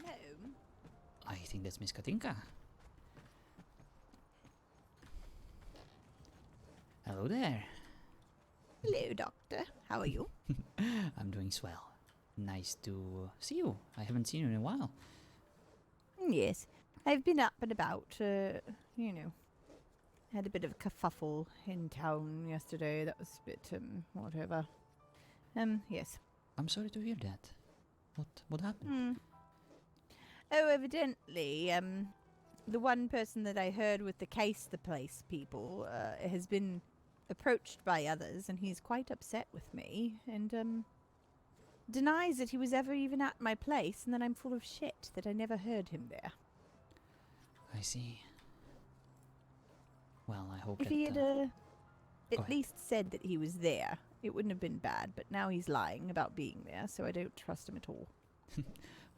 anyone home? I think that's Miss Katinka. Hello there. Hello, Doctor. How are you? I'm doing swell. Nice to see you. I haven't seen you in a while. Yes, I've been up and about, you know. Had a bit of a kerfuffle in town yesterday. That was a bit, whatever. Yes. I'm sorry to hear that. What happened? Oh, evidently, the one person that I heard with the case the place people, has been approached by others, and he's quite upset with me, and, denies that he was ever even at my place, and that I'm full of shit, that I never heard him there. I see. Well, I hope If that... he had, Go at ahead. least said that he was there, it wouldn't have been bad, but now he's lying about being there, so I don't trust him at all.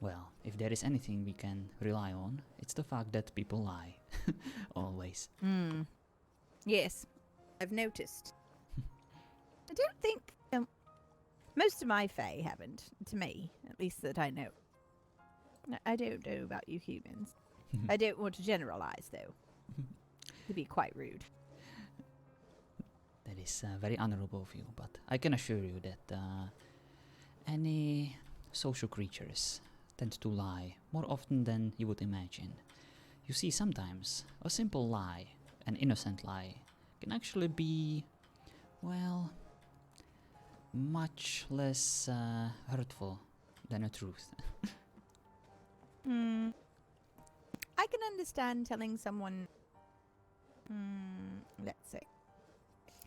Well, if there is anything we can rely on, it's the fact that people lie. Always. Yes, I've noticed. I don't think most of my fae haven't, to me, at least that I know. I don't know about you humans. I don't want to generalize, though. It'd be quite rude. That is very honorable of you, but I can assure you that any social creatures tend to lie more often than you would imagine. You see, sometimes a simple lie, an innocent lie, can actually be, well, much less hurtful than a truth. I can understand telling someone, let's say,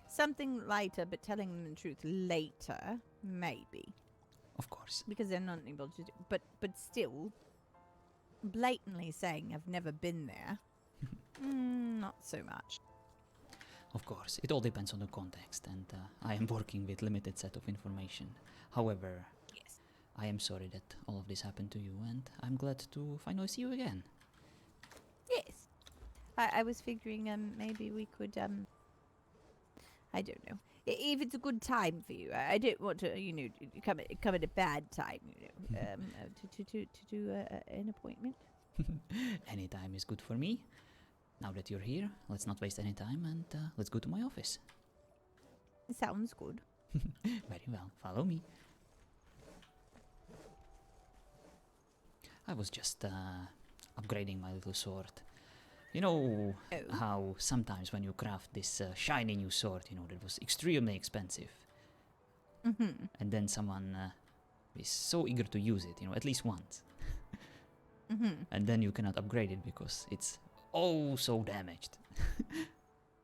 something lighter, but telling them the truth later, maybe. Of course. Because they're not able to do, but still, blatantly saying I've never been there, not so much. Of course, it all depends on the context, and I am working with limited set of information. However, Yes. I am sorry that all of this happened to you, and I'm glad to finally see you again. Yes. I was figuring maybe we could I don't know. If it's a good time for you, I don't want to, you know, come at a bad time, you know, to do an appointment. Any time is good for me. Now that you're here, let's not waste any time and let's go to my office. Sounds good. Very well, follow me. I was just upgrading my little sword. You know how sometimes when you craft this shiny new sword, you know, that was extremely expensive. And then someone is so eager to use it, you know, at least once. And then you cannot upgrade it because it's oh so damaged.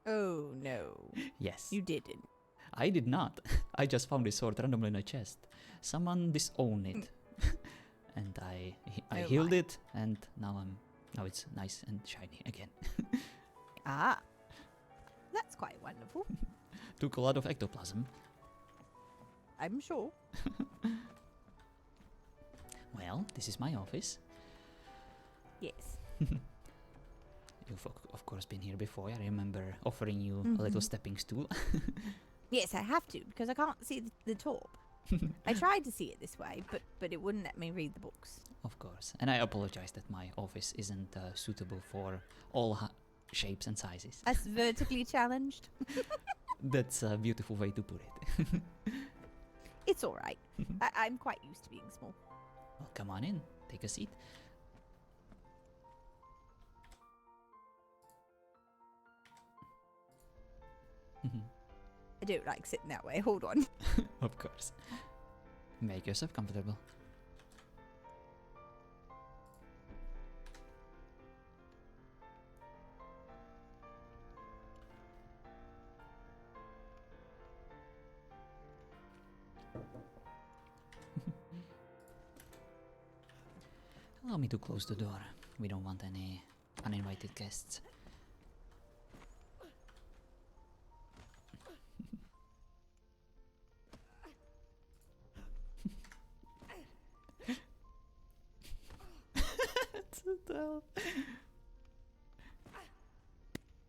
Oh no. Yes. You didn't. I did not. I just found this sword randomly in a chest. Someone disowned it. And I healed it, and now it's nice and shiny again. Ah. That's quite wonderful. Took a lot of ectoplasm. I'm sure. Well, this is my office. Yes. You've of course been here before. I remember offering you a little stepping stool. Yes, I have to, because I can't see the top. I tried to see it this way, but it wouldn't let me read the books. Of course. And I apologize that my office isn't suitable for all shapes and sizes. Us vertically challenged. That's a beautiful way to put it. It's all right. I'm quite used to being small. Well, come on in. Take a seat. I don't like sitting that way. Hold on. Of course. Make yourself comfortable. Allow me to close the door. We don't want any uninvited guests.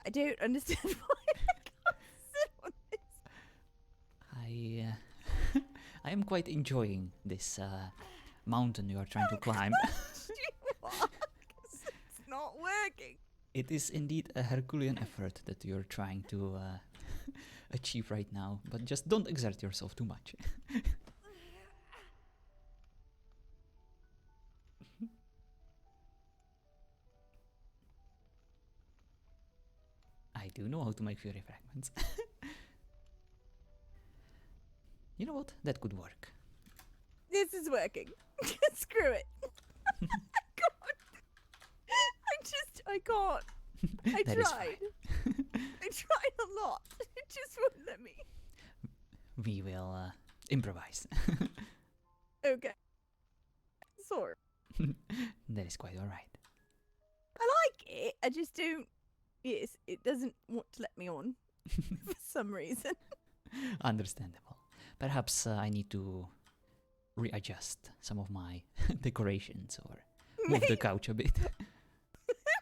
I don't understand why I can't sit on this. I am quite enjoying this mountain you are trying to climb. fuck? It's not working. It is indeed a Herculean effort that you're trying to achieve right now, but just don't exert yourself too much. I do know how to make fury fragments. You know what? That could work. This is working. Screw it. I can't. I That is tried. fine. I tried a lot. It just wouldn't let me. We will improvise. Okay. Sorry. That is quite alright. I like it. I just don't. Yes, it doesn't want to let me on for some reason. Understandable. Perhaps I need to readjust some of my decorations or move the couch a bit.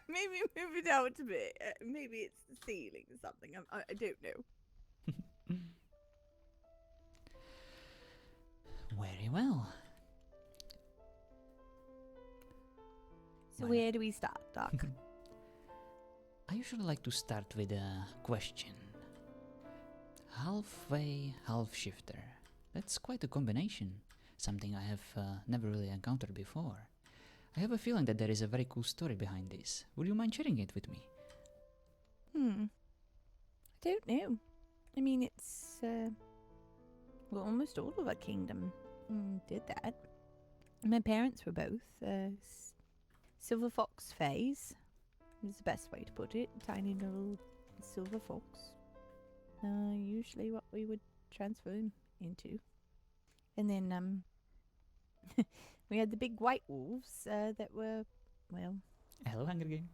Maybe move it out a bit. Maybe it's the ceiling or something. I don't know. Very well. So Well, where do we start, Doc? I usually like to start with a question. Halfway, half shifter. That's quite a combination. Something I have never really encountered before. I have a feeling that there is a very cool story behind this. Would you mind sharing it with me? I don't know. I mean, it's well, almost all of our kingdom did that. My parents were both silver fox fays. Is the best way to put it. Tiny little silver fox. Usually what we would transform into. And then we had the big white wolves that were, well, Hello, Hunger Game.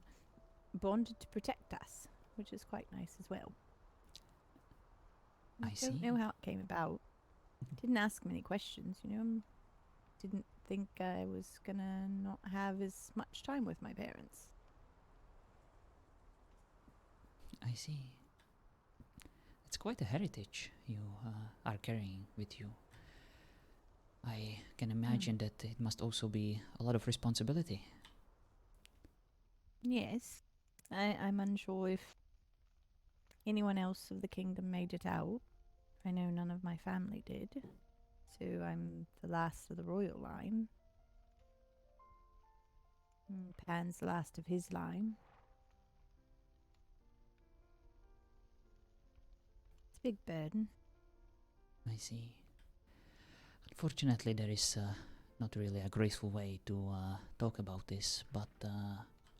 bonded to protect us, which is quite nice as well. I don't see. know how it came about. Didn't ask many questions, you know. Didn't think I was gonna not have as much time with my parents. I see. It's quite a heritage you are carrying with you. I can imagine that it must also be a lot of responsibility. Yes. I'm unsure if anyone else of the kingdom made it out. I know none of my family did. So I'm the last of the royal line. Pan's the last of his line. It's a big burden. I see. Unfortunately, there is not really a graceful way to talk about this, but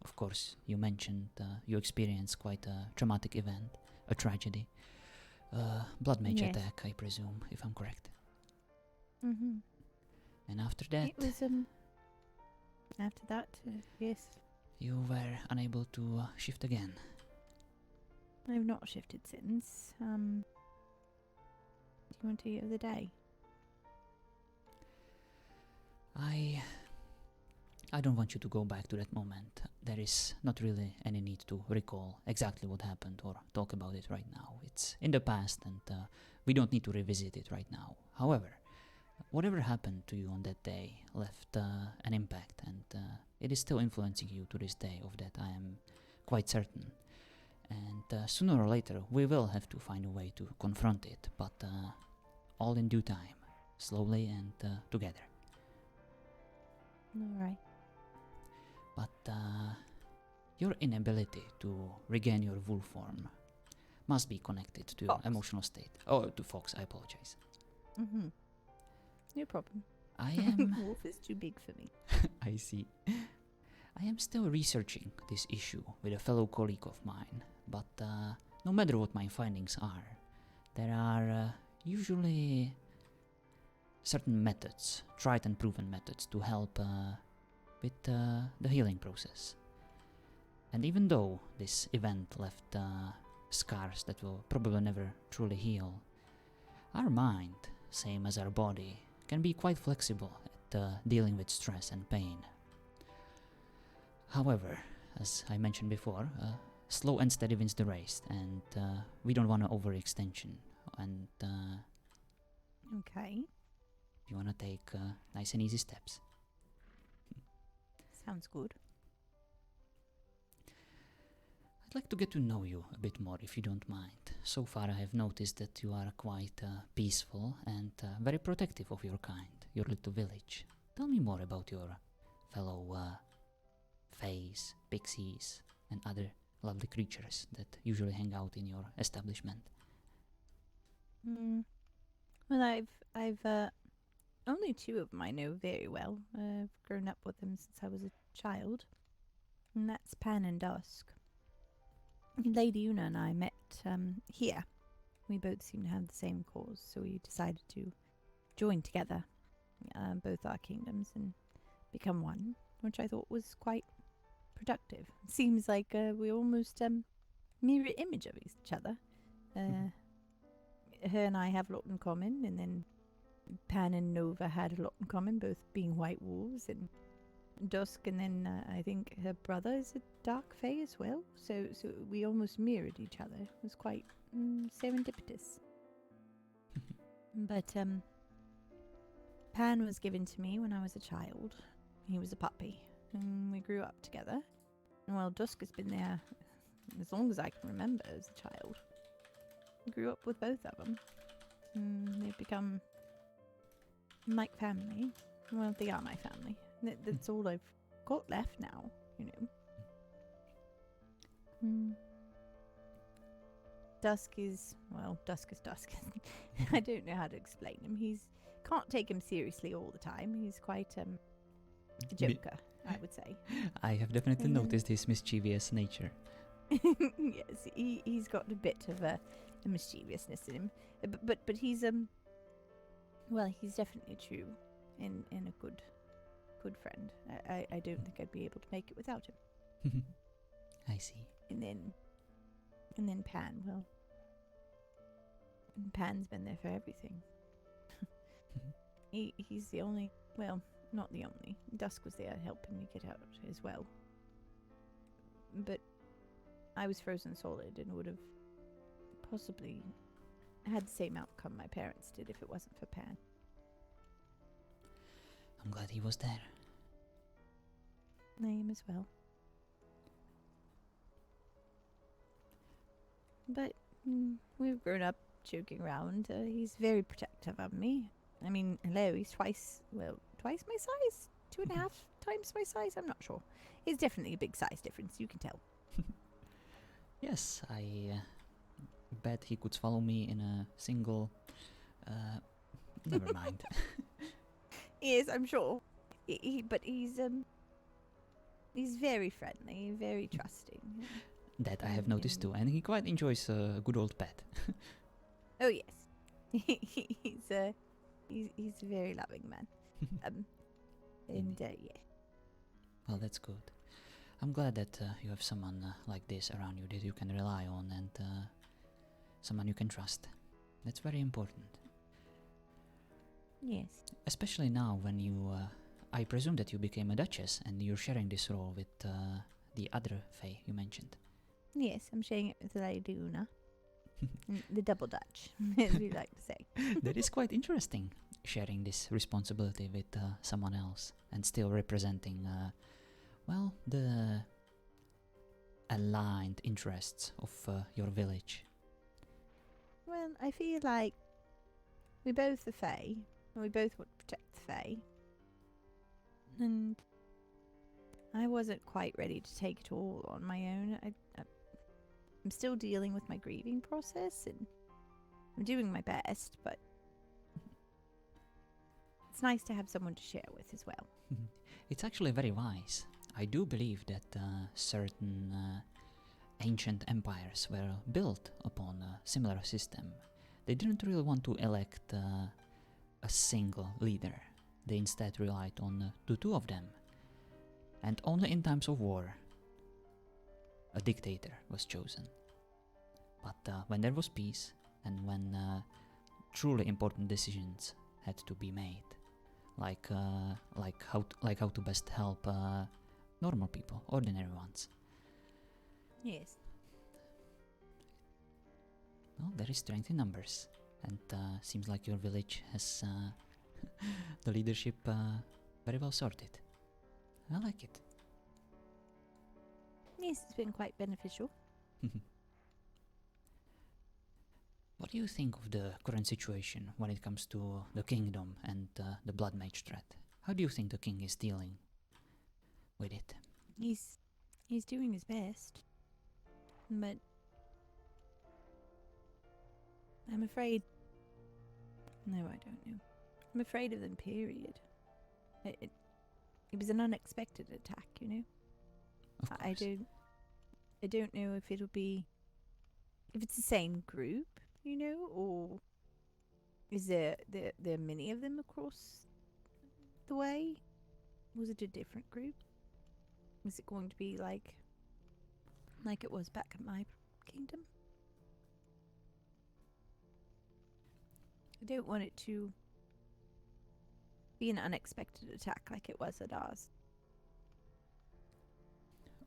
of course, you mentioned you experienced quite a traumatic event, a tragedy. Blood mage Yes. attack, I presume, if I'm correct. Mm-hmm. And after that, It was, after that, yes. you were unable to shift again. I've not shifted since. Do you want to hear the day? I don't want you to go back to that moment. There is not really any need to recall exactly what happened or talk about it right now. It's in the past and we don't need to revisit it right now. However, whatever happened to you on that day left an impact and it is still influencing you to this day. Of that I am quite certain. And sooner or later we will have to find a way to confront it, but all in due time, slowly and together. Alright. But your inability to regain your wolf form must be connected to your Fox. emotional state. Oh, to Fox, I apologize. Mm-hmm. No problem. I am... Wolf is too big for me. I see. I am still researching this issue with a fellow colleague of mine, but no matter what my findings are, there are usually certain methods, tried and proven methods, to help with the healing process. And even though this event left scars that will probably never truly heal, our mind, same as our body, can be quite flexible at dealing with stress and pain. However, as I mentioned before, slow and steady wins the race, and we don't want to overextension. And Okay. we want to take nice and easy steps. Sounds good. I'd like to get to know you a bit more, if you don't mind. So far, I have noticed that you are quite peaceful and very protective of your kind, your little village. Tell me more about your fellow fays, pixies, and other lovely creatures that usually hang out in your establishment. Well, I've only two of them I know very well. I've grown up with them since I was a child, and that's Pan and Dusk. Lady Una and I met here. We both seem to have the same cause, so we decided to join together, both our kingdoms, and become one, which I thought was quite productive. Seems like we almost mirror image of each other. Her and I have a lot in common, and then Pan and Nova had a lot in common, both being white wolves, and Dusk, and then I think her brother is a dark fae as well. So we almost mirrored each other. It was quite serendipitous. But Pan was given to me when I was a child. He was a puppy, and we grew up together. And while Dusk has been there as long as I can remember as a child. I grew up with both of them. They've become like family. Well, they are my family. That's all I've got left now, you know. Dusk is Dusk. I don't know how to explain him. Can't take him seriously all the time. He's quite a joker, I would say. I have definitely noticed his mischievous nature. Yes, he's got a bit of a mischievousness in him, but he's he's definitely true and a good friend. I don't think I'd be able to make it without him. I see. And then Pan, Pan's been there for everything. He's the only, not the only. Dusk was there helping me get out as well. But I was frozen solid and would have possibly had the same outcome my parents did if it wasn't for Pan. I'm glad he was there. I am as well. But we've grown up joking around. He's very protective of me. I mean, hello, he's twice my size? 2.5 times my size? I'm not sure. It's definitely a big size difference, you can tell. Yes, I bet he could swallow me in a single... never mind. Yes, I'm sure. But he's very friendly, very trusting. That I have noticed too, and he quite enjoys a good old pet. Oh yes, he's a very loving man. Yeah. Well, that's good. I'm glad that you have someone like this around you that you can rely on and someone you can trust. That's very important. Yes. Especially now when you... I presume that you became a duchess and you're sharing this role with the other fae you mentioned. Yes, I'm sharing it with Lady Una. The double Dutch, as we like to say. That is quite interesting, sharing this responsibility with someone else and still representing, the aligned interests of your village. Well, I feel like we both are fae, and we both want to protect the fae. And I wasn't quite ready to take it all on my own. I'm still dealing with my grieving process, and I'm doing my best, but it's nice to have someone to share with as well. It's actually very wise. I do believe that certain ancient empires were built upon a similar system. They didn't really want to elect a single leader. They instead relied on the two of them. And only in times of war, a dictator was chosen. But when there was peace, and when truly important decisions had to be made, like how to best help normal people, ordinary ones. Yes. Well, there is strength in numbers, and seems like your village has the leadership very well sorted. I like it. Yes, it's been quite beneficial. What do you think of the current situation when it comes to the kingdom and the blood mage threat? How do you think the king is dealing with it? He's doing his best. But I'm afraid... No, I don't know. I'm afraid of them, period. It was an unexpected attack, you know? Of course. I don't know if it'll be... If it's the same group, you know? Or is there many of them across the way? Was it a different group? Is it going to be like it was back at my kingdom? I don't want it to be an unexpected attack like it was at ours.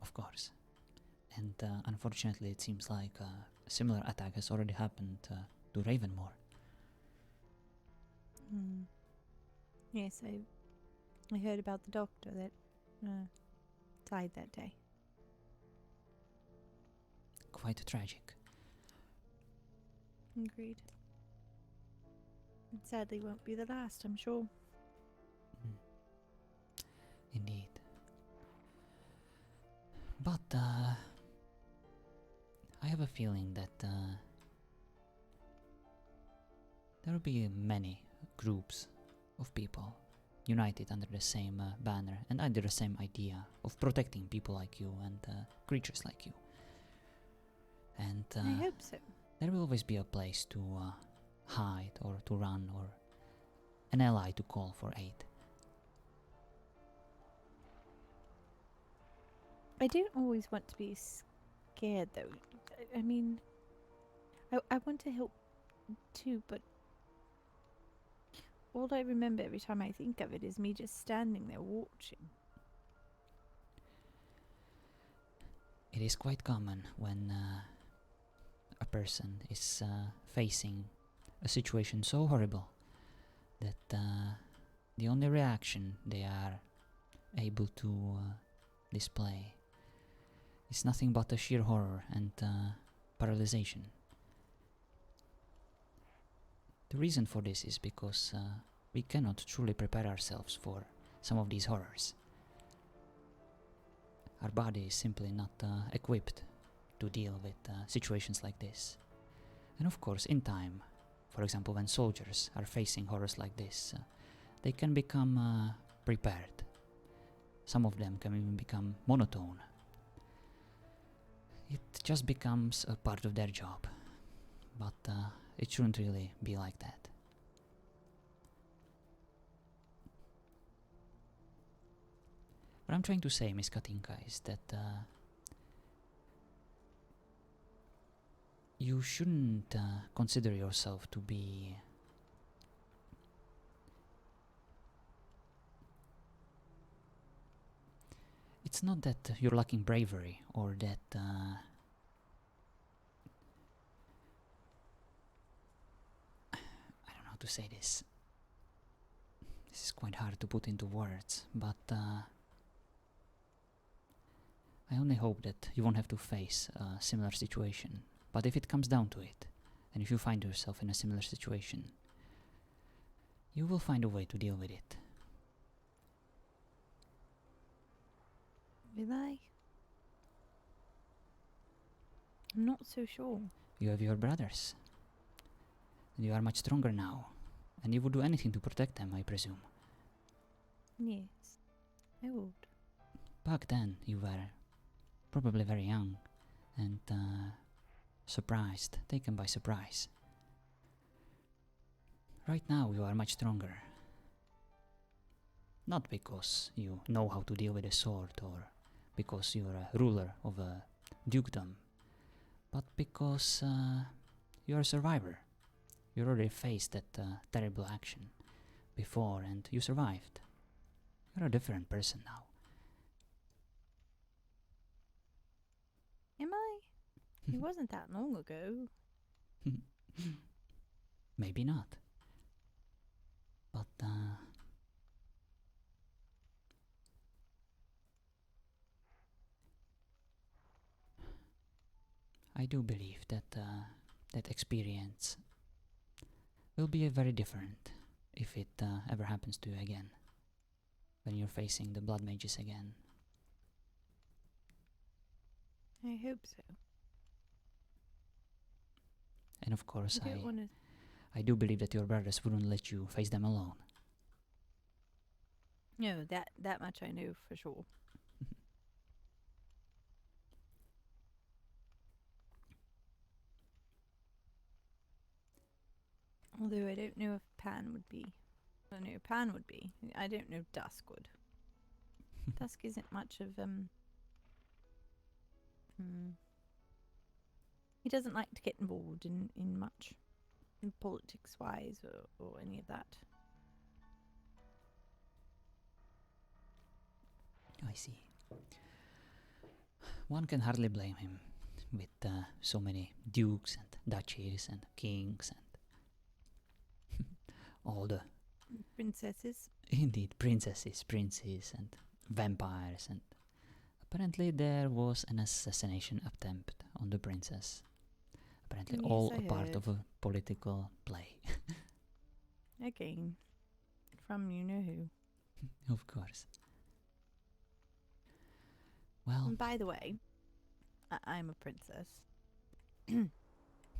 Of course. And unfortunately, it seems like a similar attack has already happened to Ravenmore. Yes, I heard about the doctor that died that day. Quite tragic. Agreed. It sadly won't be the last, I'm sure. Indeed. But I have a feeling that there will be many groups of people united under the same banner and under the same idea of protecting people like you and creatures like you. And I hope so. there will always be a place to hide or to run or an ally to call for aid. I don't always want to be scared, though. I mean, I want to help too, but all I remember every time I think of it is me just standing there watching. It is quite common when a person is facing a situation so horrible that the only reaction they are able to display is nothing but a sheer horror and paralyzation. The reason for this is because we cannot truly prepare ourselves for some of these horrors. Our body is simply not equipped to deal with situations like this. And of course, in time, for example, when soldiers are facing horrors like this, they can become prepared. Some of them can even become monotone. It just becomes a part of their job. But it shouldn't really be like that. What I'm trying to say, Miss Katinka, is that you shouldn't consider yourself to be it's not that you're lacking bravery or that I don't know how to say this. This is quite hard to put into words, but I only hope that you won't have to face a similar situation. But if it comes down to it, and if you find yourself in a similar situation, you will find a way to deal with it. Will I? I'm not so sure. You have your brothers. And you are much stronger now. And you would do anything to protect them, I presume. Yes, I would. Back then, you were probably very young and surprised, taken by surprise. Right now, you are much stronger. Not because you know how to deal with a sword or because you're a ruler of a dukedom, but because you're a survivor. You already faced that terrible action before and you survived. You're a different person now. Am I? It wasn't that long ago. Maybe not. But I do believe that that experience will be very different if it ever happens to you again, when you're facing the blood mages again. I hope so. And of course, I don't want to. I do believe that your brothers wouldn't let you face them alone. No, that much I know for sure. Although I don't know if Pan would be. I don't know Pan would be. I don't know if Dusk would. Dusk isn't much of He doesn't like to get involved in much, in politics wise or any of that. I see. One can hardly blame him, with so many dukes and duchies and kings and all the Princesses. indeed princesses, princes, and vampires, and apparently there was an assassination attempt on the princess. Apparently, Yes, all I a part heard. of a political play. Again, from you know who. Of course. Well, And by the way, I'm a princess.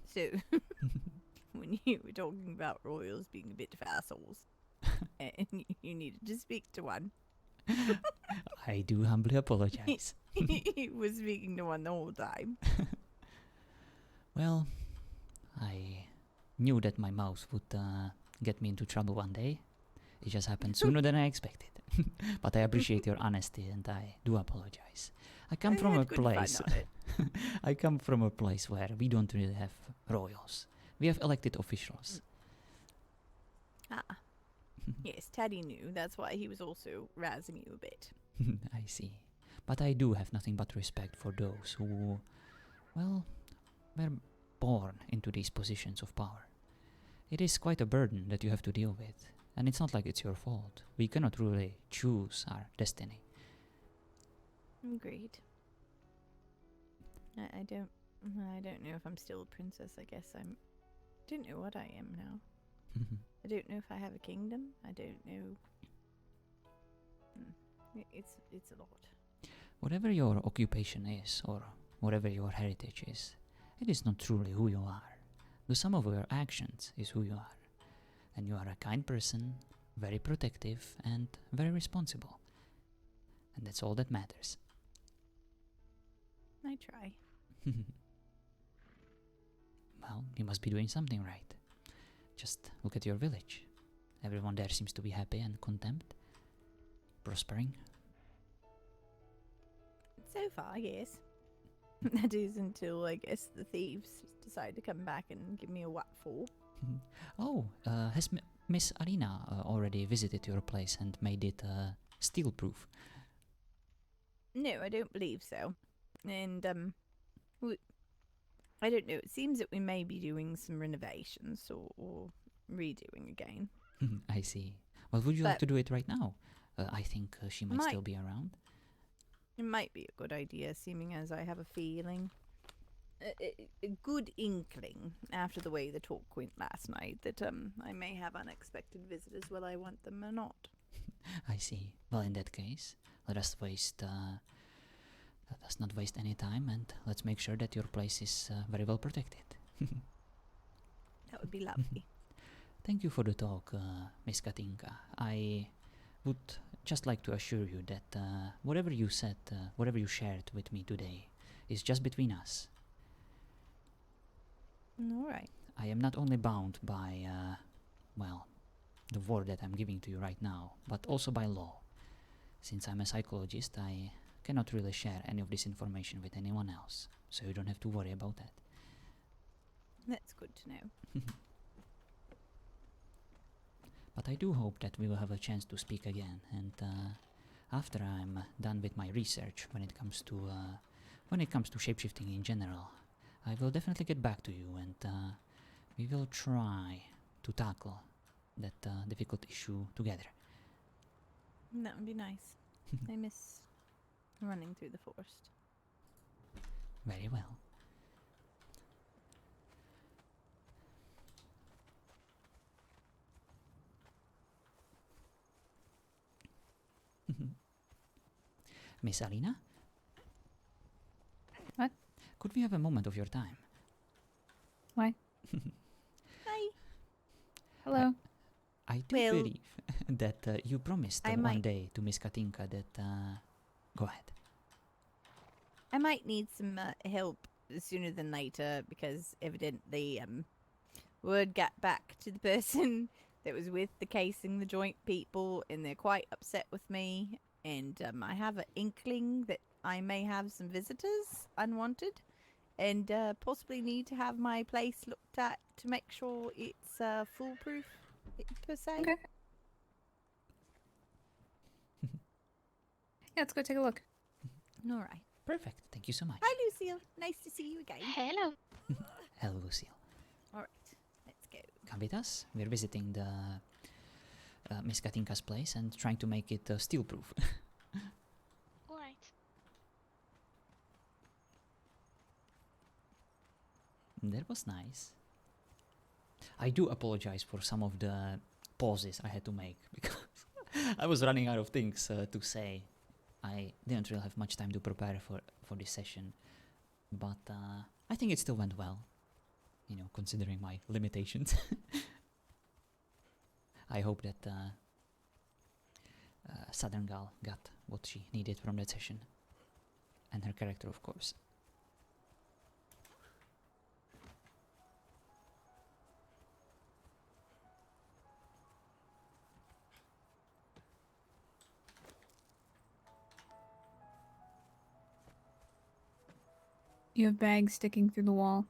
So, when you were talking about royals being a bit of assholes, and you needed to speak to one, I do humbly apologize. he was speaking to one the whole time. Well, I knew that my mouth would get me into trouble one day. It just happened sooner than I expected. But I appreciate your honesty and I do apologize. I come from a place. I come from a place where we don't really have royals. We have elected officials. Ah. Yes, Teddy knew. That's why he was also razzing you a bit. I see. But I do have nothing but respect for those who, well, were born into these positions of power. It is quite a burden that you have to deal with, and it's not like it's your fault. We cannot really choose our destiny. Agreed. I don't know if I'm still a princess. I guess I don't know what I am now. I don't know if I have a kingdom. I don't know. It's a lot. Whatever your occupation is, or whatever your heritage is, it is not truly who you are. The sum of your actions is who you are. And you are a kind person, very protective, and very responsible. And that's all that matters. I try. Well, you must be doing something right. Just look at your village. Everyone there seems to be happy and content, prospering. So far, yes. That is until, I guess, the thieves decide to come back and give me a what for. Oh, has Miss Arina already visited your place and made it steel-proof? No, I don't believe so. And, I don't know. It seems that we may be doing some renovations or redoing again. I see. Well, would you like to do it right now? I think she might still be around. It might be a good idea, seeming as I have a feeling, a good inkling after the way the talk went last night that I may have unexpected visitors whether I want them or not. I see. Well, in that case, let us not waste any time, and let's make sure that your place is very well protected. That would be lovely. Thank you for the talk, Miss Katinka. I would just like to assure you that whatever you said, whatever you shared with me today, is just between us. All right. I am not only bound by, the word that I'm giving to you right now, but also by law. Since I'm a psychologist, I cannot really share any of this information with anyone else, so you don't have to worry about that. That's good to know. But I do hope that we will have a chance to speak again, and after I'm done with my research when it comes to shapeshifting in general, I will definitely get back to you, and we will try to tackle that difficult issue together. That would be nice. I miss running through the forest. Very well. Miss Alina? What? Could we have a moment of your time? Why? Hi. Hello. I do Well, believe that you promised I one might- day to Miss Katinka that... Go ahead. I might need some help sooner than later because evidently word got back to the person that was with the casing the joint people, and they're quite upset with me. And I have an inkling that I may have some visitors unwanted, and possibly need to have my place looked at to make sure it's foolproof per se. Okay. Yeah, let's go take a look. All right. Perfect. Thank you so much. Hi, Lucille. Nice to see you again. Hello. Hello, Lucille. All right. Let's go. Come with us. We're visiting the Miss Katinka's place and trying to make it steel-proof. All right. That was nice. I do apologize for some of the pauses I had to make because I was running out of things to say. I didn't really have much time to prepare for this session, but I think it still went well, you know, considering my limitations. I hope that Southern Gal got what she needed from that session, and her character, of course. You have bags sticking through the wall.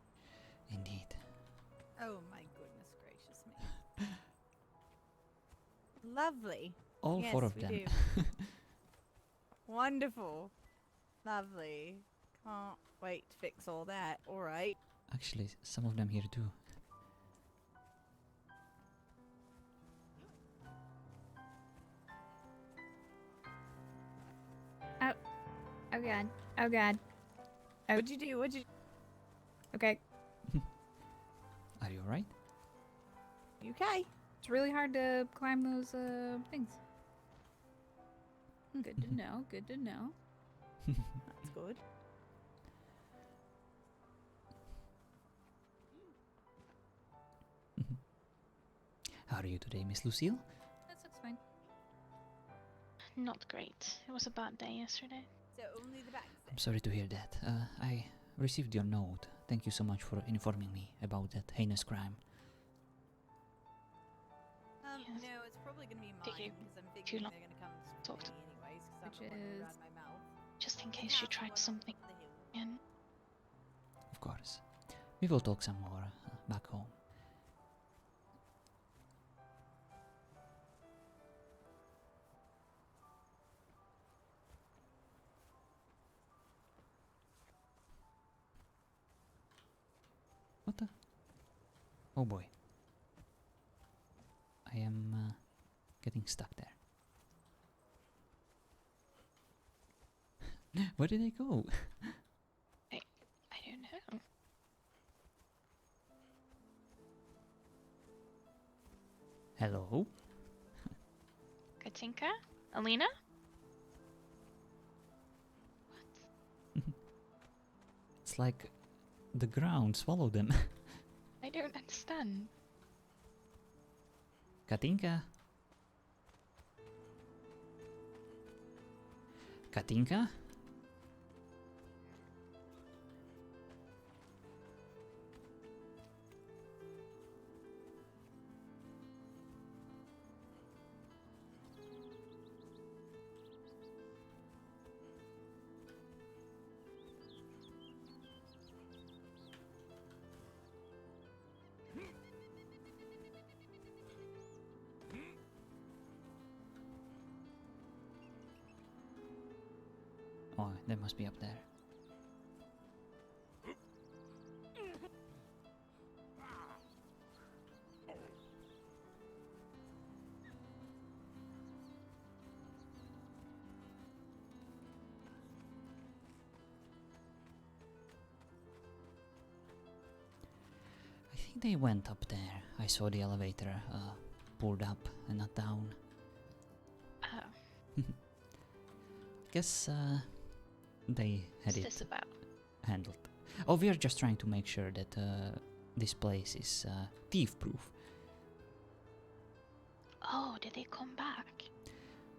Indeed. Oh my goodness gracious me. Lovely. All Yes, four of we them. do. Wonderful. Lovely. Can't wait to fix all that. All right. Actually, some of them here too. Oh god. Oh god. Oh. What'd you do? What'd you Okay. Are you alright? You okay? It's really hard to climb those things. Good to know. Good to know. That's good. How are you today, Miss Lucille? That looks fine. Not great. It was a bad day yesterday. So only the bags I'm sorry to hear that. I received your note. Thank you so much for informing me about that heinous crime. Yes. No, it's probably gonna be Did you mine because I'm too thinking long they're gonna come to talk me to- anyways because Which I'm not running is- around my mouth. Just in The case you castle tried one something up the hill. again. Of course. We will talk some more back home. What the? Oh boy. I am getting stuck there. Where did they go? I don't know. Hello? Katinka? Alina? It's like the ground swallowed them. I don't understand. Katinka? Katinka? Oh, they must be up there. I think they went up there. I saw the elevator pulled up and not down. Oh, guess they had What's it this about? handled. Oh, we are just trying to make sure that this place is thief-proof. Oh, did they come back?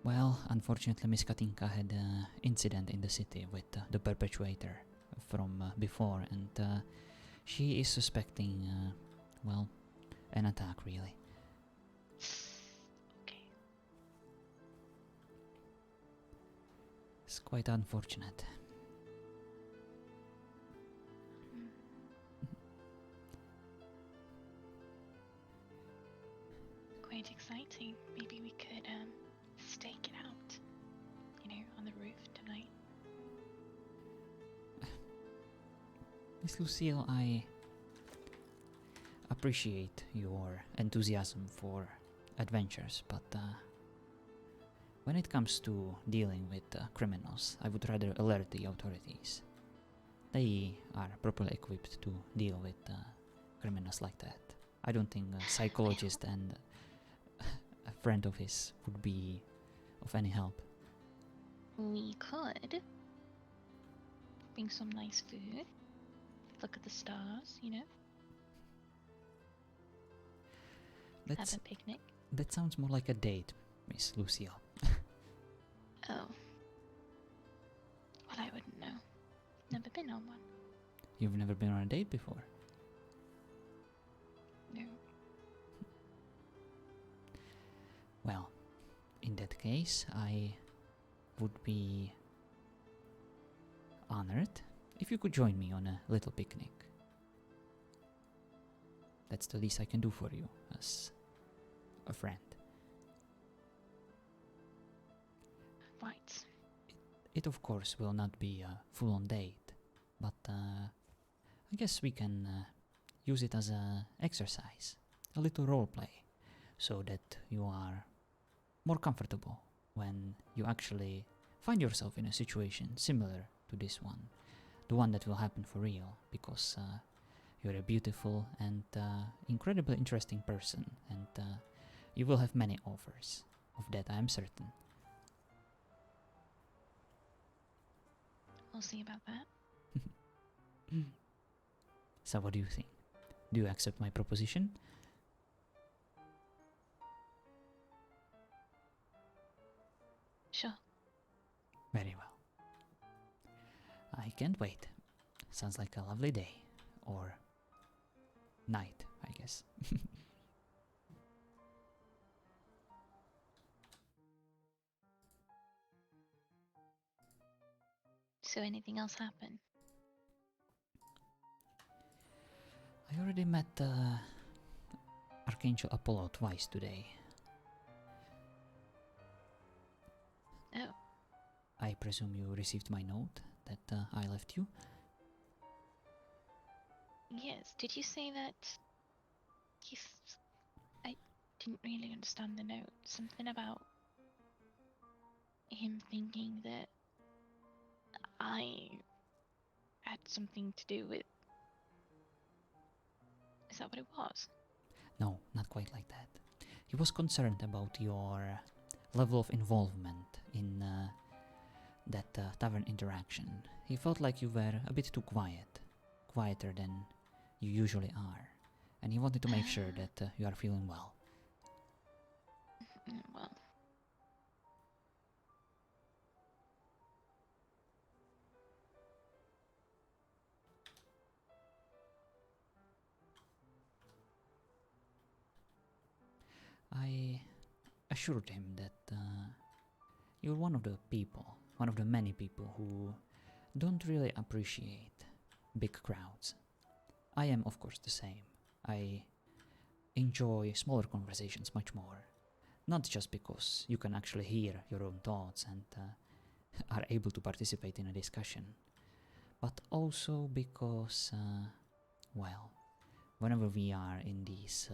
Well, unfortunately, Miss Katinka had an incident in the city with the perpetrator from before, and she is suspecting, well, an attack, really. Okay. It's quite unfortunate. Hmm. Quite exciting. Maybe we could stake it out, on the roof tonight. Miss Lucille, I appreciate your enthusiasm for adventures, but when it comes to dealing with criminals, I would rather alert the authorities. They are properly equipped to deal with criminals like that. I don't think a psychologist and a friend of his would be of any help. We could bring some nice food. Look at the stars, That's, have a picnic. that sounds more like a date, Miss Lucille. Oh. Well, I wouldn't know. Never been on one. You've never been on a date before? No. Well, in that case, I would be honored if you could join me on a little picnic. That's the least I can do for you as a friend. Right. It of course will not be a full-on date, but I guess we can use it as a exercise, a little role play, so that you are more comfortable when you actually find yourself in a situation similar to this one, the one that will happen for real, because you're a beautiful and incredibly interesting person, and you will have many offers. Of that I am certain. We'll see about that. So what do you think? Do you accept my proposition? Sure. Very well. I can't wait. Sounds like a lovely day. Or night, I guess. So anything else happen? I already met Archangel Apollo twice today. Oh, I presume you received my note that I left you? yes. Did you say that he's... I didn't really understand the note. Something about him thinking that I had something to do with... Is that what it was? No, not quite like that. He was concerned about your level of involvement in that tavern interaction. He felt like you were a bit too quiet, quieter than you usually are, and he wanted to make sure that you are feeling well. Well, I assured him that you're one of the people, one of the many people who don't really appreciate big crowds. I am, of course, the same. I enjoy smaller conversations much more. Not just because you can actually hear your own thoughts and are able to participate in a discussion, but also because, well, whenever we are in these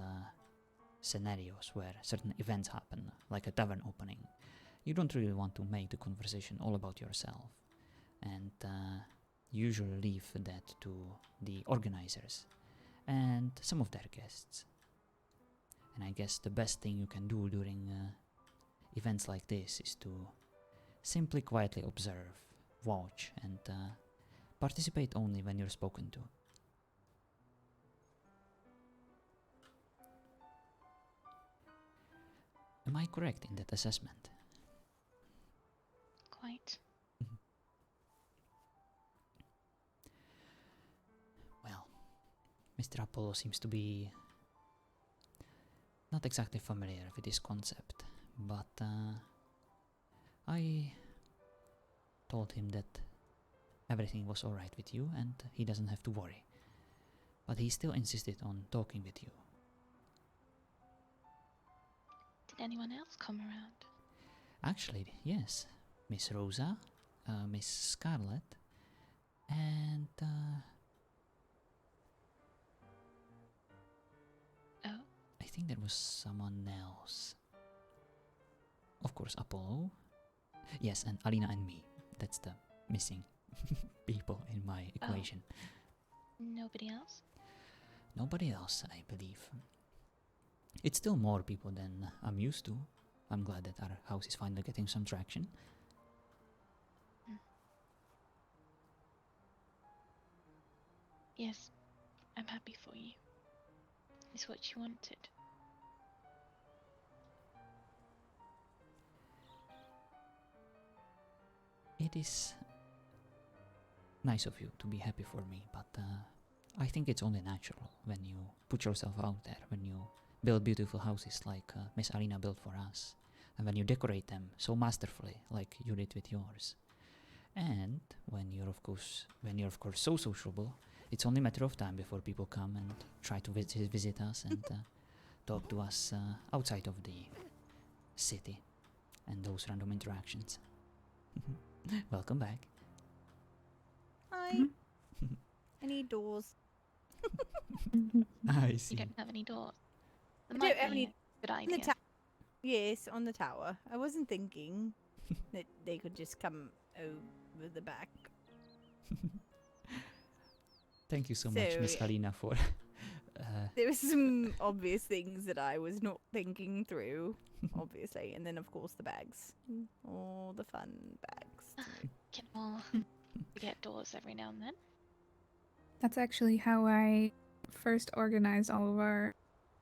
scenarios where certain events happen, like a tavern opening, you don't really want to make the conversation all about yourself, and usually leave that to the organizers and some of their guests. And I guess the best thing you can do during events like this is to Simply quietly observe, watch, and participate only when you're spoken to. Am I correct in that assessment? Quite. Well, Mr. Apollo seems to be not exactly familiar with this concept, but I told him that everything was alright with you and he doesn't have to worry. But he still insisted on talking with you. Did anyone else come around? Actually, yes. Miss Rosa, Miss Scarlet, and Oh, I think there was someone else. Of course, Apollo. Yes, and Alina and me. That's the missing people in my equation. nobody else? Nobody else, I believe. It's still more people than I'm used to. I'm glad that our house is finally getting some traction. Yes, I'm happy for you. It's what you wanted. It is nice of you to be happy for me, but I think it's only natural when you put yourself out there, when you build beautiful houses like Miss Alina built for us, and when you decorate them so masterfully like you did with yours. And when you're of course so sociable, it's only a matter of time before people come and try to visit us and talk to us outside of the city and those random interactions. Welcome back. Hi. I need doors. I You see. don't have any doors. That I might don't have be any a good On the idea. Yes, on the tower. I wasn't thinking that they could just come over the back. Thank you so much, Miss So, Alina, for There were some obvious things that I was not thinking through, obviously. And then, of course, the bags. All the fun bags. Can all get doors every now and then. That's actually how I first organized all of our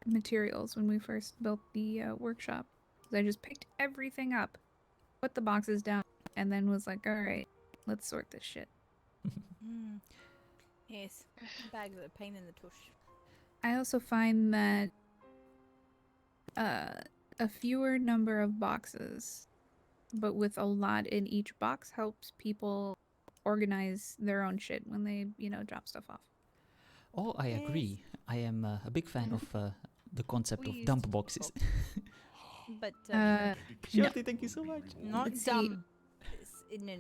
materials when we first built the workshop. I just picked everything up, put the boxes down, and then was like, all right, let's sort this shit. Yes, bags are a pain in the tush. I also find that a fewer number of boxes, but with a lot in each box, helps people organize their own shit when they, drop stuff off. Oh, I Yes. agree. I am a big fan of the concept We of used dump boxes. But, No. Shorty, thank you so much. not let's see. dumb. No.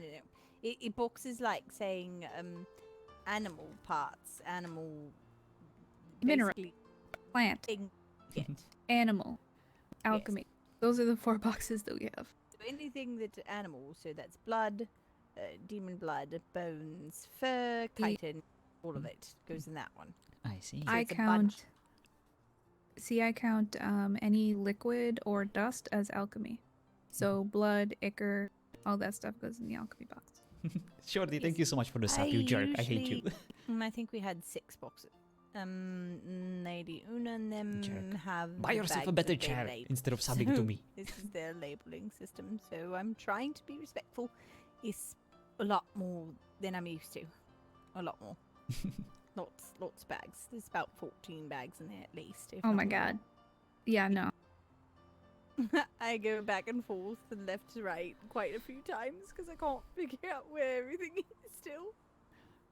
It boxes like saying animal parts, animal Mineral, basically plant, thing get. animal, alchemy. Those are the 4 boxes that we have. So anything that's animal, so that's blood, demon blood, bones, fur, chitin, all of it goes in that one. I see. So I it's a bunch. count any liquid or dust as alchemy. So blood, ichor, all that stuff goes in the alchemy box. Shorty, thank Yes. you so much for the sap, you jerk. I hate you. I think we had 6 boxes. Lady Una and them Jerk. have Buy the yourself a bags better that they chair label. instead of subbing to So me. This is their labeling system, so I'm trying to be respectful. It's a lot more than I'm used to. A lot more. Lots of bags. There's about 14 bags in there at least. if Oh not my more. god. Yeah, no. I go back and forth and left to right quite a few times because I can't figure out where everything is still.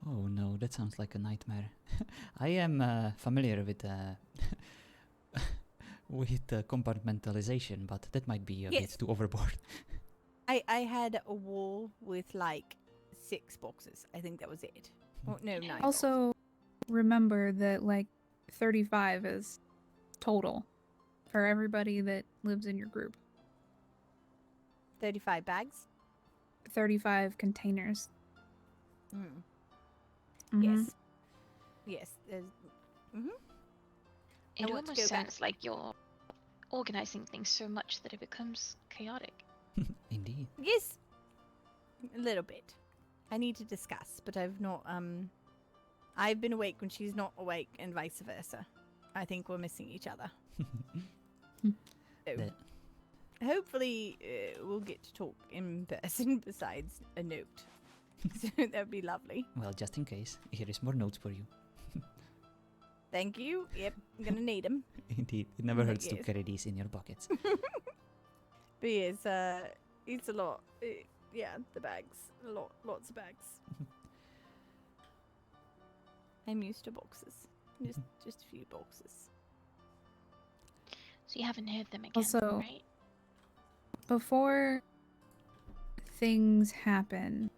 Oh no, that sounds like a nightmare. I am familiar with with compartmentalization, but that might be a bit Yes. too overboard. I had a wall with like 6 boxes. I think that was it. Oh, no, 9 boxes. Also, remember that 35 is total for everybody that lives in your group. 35 bags? 35 containers. Mm. Mhm. Yes. Yes. There's... Mm-hmm. It want to almost go back. sounds like you're organizing things so much that it becomes chaotic. Indeed. Yes. A little bit. I need to discuss, but I've not, I've been awake when she's not awake and vice versa. I think we're missing each other. So, hopefully, we'll get to talk in person besides a note. So that'd be lovely. Well, just in case, here is more notes for you. Thank you. Yep, I'm gonna need them. Indeed, it never hurts to Yes. carry these in your pockets. But yes, it's a lot. Yeah, the bags. Lots of bags. I'm used to boxes. Just a few boxes. So you haven't heard them again, Also- right? Before things happen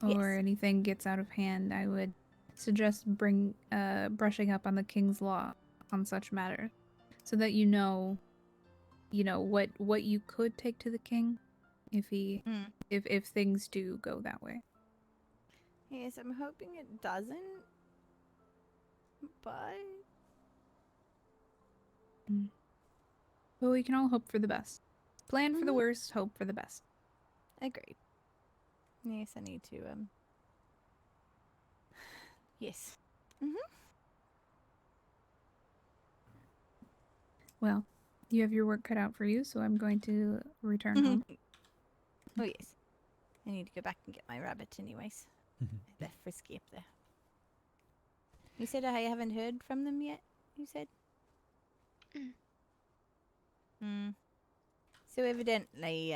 or Yes. anything gets out of hand, I would suggest brushing up on the king's law on such matter, so that you know what you could take to the king if he Mm. if things do go that way. Yes, I'm hoping it doesn't. But Well, we can all hope for the best. Plan for the Mhm. worst, hope for the best. agreed. Yes, I need to. Yes. Well, you have your work cut out for you, so I'm going to return home. Oh yes. I need to go back and get my rabbit, anyways. I left Frisky up there. You said I haven't heard from them yet. You said. Hmm. So evidently,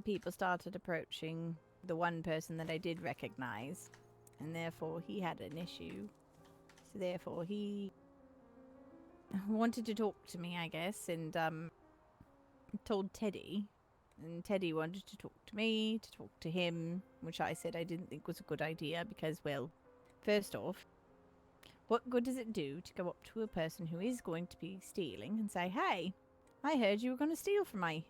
people started approaching the one person that I did recognize, and therefore he had an issue. So therefore he wanted to talk to me, I guess, and told Teddy. And Teddy wanted to talk to me, to talk to him, which I said I didn't think was a good idea because, well, first off, what good does it do to go up to a person who is going to be stealing and say, hey, I heard you were going to steal from my...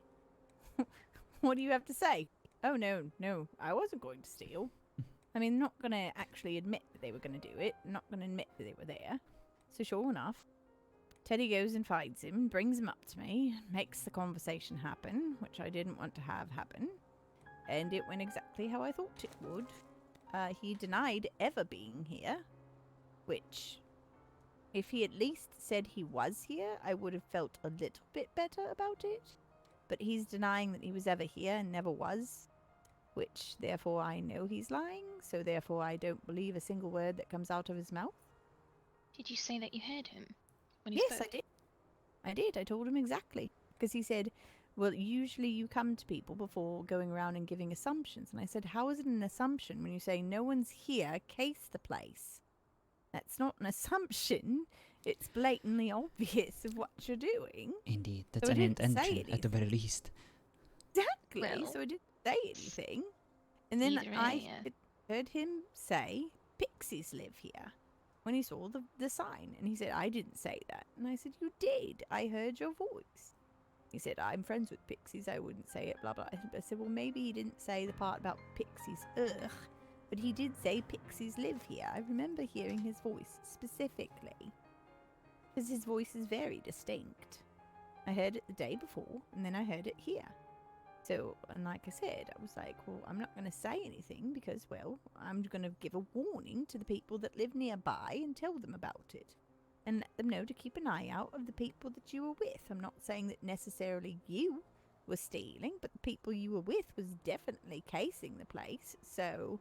What do you have to say? Oh, no, I wasn't going to steal. I mean, not going to actually admit that they were going to do it, not going to admit that they were there. So sure enough, Teddy goes and finds him, brings him up to me, makes the conversation happen, which I didn't want to have happen. And it went exactly how I thought it would. He denied ever being here, which, if he at least said he was here, I would have felt a little bit better about it. But he's denying that he was ever here and never was, which therefore I know he's lying, so therefore I don't believe a single word that comes out of his mouth. Did you say that you heard him when he Yes, spoke? I did. I did. I told him exactly. Because he said, well, usually you come to people before going around and giving assumptions. And I said, how is it an assumption when you say no one's here, case the place? That's not an assumption. It's blatantly obvious of what you're doing. Indeed, that's So I an didn't say intention at the very least. Exactly. Well, So I didn't say anything. And then either I way, yeah. heard him say, pixies live here. When he saw the sign. And he said, I didn't say that. And I said, you did. I heard your voice. He said, I'm friends with pixies. I wouldn't say it, blah, blah. I said, well, maybe he didn't say the part about pixies. Ugh. But he did say pixies live here. I remember hearing his voice specifically. Because his voice is very distinct. I heard it the day before, and then I heard it here. So, and like I said, I was like, well, I'm not going to say anything because, well, I'm going to give a warning to the people that live nearby and tell them about it. And let them know to keep an eye out of the people that you were with. I'm not saying that necessarily you were stealing, but the people you were with was definitely casing the place. So,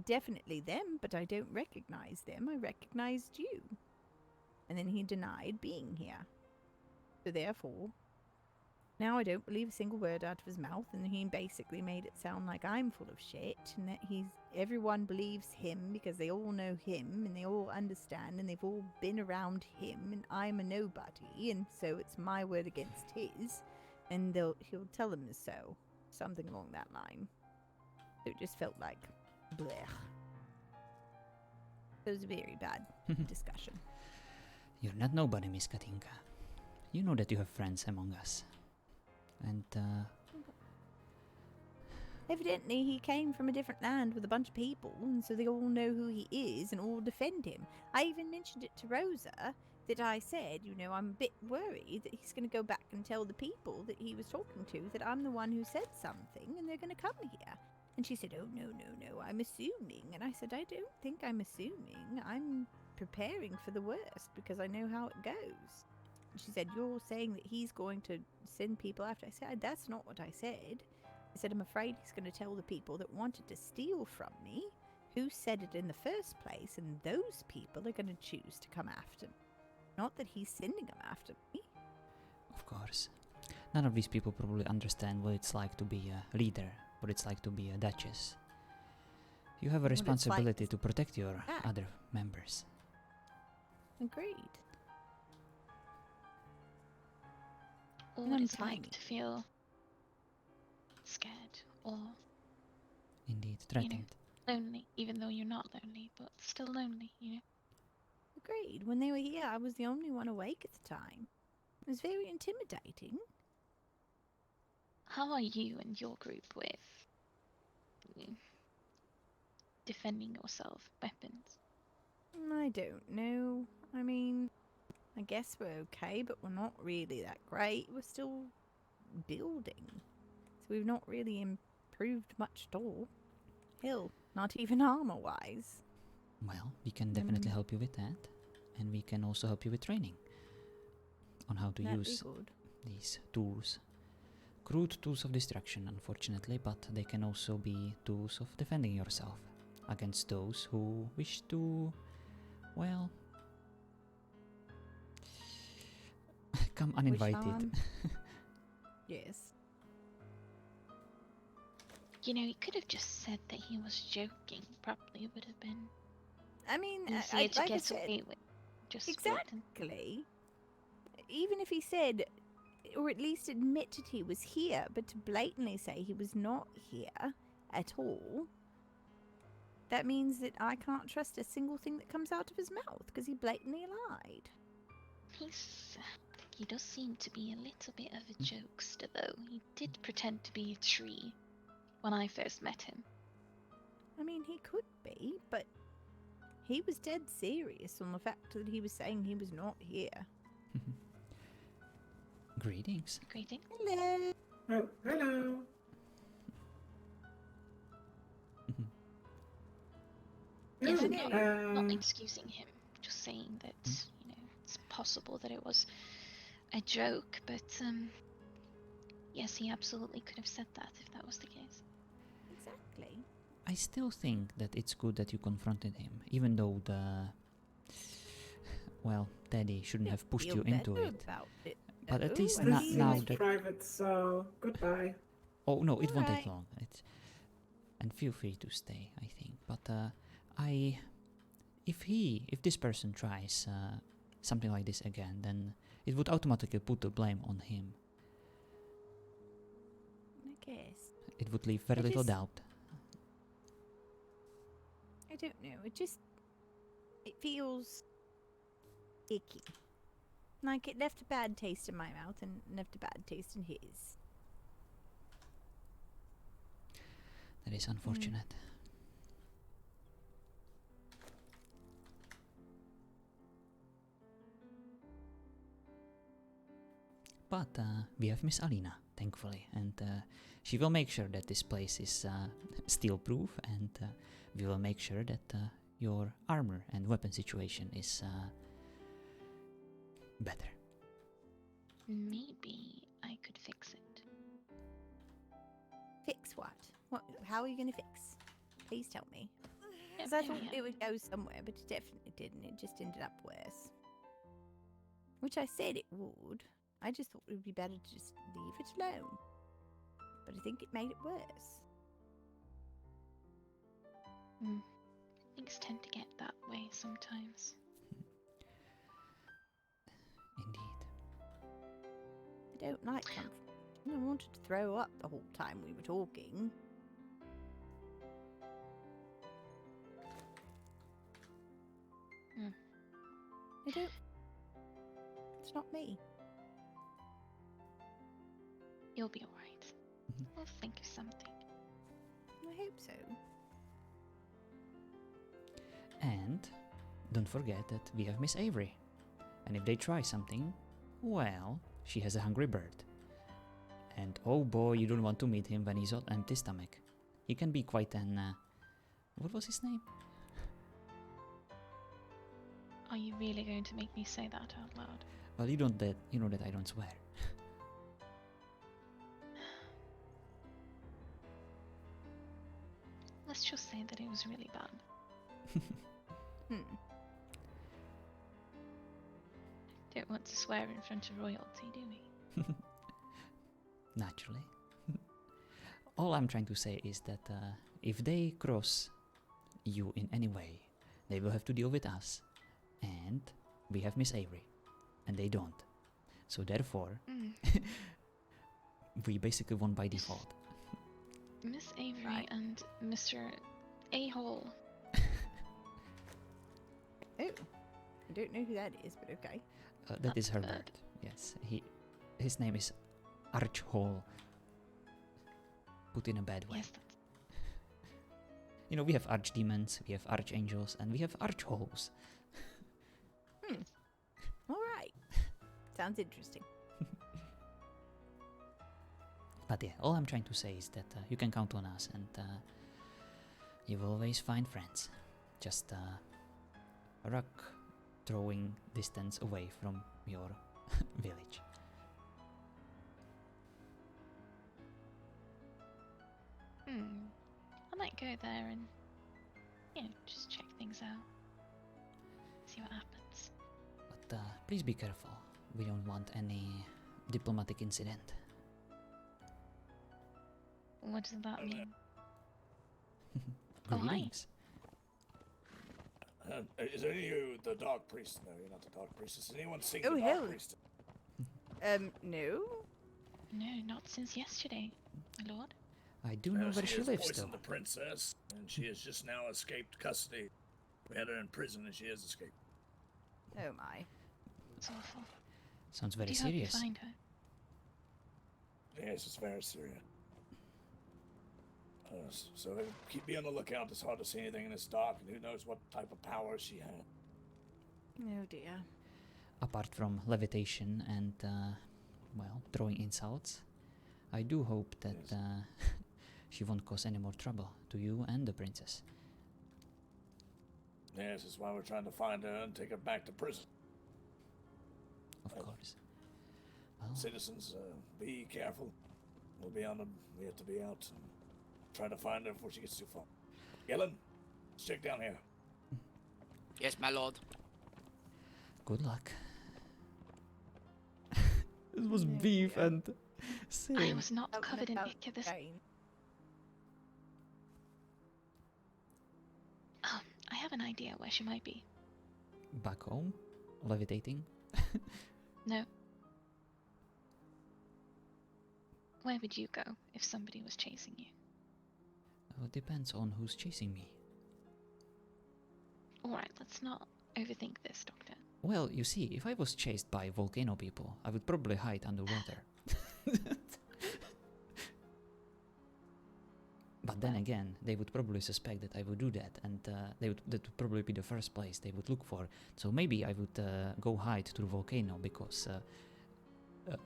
definitely them, but I don't recognize them. I recognized you. And then he denied being here. So therefore, now I don't believe a single word out of his mouth, and he basically made it sound like I'm full of shit, and that everyone believes him because they all know him, and they all understand, and they've all been around him, and I'm a nobody, and so it's my word against his, and he'll tell them so. Something along that line. So it just felt like, blech. It was a very bad discussion. You're not nobody, Miss Katinka. You know that you have friends among us. And, Evidently, he came from a different land with a bunch of people, and so they all know who he is and all defend him. I even mentioned it to Rosa, that I said, I'm a bit worried that he's going to go back and tell the people that he was talking to that I'm the one who said something, and they're going to come here. And she said, oh, no, I'm assuming. And I said, I don't think I'm assuming. I'm preparing for the worst because I know how it goes. And she said, you're saying that he's going to send people after. I said, that's not what I said. I said, I'm afraid he's going to tell the people that wanted to steal from me who said it in the first place, and those people are going to choose to come after me. Not that he's sending them after me. Of course. None of these people probably understand what it's like to be a leader, what it's like to be a duchess. You have a What it's like responsibility to protect your act. other members. Agreed. Or And what I'm it's like tiny. to feel scared or Indeed, threatened. lonely, even though you're not lonely, but still lonely, you know? Agreed. When they were here, I was the only one awake at the time. It was very intimidating. How are you and your group with defending yourself, weapons? I don't know. I mean, I guess we're okay, but we're not really that great. We're still building. So we've not really improved much at all. Hell, not even armor-wise. Well, we can definitely help you with that. And we can also help you with training on how to That'd be use good. these tools. Crude tools of destruction, unfortunately, but they can also be tools of defending yourself against those who wish to, well, come uninvited. harm. Yes. You know, he could have just said that he was joking. Probably would have been I mean, easier to like I get said, away with. Just exactly. Even if he said, or at least admitted he was here, but to blatantly say he was not here at all, that means that I can't trust a single thing that comes out of his mouth because he blatantly lied. He does seem to be a little bit of a jokester, though. He did pretend to be a tree when I first met him. I mean, he could be, but he was dead serious on the fact that he was saying he was not here. Greetings. Greeting. Hello. Oh, hello. Yes, Yeah, no, not um, excusing him. Just saying that, you know, it's possible that it was a joke, but, yes, he absolutely could have said that if that was the case. Exactly. I still think that it's good that you confronted him, even though well, Teddy shouldn't have pushed Feel you into better it. about it, But at though. least I now this mean, is that... private, so goodbye. Oh no, it won't take Alright. long. And feel free to stay, I think. But if this person tries something like this again, then it would automatically put the blame on him. I guess. It would leave very I little just- doubt. I don't know. It feels icky. Like it left a bad taste in my mouth and left a bad taste in his. That is unfortunate. But we have Miss Alina, thankfully, and she will make sure that this place is steel-proof, and we will make sure that your armor and weapon situation is better. Maybe I could fix it. Fix what? How are you going to fix? Please tell me. Yep, Because I there we thought have it would go somewhere, but it definitely didn't. It just ended up worse. Which I said it would. I just thought it would be better to just leave it alone. But I think it made it worse. Things tend to get that way sometimes. Indeed. I don't like comfort. I wanted to throw up the whole time we were talking. I don't. It's not me. You'll be alright. Mhm. We'll think of something. I hope so. And don't forget that we have Miss Avery. And if they try something, well, she has a hungry bird. And oh boy, you don't want to meet him when he's on empty stomach. He can be quite an... what was his name? Are you really going to make me say that out loud? Well, you know that I don't swear. Let's just say that it was really bad. Don't want to swear in front of royalty, do we? Naturally. All I'm trying to say is that if they cross you in any way, they will have to deal with us. And we have Miss Avery. And they don't. So therefore, we basically won by default. Miss Avery Right. and Mr. A-hole. Oh, I don't know who that is, but okay. That is That's Herbert. Yes, his name is Archhole. Put in a bad way. Yes, that's... You know, we have archdemons, we have archangels, and we have archholes. All right. Sounds interesting. But yeah, all I'm trying to say is that you can count on us, and you will always find friends. Just a rock throwing distance away from your village. I might go there and, just check things out. See what happens. But please be careful. We don't want any diplomatic incident. What does that mean? Oh, hi. Greetings. Is any of you the Dark Priest? No, you're not the Dark Priestess. Has anyone seen Oh, the hell. Dark Priest? No. No, not since yesterday, my lord. I do know where she has lives, poisoned though. the princess, and she has just now escaped custody. We had her in prison, and she has escaped. Oh my. It's awful. Sounds Do very you hope you serious. find her? Yes, it's very serious. So be on the lookout. It's hard to see anything in this dark, and who knows what type of power she had. Oh dear. Apart from levitation and, well, throwing insults, I do hope that Yes. she won't cause any more trouble to you and the princess. Yes, that's why we're trying to find her and take her back to prison. Of Yes. course. Well, Citizens, be careful. We'll be on them. We have to be out and try to find her before she gets too far. Gillen, let's check down here. Yes, my lord. good luck. This was Yeah, beef yeah. and I same. was not Out and covered in about ichor this... again. I have an idea where she might be. Back home, levitating. No. Where would you go if somebody was chasing you? It depends on who's chasing me. Alright, let's not overthink this, Doctor. Well, you see, if I was chased by volcano people, I would probably hide underwater. But then again, they would probably suspect that I would do that, and that would probably be the first place they would look for. So maybe I would go hide to the volcano because...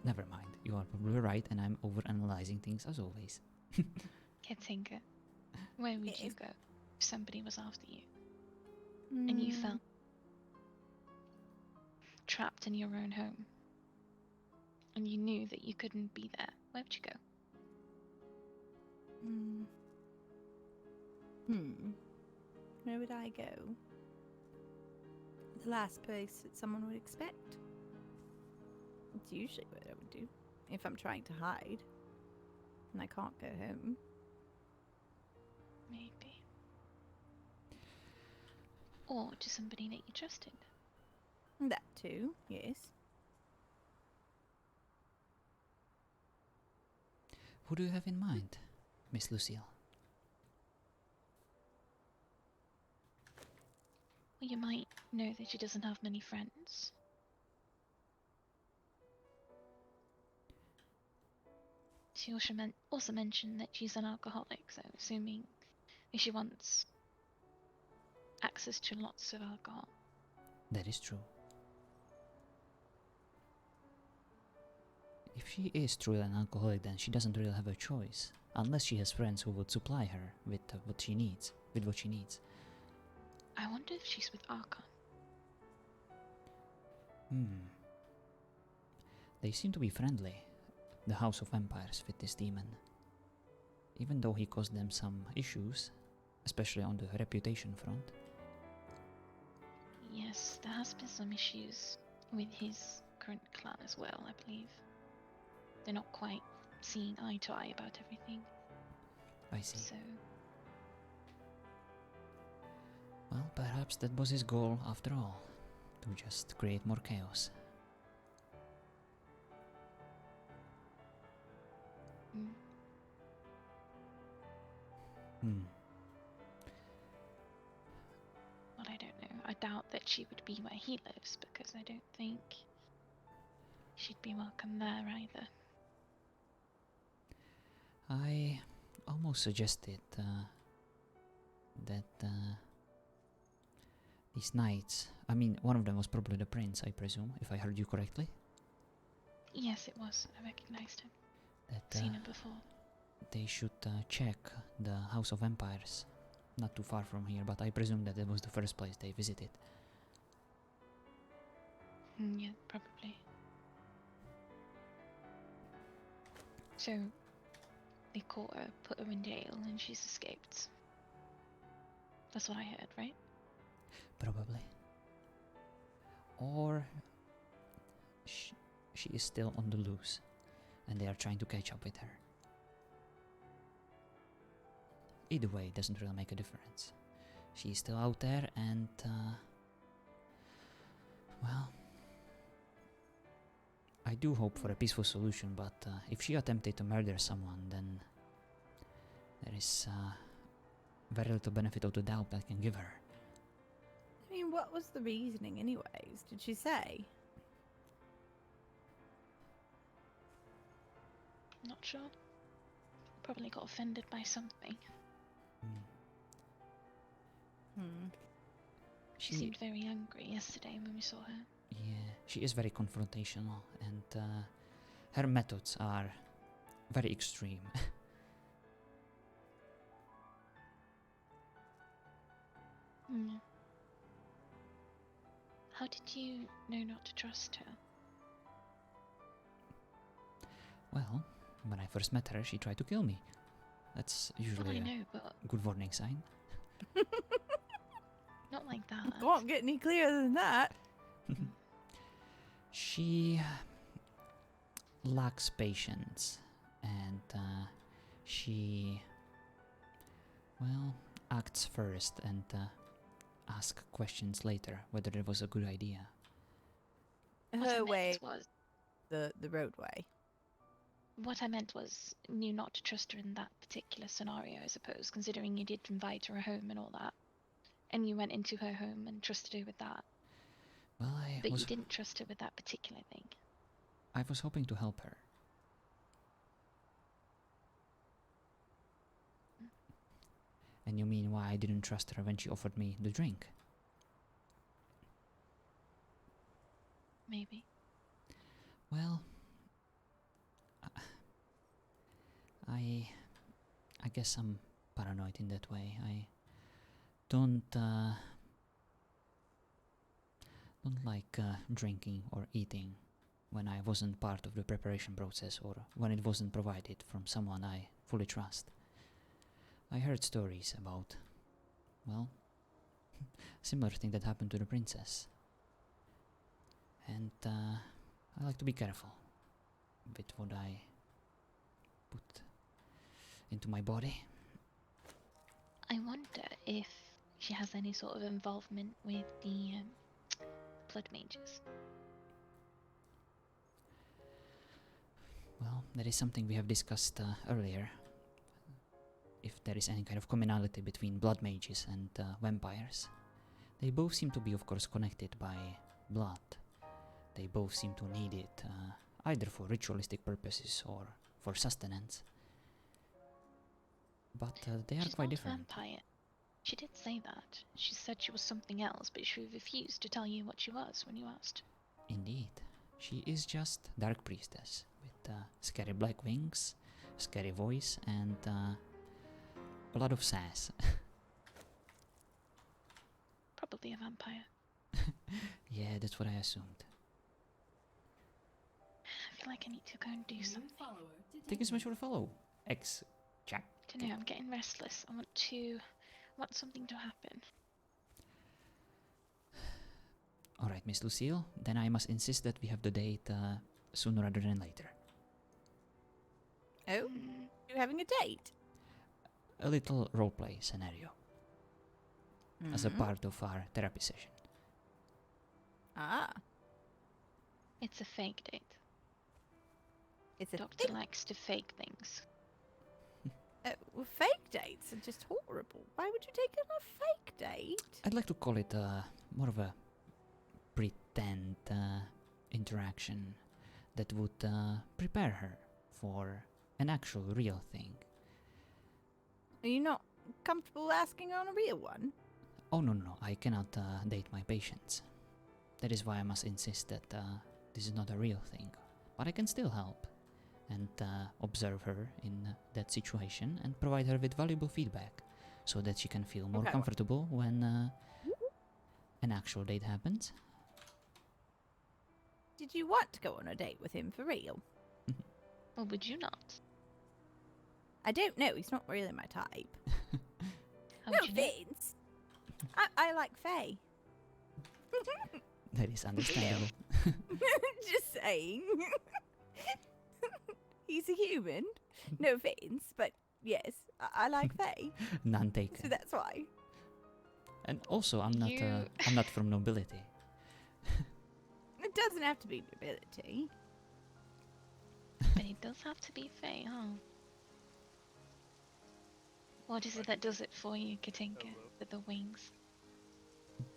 never mind, you are probably right, and I'm overanalyzing things as always. Katinka, where would you If- go if somebody was after you and you Mm, felt trapped in your own home and you knew that you couldn't be there? Where would you go? mm. Where would I go? The last place that someone would expect. It's usually what I would do if I'm trying to hide and I can't go home. Maybe. Or to somebody that you trusted. That too, yes. Who do you have in mind, Miss Lucille? Or you might know that she doesn't have many friends. She also mentioned that she's an alcoholic, so assuming that she wants access to lots of alcohol. That is true. If she is truly an alcoholic, then she doesn't really have a choice. unless she has friends who would supply her with what she needs. I wonder if she's with Archon. They seem to be friendly, the House of Vampires, with this demon. Even though he caused them some issues, especially on the reputation front. Yes, there has been some issues with his current clan as well, I believe. They're not quite seeing eye to eye about everything. I see. So, Well, perhaps that was his goal after all, to just create more chaos. mm, but I don't know. I doubt that she would be where he lives because I don't think she'd be welcome there either. I almost suggested that these knights, I mean, one of them was probably the prince, I presume, if I heard you correctly. Yes, it was. I recognized him. That Seen him before. they should check the House of Empires, not too far from here, but I presume that it was the first place they visited. Yeah, probably. So, they caught her, put her in jail, and she's escaped. That's what I heard, right? Probably. Or she is still on the loose, and they are trying to catch up with her. Either way, it doesn't really make a difference. She's still out there, and well, I do hope for a peaceful solution, but if she attempted to murder someone, then there is very little benefit of the doubt I can give her. I mean, what was the reasoning, anyways? Did she say? Not sure. Probably got offended by something. She seemed very angry yesterday when we saw her. Yeah, she is very confrontational, and her methods are very extreme. How did you know not to trust her? Well, when I first met her, she tried to kill me. That's Well, usually I a know, but good warning sign. not like that. Can't get any clearer than that. She lacks patience, and she, well, acts first and asks questions later whether it was a good idea. What I Her meant way, was, the roadway. what I meant was, knew not to trust her in that particular scenario, I suppose, considering you did invite her home and all that. And you went into her home and trusted her with that. Well, But you didn't trust her with that particular thing. I was hoping to help her. And you mean why I didn't trust her when she offered me the drink? Maybe. Well, I guess I'm paranoid in that way. I don't like drinking or eating when I wasn't part of the preparation process or when it wasn't provided from someone I fully trust. I heard stories about, well, similar thing that happened to the princess. And I like to be careful with what I put into my body. I wonder if she has any sort of involvement with the blood mages. Well, that is something we have discussed earlier. If there is any kind of commonality between blood mages and vampires. They both seem to be, of course, connected by blood. They both seem to need it, either for ritualistic purposes or for sustenance. But they are She's quite not different. a vampire. She did say that. She said she was something else, but she refused to tell you what she was when you asked. Indeed. She is just Dark Priestess, with scary black wings, scary voice, and a lot of sass. Probably a vampire. Yeah, that's what I assumed. I feel like I need to go and do something. Thank you so much for the follow. Jack. Don't know, I'm getting restless. I want something to happen. Alright, Miss Lucille, then I must insist that we have the date sooner rather than later. Oh, Mm, you're having a date? A little roleplay scenario as a Mhm. part of our therapy session. Ah, it's a fake date. it's a Doctor likes to fake things. well, fake dates are just horrible. Why would you take on a fake date? I'd like to call it more of a pretend interaction that would prepare her for an actual real thing. Are you not comfortable asking on a real one? Oh no, I cannot date my patients. That is why I must insist that this is not a real thing. But I can still help and observe her in that situation and provide her with valuable feedback so that she can feel more Okay. comfortable when an actual date happens. Did you want to go on a date with him for real? Or would you not? I don't know. He's not really my type. How No would you know? offense. I like Faye. That is understandable. Just saying. He's a human. No offense, but yes, I like Faye. None So taken. that's why. And also, I'm not You- I'm not from nobility. It doesn't have to be nobility. But it does have to be Faye, huh? What is it that does it for you, Katinka, with the wings?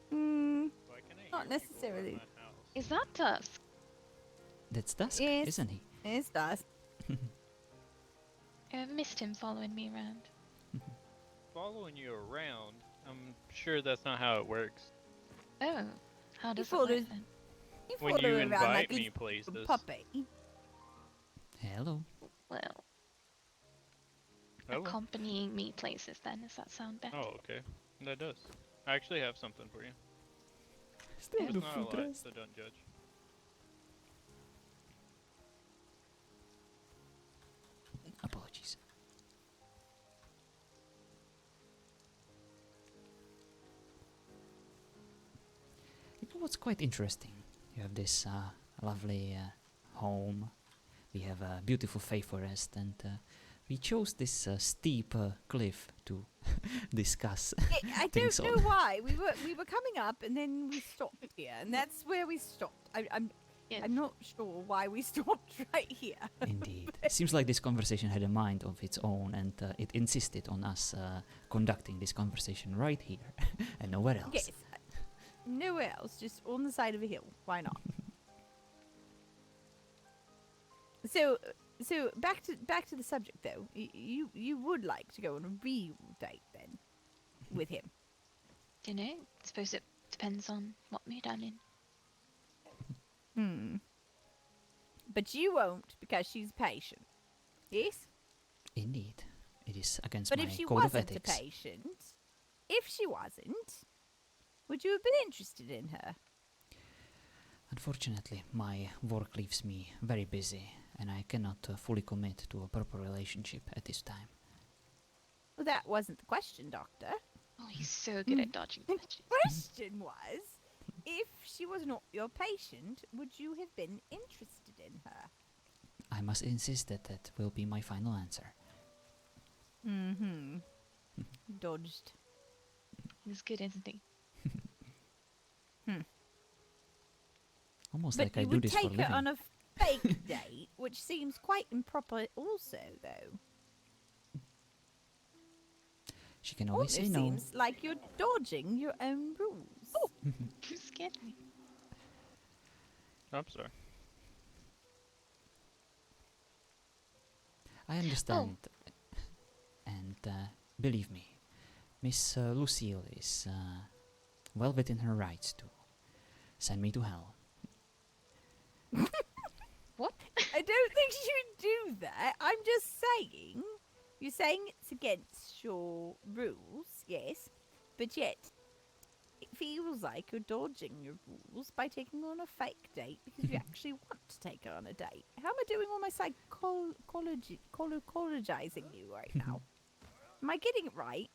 Hmm. Why can I Not hear people necessarily. in my house? Is that Dusk? That's Dusk, Yes. isn't he? It's nice. I've missed him following me around. Following you around? I'm sure that's not how it works. Oh, how does it follows- work then? You When follow you around like invite me a places. puppy. Hello. Well, Oh, accompanying me places then, does that sound better? oh, okay. That does. I actually have something for you. Still It's the not a foot lot, rest. so don't judge. Apologies. You know what's quite interesting? You have this lovely home. We have a beautiful Fay forest, and we chose this steep cliff to discuss. I Things don't on. know why. We were coming up and then we stopped here, and that's where we stopped. Yes. I'm not sure why we stopped right here. Indeed. Seems like this conversation had a mind of its own, and it insisted on us conducting this conversation right here and nowhere else. Yes. Nowhere else, just on the side of a hill. Why not? So back to the subject though. You would like to go on a real date then with him? Dunno. Suppose it depends on what mood I'm in. Hmm. But you won't because she's patient. Yes. Indeed. It is against But my if she code of wasn't a ethics. patient, would you have been interested in her? Unfortunately, my work leaves me very busy, and I cannot fully commit to a proper relationship at this time. Well, that wasn't the question, Doctor. Oh, he's so good at dodging The questions. question was, if she was not your patient, would you have been interested in her? I must insist that that will be my final answer. Mm-hmm. Dodged. He's good, isn't he? Almost But like I you do would this for a take her living. on a fake date, which seems quite improper also, though. She can always Also say no. seems like you're dodging your own rules. You scared me. I'm sorry. I understand. And believe me, Miss Lucille is well within her rights to send me to hell. What? I don't think she would do that. I'm just saying. You're saying it's against your rules, yes, but yet it feels like you're dodging your rules by taking on a fake date because you actually want to take her on a date. How am I doing all my psychologizing you right now? Am I getting it right?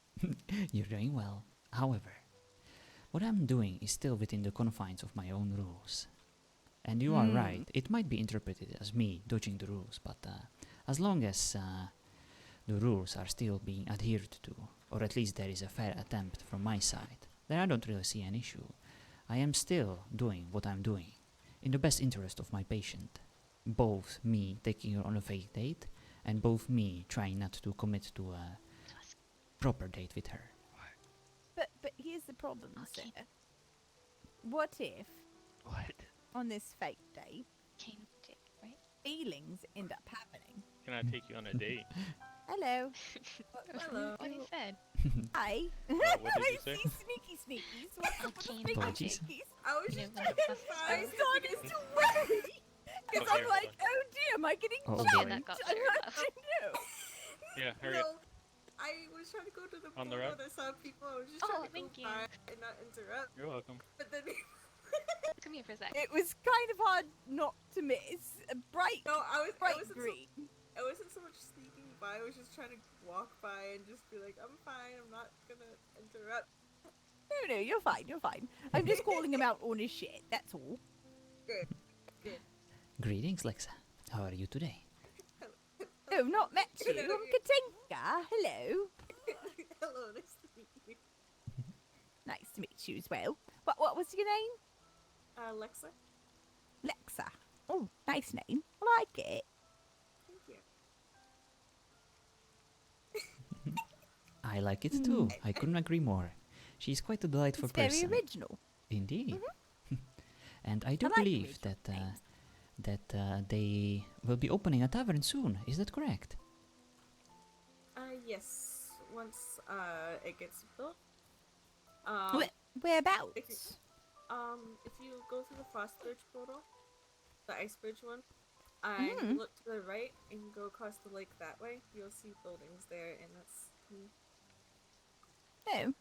You're doing well. However, what I'm doing is still within the confines of my own rules. And you are right, it might be interpreted as me dodging the rules, but as long as the rules are still being adhered to, or at least there is a fair attempt from my side, then I don't really see an issue. I am still doing what I'm doing, in the best interest of my patient. Both me taking her on a fake date, and both me trying not to commit to a proper date with her. But here's the problem, sir. Okay. What if, What? on this fake date, Came to, right? feelings end up happening? Can I take you on a date? Hello. Hello. What he said. Hi. What did you say? See, sneaky sneakies. What's up with the Arcane sneaky Apologies. sneakies? I was You know, just when trying the to bus is find I going. started to worry. Because Okay, I'm like, hold oh dear, am I getting Oh, jumped? dear, that got I'm very not loud. to know. Yeah, hurry No, up. I was trying to go to the On the pool road? and I saw people. I was just Oh, trying to thank go you. by and not interrupt. You're welcome. But then Come here for a sec. It was kind of hard not to miss. A bright, no, I bright wasn't green. I wasn't so much sneaking by. I was just trying to walk by and just be like, I'm fine. I'm not gonna interrupt. No, you're fine, you're fine. I'm just calling him out on his shit, that's all. Good. Greetings, Lexa. How are you today? Oh, not met you. I'm Katinka. Hello. Hello, nice to meet you. Nice to meet you as well. What was your name? Alexa. Lexa. Oh, nice name. I like it. Thank you. I like it too. I couldn't agree more. She's quite a delightful It's very person. original. Indeed. And I do I like believe original that names. they will be opening a tavern soon. Is that correct? Yes. Once it gets built. Whereabouts? If you go through the Frost Bridge portal, the Ice Bridge one, and look to the right and go across the lake that way, you'll see buildings there, and that's me. No,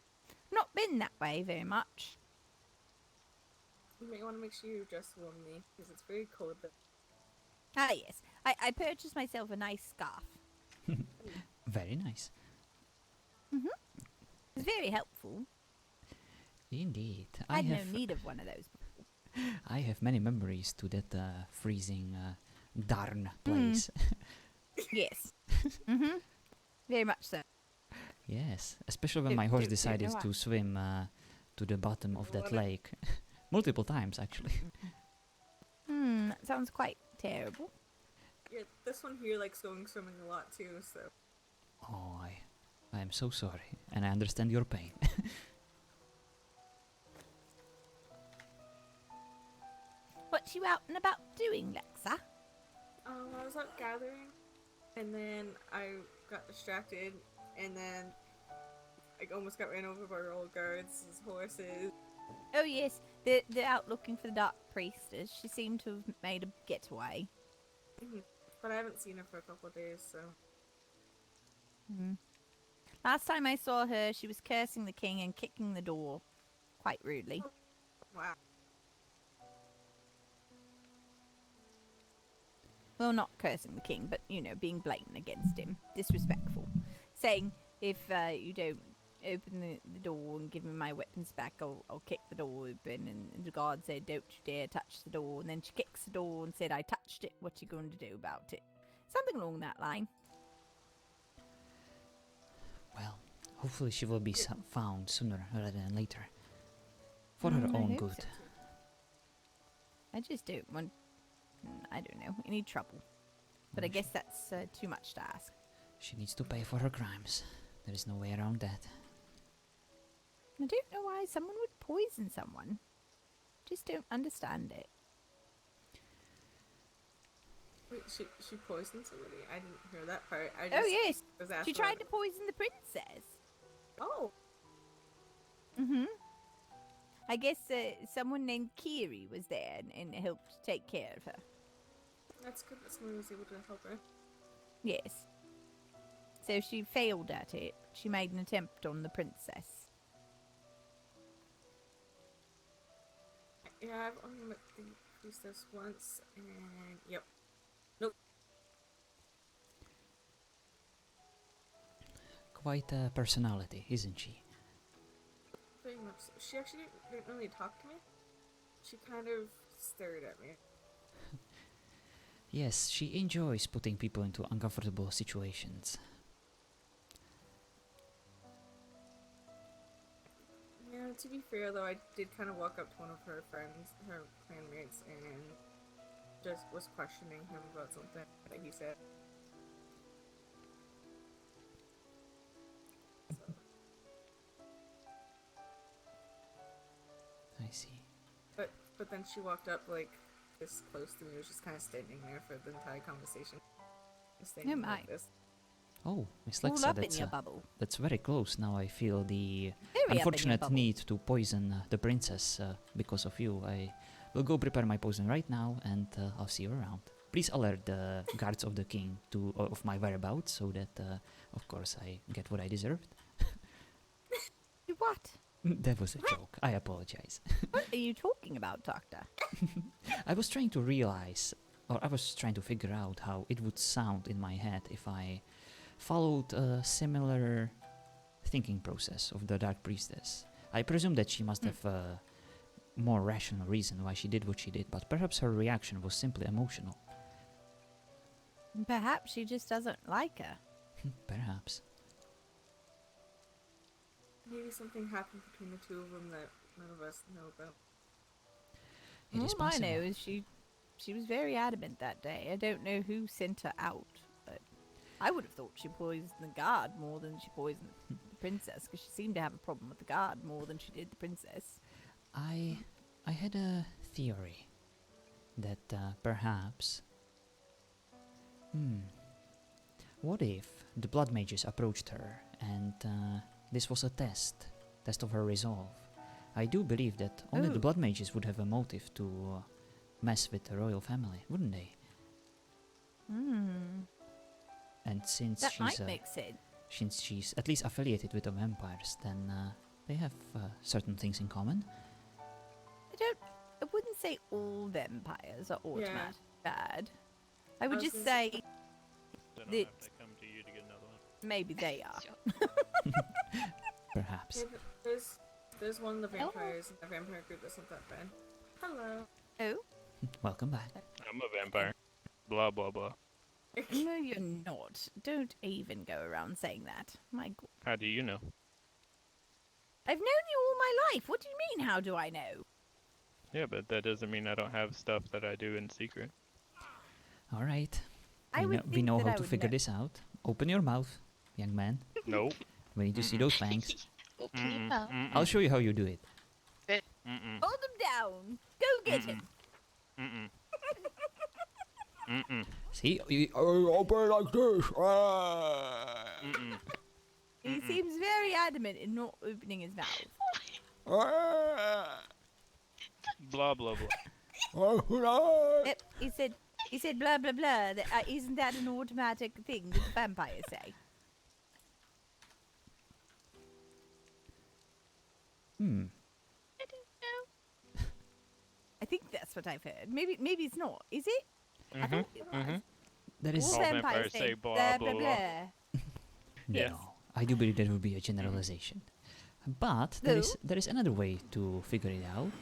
not been that way very much. You may want to make sure you dress warmly, because it's very cold there. Ah, yes. I purchased myself a nice scarf. Very nice. It's very helpful. Indeed. I had no need of one of those. I have many memories to that freezing darn place. Yes. Very much so. Yes, especially when Don't- my horse don't know decided why. to swim to the bottom of that Water. lake. Multiple times, actually. That sounds quite terrible. Yeah, this one here likes going swimming a lot too, so. Oh, I am so sorry, and I understand your pain. What you out and about doing, Lexa? I was out gathering, and then I got distracted, and then I almost got ran over by our old guards' horses. Oh yes, they're out looking for the Dark Priestess. She seemed to have made a getaway. But I haven't seen her for a couple of days, so. Last time I saw her, she was cursing the king and kicking the door, quite rudely. Wow. Well, not cursing the king, but, you know, being blatant against him. Disrespectful. Saying, if you don't open the door and give me my weapons back, I'll kick the door open. And the guard said, don't you dare touch the door. And then she kicks the door and said, I touched it. What you going to do about it? Something along that line. Well, hopefully she will be found sooner rather than later. For her I own hope good. so. I just don't want, I don't know, any trouble. But I guess that's too much to ask. She needs to pay for her crimes. There is no way around that. I don't know why someone would poison someone. Just don't understand it. Wait, she poisoned somebody? I didn't hear that part. I just Oh yes, was asked she tried to about poison the princess. it. Oh! I guess someone named Keara was there and helped take care of her. That's good that someone was able to help her. Yes. So she failed at it. She made an attempt on the princess. Yeah, I've only met the priestess once, and yep. Nope. Quite a personality, isn't she? Very much so. She actually didn't really talk to me. She kind of stared at me. Yes, she enjoys putting people into uncomfortable situations. Yeah, to be fair though, I did kind of walk up to one of her friends, her clanmates, and just was questioning him about something that he said. So, I see. but then she walked up like this close to me, was just kind of standing there for the entire conversation. Just standing Oh my. like this. Oh, Miss All Lexa, up in your bubble. that's very close. Now I feel the Very up in your unfortunate bubble. need to poison the princess because of you. I will go prepare my poison right now, and I'll see you around. Please alert the guards of the king of my whereabouts, so that, of course, I get what I deserved. What? That was a joke. I apologize. What are you talking about, Doctor? I was trying to realize, or I was trying to figure out how it would sound in my head if I followed a similar thinking process of the Dark Priestess. I presume that she must have a more rational reason why she did what she did, but perhaps her reaction was simply emotional. Perhaps she just doesn't like her. Perhaps. Maybe something happened between the two of them that none of us know about. It is All I possible. know is she was very adamant that day. I don't know who sent her out, but I would have thought she poisoned the guard more than she poisoned the princess, because she seemed to have a problem with the guard more than she did the princess. I had a theory that perhaps... What if the blood mages approached her and this was a test of her resolve? I do believe that only the Ooh. blood mages would have a motive to mess with the royal family, wouldn't they? And since That she's might make sense. since she's at least affiliated with the vampires, then they have certain things in common. I wouldn't say all vampires are automatically bad. I would was just gonna say Then I'll The- have to come to you to get another one. maybe they are. Sure. Perhaps. Yeah, but there's one of the vampires in the vampire group that's not that bad. Hello. Oh? Welcome back. I'm a vampire. Blah blah blah. No, you're not. Don't even go around saying that. My God. How do you know? I've known you all my life. What do you mean, how do I know? Yeah, but that doesn't mean I don't have stuff that I do in secret. All right. I would we think know that how I to would figure know. this out. Open your mouth, young man. Nope. We need to see those fangs. Open your mouth. I'll show you how you do it. Mm-mm. Hold him down. Go get him. Mm-mm. Mm-mm. See? Open like this. Mm-mm. He seems very adamant in not opening his mouth. Blah blah blah. Yep, he said blah blah blah. Isn't that an automatic thing that the vampires say? I don't know. I think that's what I've heard. Maybe it's not. Is it? I Mhm. thought it was. Mhm. That is... All All vampires vampires say say blah blah, blah blah, blah. blah. Yes. No, I do believe that would be a generalization. But there is another way to figure it out.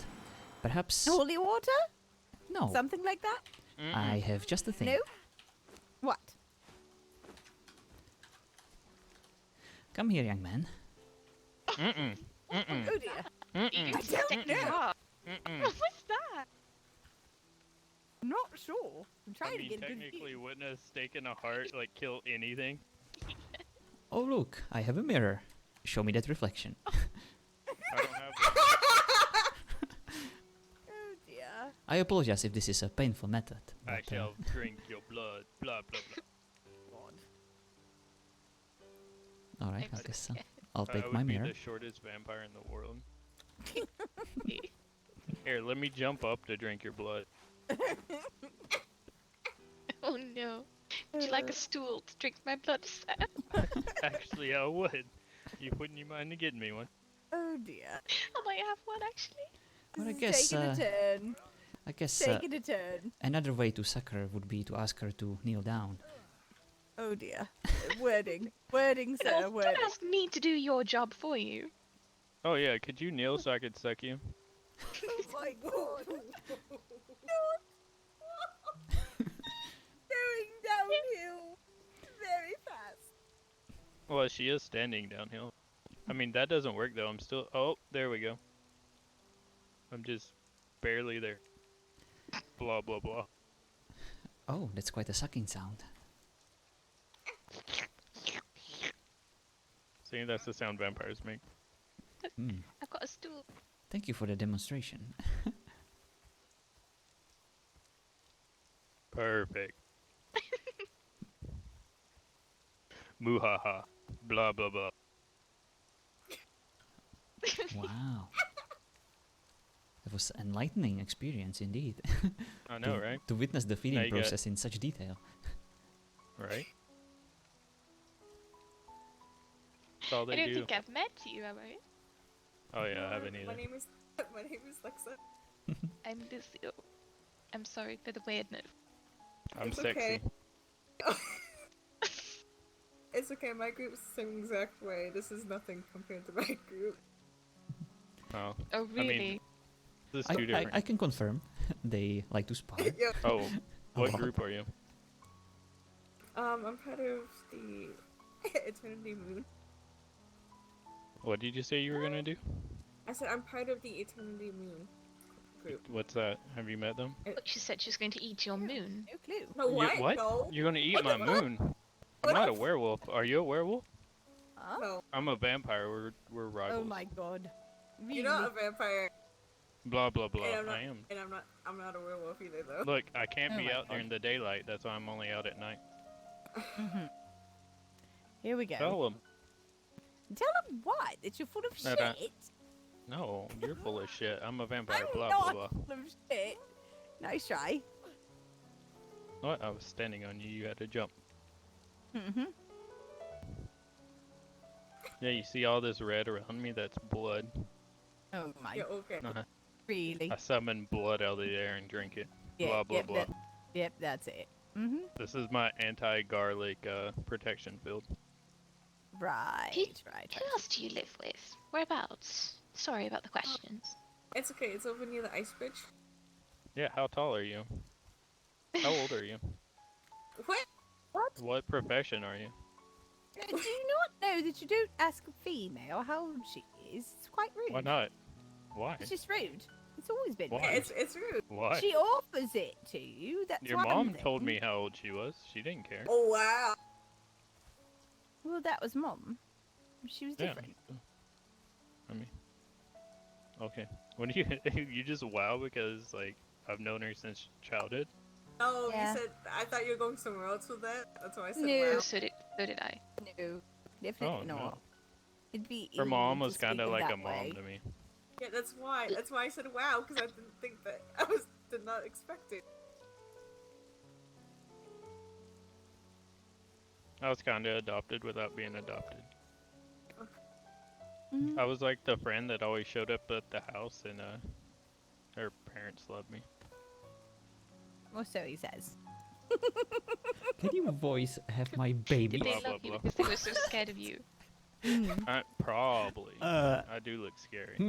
Perhaps... Holy water? No, Something like that? I have just a thing. No? What? Come here, young man. Mm-mm. Mm-mm. Oh dear. Mm-mm. I don't know. Mm-mm. What's that? I'm not sure. I'm I trying to mean, get a good technically, view. wouldn't a stake in a heart like kill anything? Oh, look, I have a mirror. Show me that reflection. I don't have that. Oh dear. I apologize if this is a painful method. I but, shall drink your blood. Blah blah blah. all right, I I'm guess scared. I'll I take would my be mirror. the shortest vampire in the world. Here, let me jump up to drink your blood. no. Would you like a stool to drink my blood, sir? Actually, I would. Wouldn't you mind getting me one? Oh dear. I might have one, actually. Well, I This is guess, taking a turn. I guess Taking a turn. another way to suck her would be to ask her to kneel down. Oh dear. Wording. Wording, No, sir. don't Wording. ask me to do your job for you. Oh yeah, could you kneel so I could suck you? Oh my god. Going downhill very fast. Well, she is standing downhill. I mean, that doesn't work though. I'm still. Oh, there we go. I'm just barely there. Blah blah blah. Oh, that's quite a sucking sound. See, that's the sound vampires make. Hmm. I've got a stool. Thank you for the demonstration. Perfect. Muhaha. Blah blah blah. Wow. It was an enlightening experience indeed. I know, to, right? to witness the Now feeding you got- process in such detail. Right. That's all I they don't do. think I've met you, have I? Oh yeah, I haven't either. My name is Lexa. I'm Lucille. I'm sorry for the weirdness. I'm It's sexy. okay. It's okay, my group's the same exact way. This is nothing compared to my group. Oh, Oh, really? this is two different. I can confirm. They like to spar. Yeah. Oh, what Oh. group are you? I'm part of the Eternity Moon. What did you say you were gonna do? I said I'm part of the Eternity Moon group. What's that? Have you met them? But she said she was going to eat your moon. No clue. No, what? What? No. You're gonna eat What my the fuck? moon? I'm not a werewolf. Are you a werewolf? Huh? No. I'm a vampire. We're rivals. Oh my god. Really? You're not a vampire. Blah blah blah. And I'm not, I am. And I'm not a werewolf either, though. Look, I can't Oh be my out God. during the daylight. That's why I'm only out at night. Mhm. Here we go. Tell them. Tell them what? That you're full of No, shit? that- No, you're full of shit. I'm a vampire. I'm Blah not blah blah. full of shit. Nice try. What? I was standing on you. You had to jump. Mm-hmm. Yeah, you see all this red around me? That's blood. Oh my. Yeah, okay. Really? I summon blood out of the air and drink it. Yeah, blah blah yep, blah. Yep, that's it. Mm-hmm. This is my anti-garlic protection field. Right, Who- right. Who else do you live with? Whereabouts? Sorry about the questions. It's okay. It's over near the ice bridge. Yeah, how tall are you? How old are you? What? What profession are you? Do you not know that you don't ask a female how old she is? It's quite rude. Why not? Why? It's just rude. It's always been Why? rude. It's rude. Why? She offers it to you. That's Your one mom thing. told me how old she was. She didn't care. Oh wow. Well, that was mom. She was Yeah. different. I mean, okay. What do you you just wow because like I've known her since childhood? No, Yeah. you said. I thought you were going somewhere else with that. That's why I said No. wow. So did I. No, definitely Oh, not. no. It'd be Her mom evil to was kind of speak like that a mom way. to me. Yeah, that's why. That's why I said wow, because I didn't think that. Did not expect it. I was kind of adopted without being adopted. Mhm. I was like the friend that always showed up at the house, and her parents loved me. Or so he says. Can you voice have my baby? Did they Blah, love blah, you blah. because they were so scared of you? Probably. I do look scary. Oh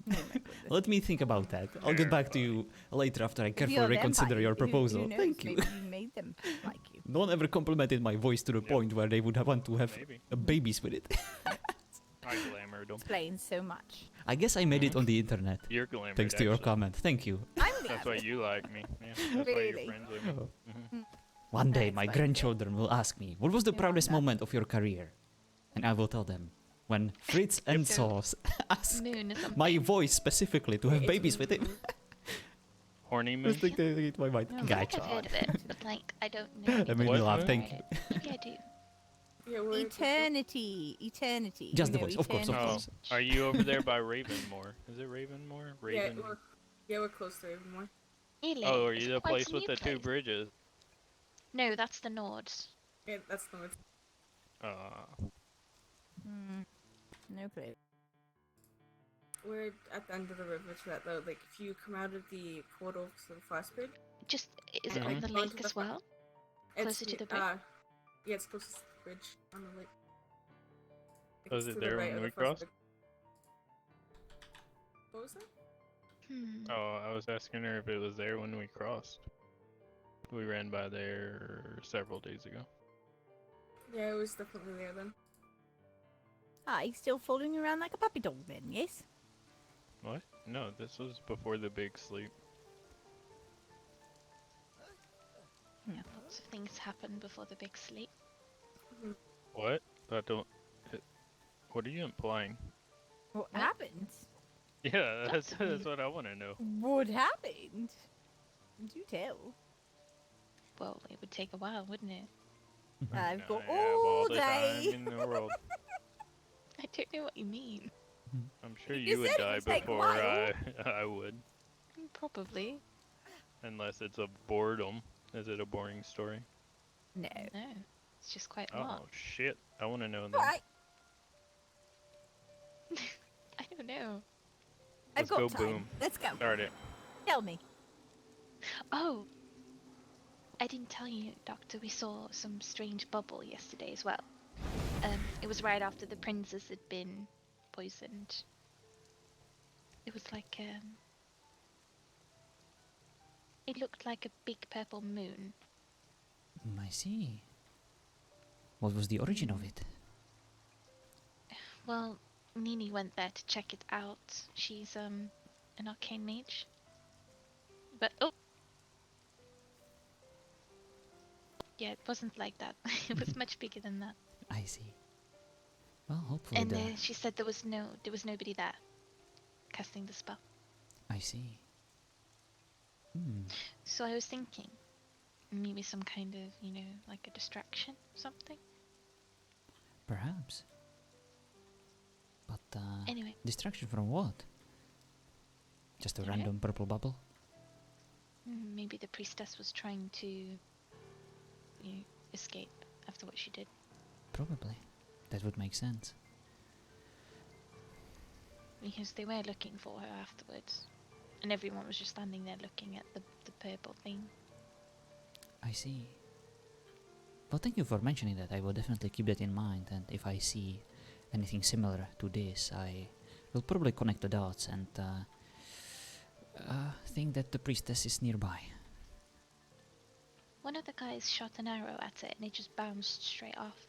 my goodness. Let me think about that. I'll get back to you later after I If carefully you're a reconsider vampire, your who proposal. knows, Thank you. Maybe you made them like you. No one ever complimented my voice to the Yep. point where they would want to have Maybe. babies with it. I glamored them. Explains so much. I guess I made it Mhm. on the internet. You're glamored. Thanks to your actually. comment. Thank you. I'm glad. That's why you like me. Yeah, that's why Really? you're friends with me. Mhm. One day, That's my fine. grandchildren will ask me, what was the Yeah, proudest that- moment of your career? And I will tell them, when Fritz and So- Sauce asked Moon or something. my voice specifically to have It's babies with him. Horny moon. Just think they hit my mind. Oh I my think I've Gotcha. heard of it, but like I don't know. That made me What laugh, moon? thank you. Yeah, I do. Yeah, we're Eternity. Just you the know, voice, of course, of eternity. Oh, course. are you over there by Ravenmore? Is it Ravenmore? Yeah, Raven. we're close to Ravenmore. Really? Oh, are It's you the quite place a with new the two place. bridges? No, that's the Nord. Yeah, that's the one. No clue. We're at the end of the river to that though. Like if you come out of the portal to the fast bridge, Just is it Mhm. on the Going lake to as the well? Closer to the bridge? Yeah, it's closest to the bridge on the lake. Oh, is It's it to the there right when of we the fast crossed? bridge. What was that? Oh, I was asking her if it was there when we crossed. We ran by there several days ago. Yeah, it was definitely there then. Ah, he's still following around like a puppy dog then, yes? What? No, this was before the big sleep. Yeah, lots of things happen before the big sleep. What? I don't. What are you implying? What What? happened? Yeah, Lots of that's things. what I want to know. What happened? Do tell. Well, it would take a while, wouldn't it? I've got I have all all the day. time in the world. I don't know what you mean. I'm sure You you would said it die would take a before while. I would. Probably. Unless it's a boredom. Is it a boring story? No. No. It's just quite a lot. Oh shit! I want to know then. Alright, I don't know. I've Let's got go time. boom. Let's go. Start it. Tell me. Oh! I didn't tell you, Doctor, we saw some strange bubble yesterday as well. It was right after the princess had been poisoned. It was like, it looked like a big purple moon. I see. What was the origin of it? Well, Nini went there to check it out. She's, an arcane mage. But, oh! Yeah, it wasn't like that. It was much bigger than that. I see. Well, hopefully And the... she said there was nobody there casting the spell. I see. Hmm. So I was thinking, maybe some kind of, like a distraction, something. Perhaps. But, Anyway, distraction from what? Just a Don't know. random purple bubble? maybe the priestess was trying to, escape after what she did. Probably. That would make sense. Because they were looking for her afterwards. And everyone was just standing there looking at the purple thing. I see. Well, thank you for mentioning that. I will definitely keep that in mind, and if I see anything similar to this, I will probably connect the dots and think that the priestess is nearby. One of the guys shot an arrow at it and it just bounced straight off.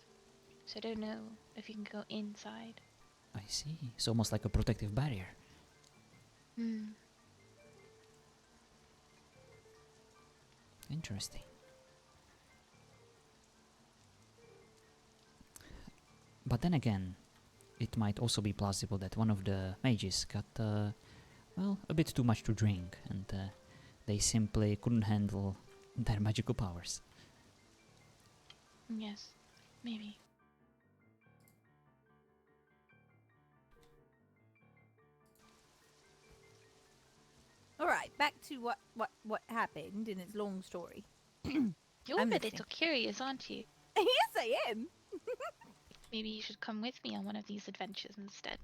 So I don't know if you can go inside. I see. It's almost like a protective barrier. Interesting. But then again, it might also be plausible that one of the mages got, well, a bit too much to drink, and they simply couldn't handle their magical powers. Yes, maybe. Alright, back to what happened in its long story. You're I'm a listening. little curious, aren't you? Yes, I am. Maybe you should come with me on one of these adventures instead.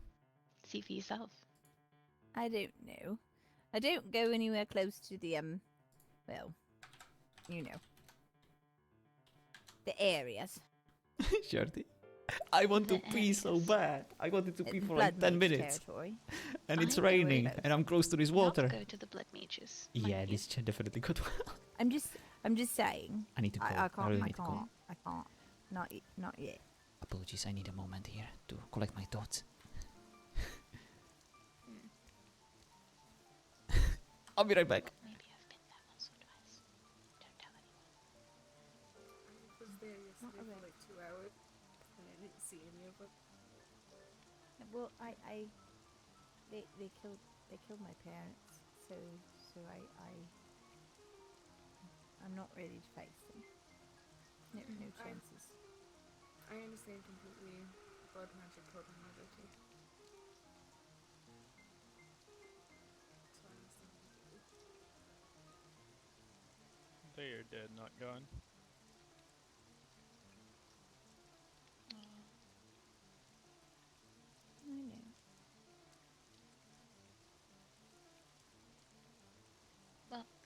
See for yourself. I don't know. I don't go anywhere close to the, well, the areas. Shorty, I want to The pee so areas. bad. I wanted to pee It's for like Blood 10 Mage minutes. territory. And it's I know where raining, it is. and I'm close to this Not water. go to the blood mages. Yeah, mind you. this definitely could well. I'm just saying. I need to go. I can't. really I need to go. can't. I can't. Not yet. Apologies, I need a moment here to collect my thoughts. I'll be right back. Maybe I've been there once or twice. Don't tell anyone. I was there yesterday for aware. like 2 hours, and I didn't see any of them. Well, they killed my parents, so I'm not ready to face them. No chances. I understand completely. Blood magic killed my mother too. So I understand completely. They are dead, not gone.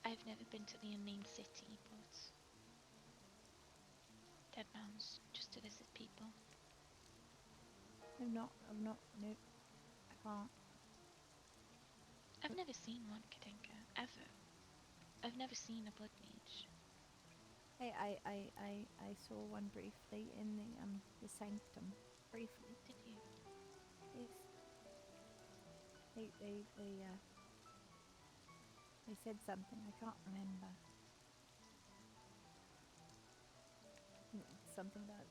I've never been to the unnamed city, but Dead Mounds, just to visit people. I'm not, no, I can't. I've never seen one, Katinka, ever. I've never seen a blood mage. I saw one briefly in the sanctum. Briefly. Did you? Yes. They said something, I can't remember. Something about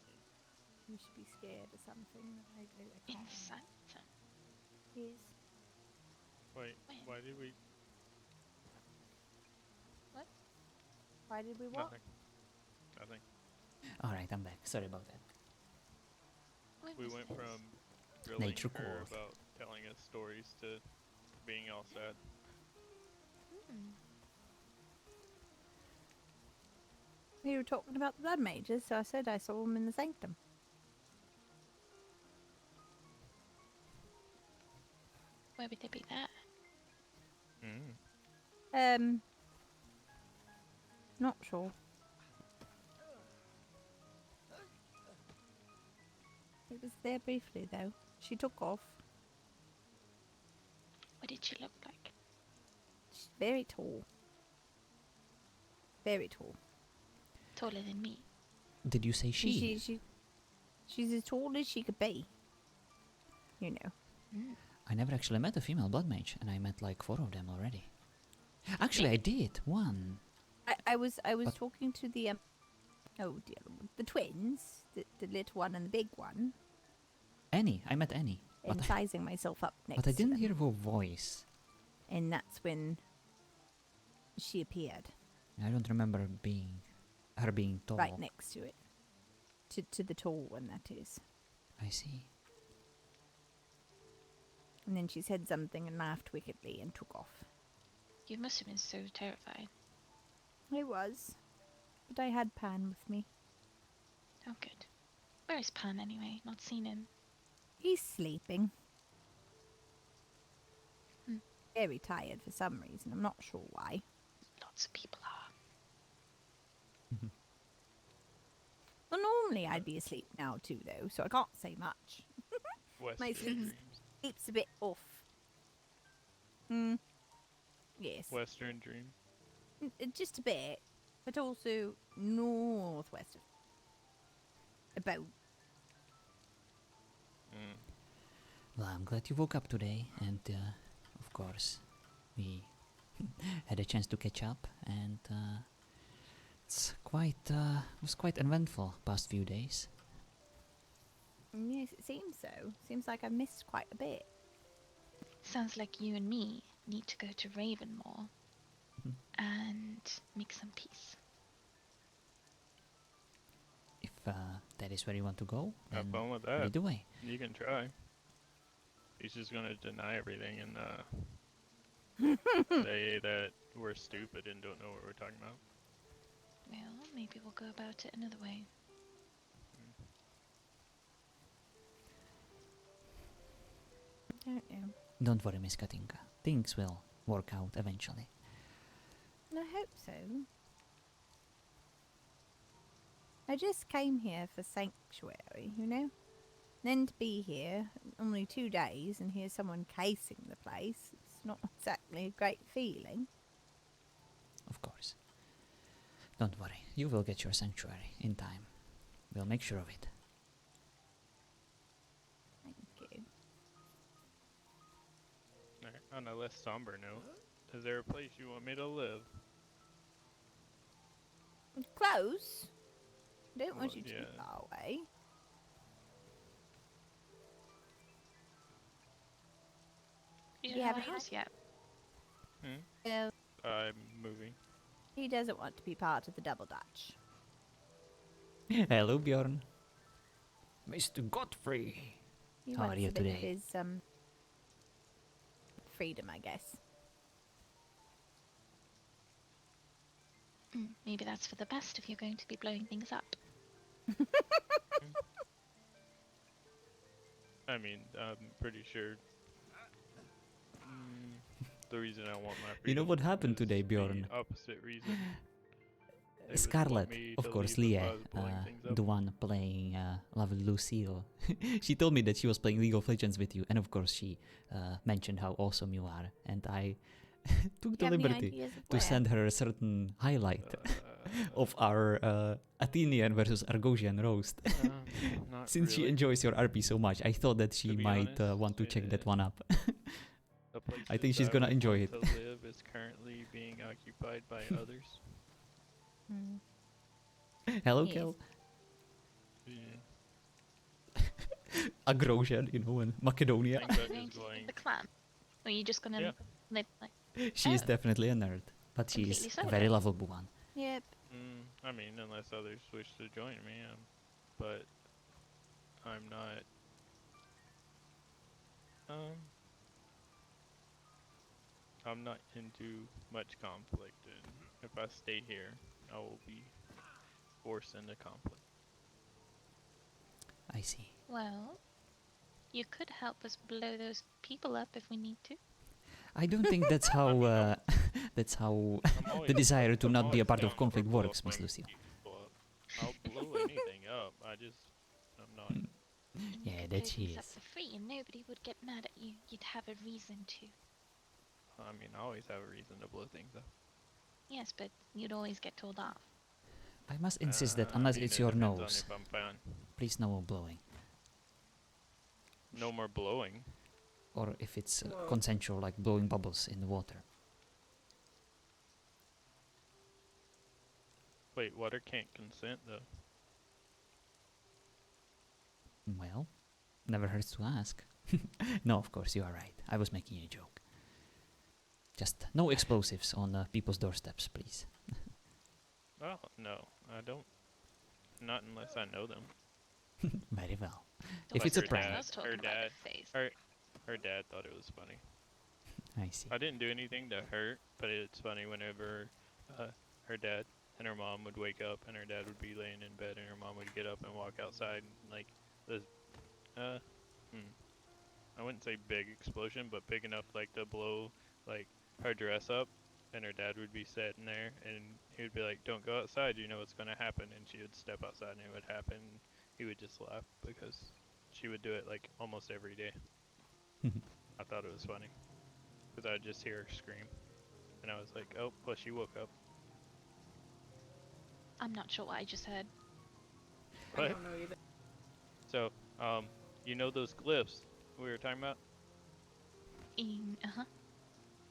you should be scared or something. I In can't the remember. sanctum? Yes. Wait, When? why did we? Why did we what? Nothing. Nothing. Alright, I'm back. Sorry about that. When We was went this? from grilling Nature her called. about telling us stories to being all sad. Hmm. We were talking about the blood mages, so I said I saw them in the sanctum. Where would they be there? Mm. Not sure. It was there briefly though. She took off. What did she look like? She's very tall. Very tall. Taller than me. Did you say she? She's as tall as she could be. You know. Mm. I never actually met a female blood mage, and I met like 4 of them already. Actually, I did one. I was But- talking to the oh dear Lord, the twins, the little one and the big one, Annie, I met Annie, and sizing myself up next. but I to didn't them. hear her voice. And that's when she appeared I don't remember her being tall. right next to it, to the tall one that is. I see. And then she said something and laughed wickedly and took off. You must have been so terrified. I was, but I had Pan with me. Oh, good. Where is Pan anyway? Not seen him. He's sleeping. Hmm. Very tired for some reason. I'm not sure why. Lots of people are. Well, normally I'd be asleep now too, though, so I can't say much. Western sleep- dreams. Sleep's a bit off. Yes. Western dreams. Just a bit, but also northwest of about. Mm. Well, I'm glad you woke up today, and of course, we had a chance to catch up, and was quite eventful past few days. Yes, it seems so. Seems like I missed quite a bit. Sounds like you and me need to go to Ravenmore Mhm. and make some peace. If that is where you want to go, Have then fun with lead that. the way. You can try. He's just gonna deny everything and say that we're stupid and don't know what we're talking about. Well, maybe we'll go about it another way. Don't know. Don't worry, Miss Katinka. Things will work out eventually. I hope so. I just came here for sanctuary, you know? Then to be here only 2 days and hear someone casing the place, it's not exactly a great feeling. Of course. Don't worry, you will get your sanctuary in time. We'll make sure of it. Thank you. Alright, on a less somber note, is there a place you want me to live? Close. I don't want Well, you too yeah. far away. You You don't have a haven't house yet. Hmm? Well, I'm moving. he doesn't want to be part of the double dutch. Hello, Bjorn. Mr. Godfrey. He How are wants you a bit of today? his freedom, I guess. Maybe that's for the best if you're going to be blowing things up. I mean, I'm pretty sure. the reason I want my You know freedom what happened is today, the Bjorn? opposite reason. They would Scarlet, want me of to course, leave if I Leah, was blowing things up. the one playing lovely Lucille. She told me that she was playing League of Legends with you, and of course she mentioned how awesome you are, and I took Do the you have any liberty ideas of to where? send her a certain highlight of our Athenian versus Argosian roast. Not Since she really. enjoys your RP so much, I thought that she be might honest, want to check that one up. The places I think she's I gonna would enjoy want it. to live is currently being occupied by others. Hmm. Hello, Yes. Kel. Yeah. Agrosian, you know, in Macedonia. I think I'm Going just to going. the clan? Or are you just gonna Yeah. live like? She is Oh. definitely a nerd, but she is Completely so a very then. lovable one. Yep. I mean, unless others wish to join me, but I'm not. I'm not into much conflict, and if I stay here, I will be forced into conflict. I see. Well, you could help us blow those people up if we need to. I don't think that's how that's how the desire to not be a part of conflict works, Miss Lucille. I'll blow anything up. I'm not. You Yeah, could that blow she things up is. for free, and nobody would get mad at you. You'd have a reason to. I mean, I always have a reason to blow things up. Yes, but you'd always get told off. I must insist that I unless mean, it's it your depends on nose, if I'm fine. please no more blowing. No more blowing. Or if it's Whoa. consensual, like blowing bubbles in the water. Wait, water can't consent though. Well, never hurts to ask. No, of course, you are right. I was making a joke. Just no explosives on people's doorsteps, please. Oh no, I don't. Not unless I know them. Very well. The If Like it's a her prank. dad- I was talking her about their dad- face. Her dad thought it was funny. I see. I didn't do anything to hurt, but it's funny whenever her dad and her mom would wake up, and her dad would be laying in bed, and her mom would get up and walk outside, and like this, I wouldn't say big explosion, but big enough like to blow like her dress up, and her dad would be sitting there, and he would be like, "Don't go outside, you know what's gonna happen," and she would step outside, and it would happen. He would just laugh because she would do it like almost every day. I thought it was funny. Because I'd just hear her scream. And I was like, oh, well, she woke up. I'm not sure what I just heard. I What? don't know either. So, you know those glyphs we were talking about? Uh-huh.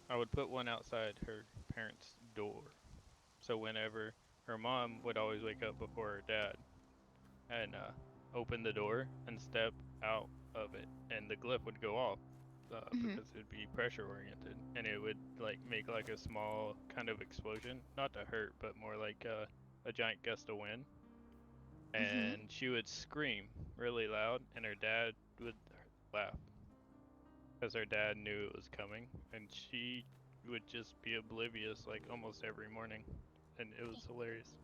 I would put one outside her parents' door. So whenever her mom would always wake up before her dad and open the door and step out of it, and the glyph would go off. Because it'd be pressure oriented, and it would like make like a small kind of explosion, not to hurt, but more like a giant gust of wind. And she would scream really loud, and her dad would laugh because her dad knew it was coming, and she would just be oblivious like almost every morning, and it was hilarious.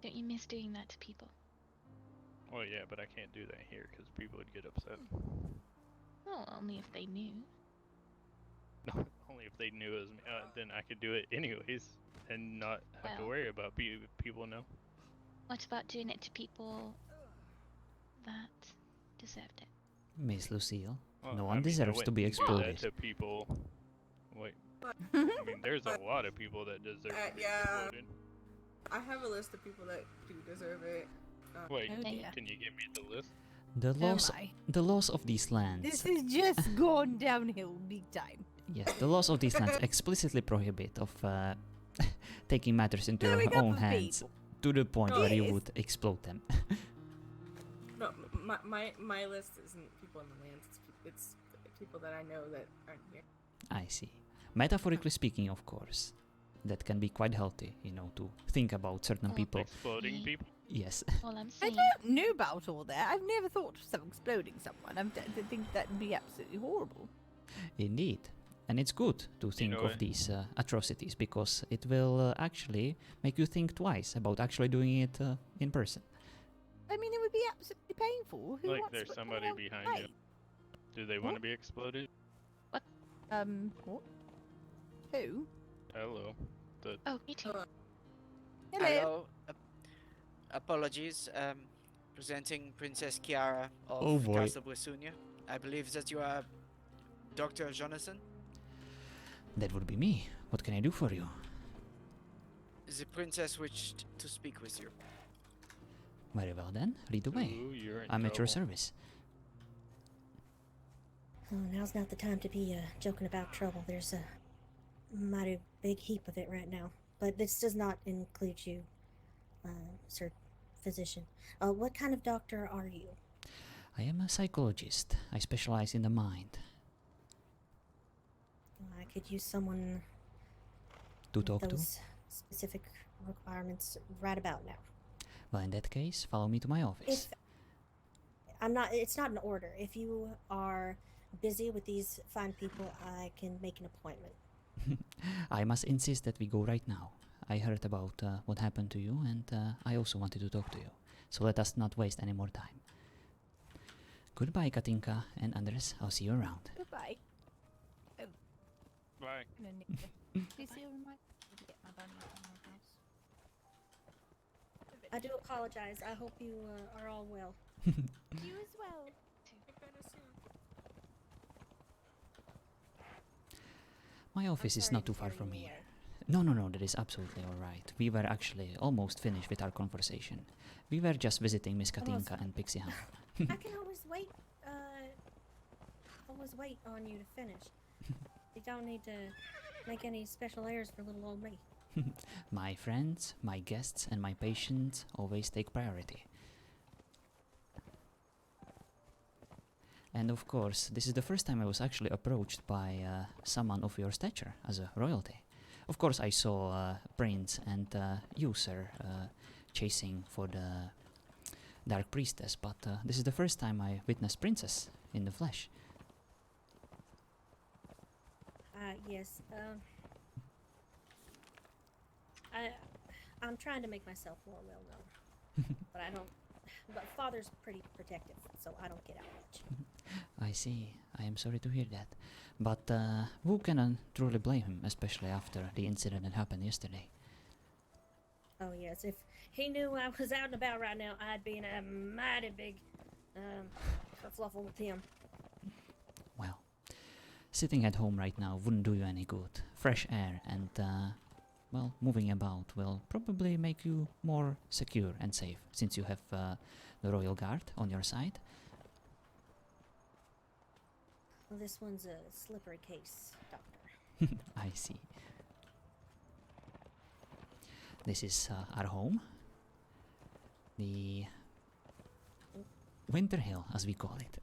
Don't you miss doing that to people? Oh yeah, but I can't do that here because people would get upset. Oh, only if they knew. No, only if they knew it was me. Then I could do it anyways and not have to Well. worry about people know. What about doing it to people that deserved it? Miss Lucille, Well, no I one mean, I deserves to be wouldn't do that exploded. to people. Wait, But I mean, there's a lot of people that deserve to be yeah. exploded. I have a list of people that do deserve it. Wait, Oh dear. can you give me the list? The Oh laws, my. the laws of these lands. This has just gone downhill big time. Yes, the laws of these lands explicitly prohibit of taking matters into Blowing your up own of hands people. to the point where you Yes. would explode them. No, my list isn't people in the lands. It's people that I know that aren't here. I see. Metaphorically speaking, of course, that can be quite healthy, you know, to think about certain Oh, people. Exploding Yeah. people? Yes. All I'm I saying. don't know about all that. I've never thought of exploding someone. I think that'd be absolutely horrible. Indeed. And it's good to think know of it. these atrocities because it will actually make you think twice about actually doing it in person. I mean, it would be absolutely painful. Who Like wants there's to put somebody someone behind you. else? Do they want to What? be exploded? What? Who? Hello. The Oh, me too. Hello. Hello. Apologies. Presenting Princess Keara of Oh boy. Castle Brisunia. I believe that you are Dr. Jonathan. That would be me. What can I do for you? The princess wished to speak with you. Very well then, lead the way. Ooh, you're in I'm at your trouble. service. Oh, now's not the time to be joking about trouble. There's a mighty big heap of it right now. But this does not include you, sir physician. What kind of doctor are you? I am a psychologist. I specialize in the mind. I could use someone To with talk to? those specific requirements right about now. Well, in that case, follow me to my office. It's not an order. If you are busy with these fine people, I can make an appointment. I must insist that we go right now. I heard about what happened to you, and I also wanted to talk to you. So let us not waste any more time. Goodbye, Katinka and Andres. I'll see you around. Goodbye. Bye. I'm gonna need to. Lucille, remind me to get my bunny from my house. I do apologize. I hope you are all well. You as well. Get better soon. My office is sorry not to too far carry from you here. away. No, that is absolutely alright. We were actually almost finished with our conversation. We were just visiting Miss Katinka and Pixie Hunt. I can always wait. Always wait on you to finish. You don't need to make any special airs for little old me. My friends, my guests, and my patients always take priority. And of course, this is the first time I was actually approached by someone of your stature as a royalty. Of course, I saw Prince and you, sir, chasing for the Dark Priestess, but this is the first time I witnessed Princess in the flesh. Yes. I'm trying to make myself more well known, but I don't. But Father's pretty protective, so I don't get out much. I see. I am sorry to hear that. But who can truly blame him, especially after the incident that happened yesterday? Oh yes, if he knew I was out and about right now, I'd be in a mighty big kerfluffle with him. Well, sitting at home right now wouldn't do you any good. Fresh air and, well, moving about will probably make you more secure and safe, since you have the Royal Guard on your side. Well, this one's a slippery case, Doctor. I see. This is our home. The Winter Hill, as we call it.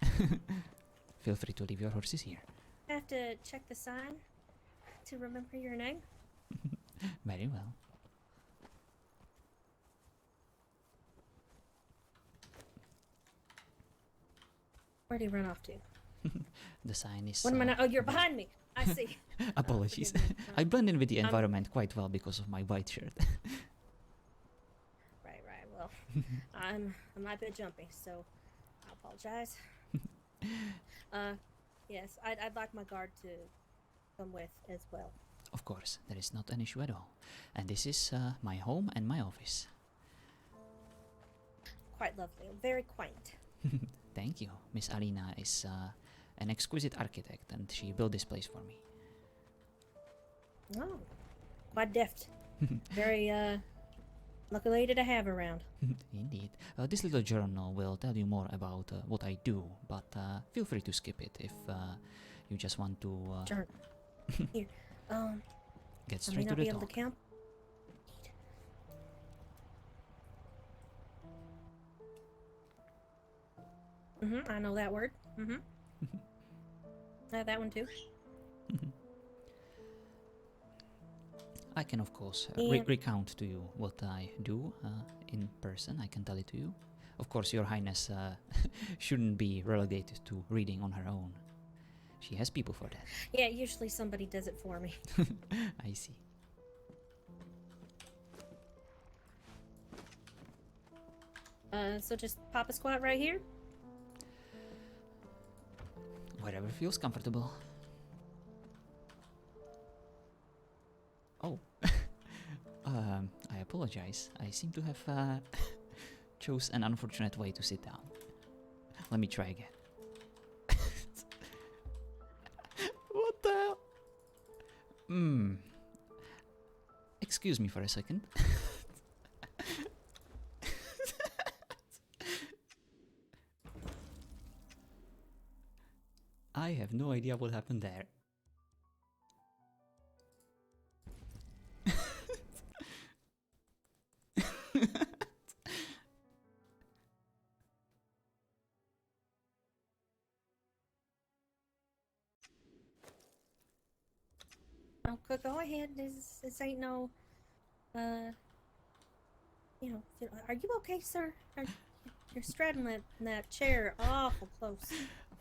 Feel free to leave your horses here. Have to check the sign to remember your name. Very well. Where'd he run off to? The sign is... What am I not? Oh, you're behind me. I see. Apologies. forgive me. I blend in with the environment quite well because of my white shirt. Right. Well, I'm a might bit jumpy, so I apologize. Yes, I'd like my guard to come with as well. Of course, there is not an issue at all. And this is my home and my office. Quite lovely, very quaint. Thank you. Miss Alina is an exquisite architect and she built this place for me. Oh, quite deft. Very lucky lady to have around. Indeed. This little journal will tell you more about what I do, but feel free to skip it if you just want to Turn. Here. get I may straight to not the be able to talk. count. I know that word. That one too. I can, of course, Yeah. recount to you what I do in person. I can tell it to you. Of course, Your Highness shouldn't be relegated to reading on her own. She has people for that. Yeah, usually somebody does it for me. I see. So just pop a squat right here. Wherever feels comfortable. Oh, I apologize. I seem to have chose an unfortunate way to sit down. Let me try again. What the hell? Excuse me for a second. I have no idea what happened there. Oh, go ahead. This ain't no, are you okay, sir? You're straddling that chair awful close.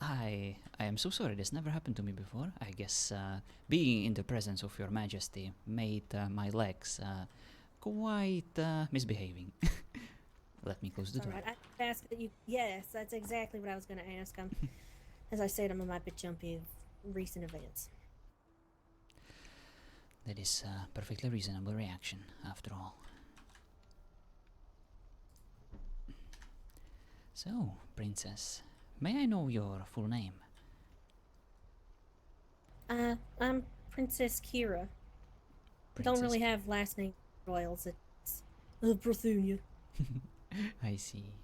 I am so sorry. This never happened to me before. I guess being in the presence of your majesty made my legs quite misbehaving. Let me close the door. Alright, I asked that you. Yes, that's exactly what I was going to ask. As I said, I'm a might bit jumpy of recent events. That is a perfectly reasonable reaction, after all. So, princess, may I know your full name? I'm Princess Keara. Don't really have last name royals. It's Brithunia. I see.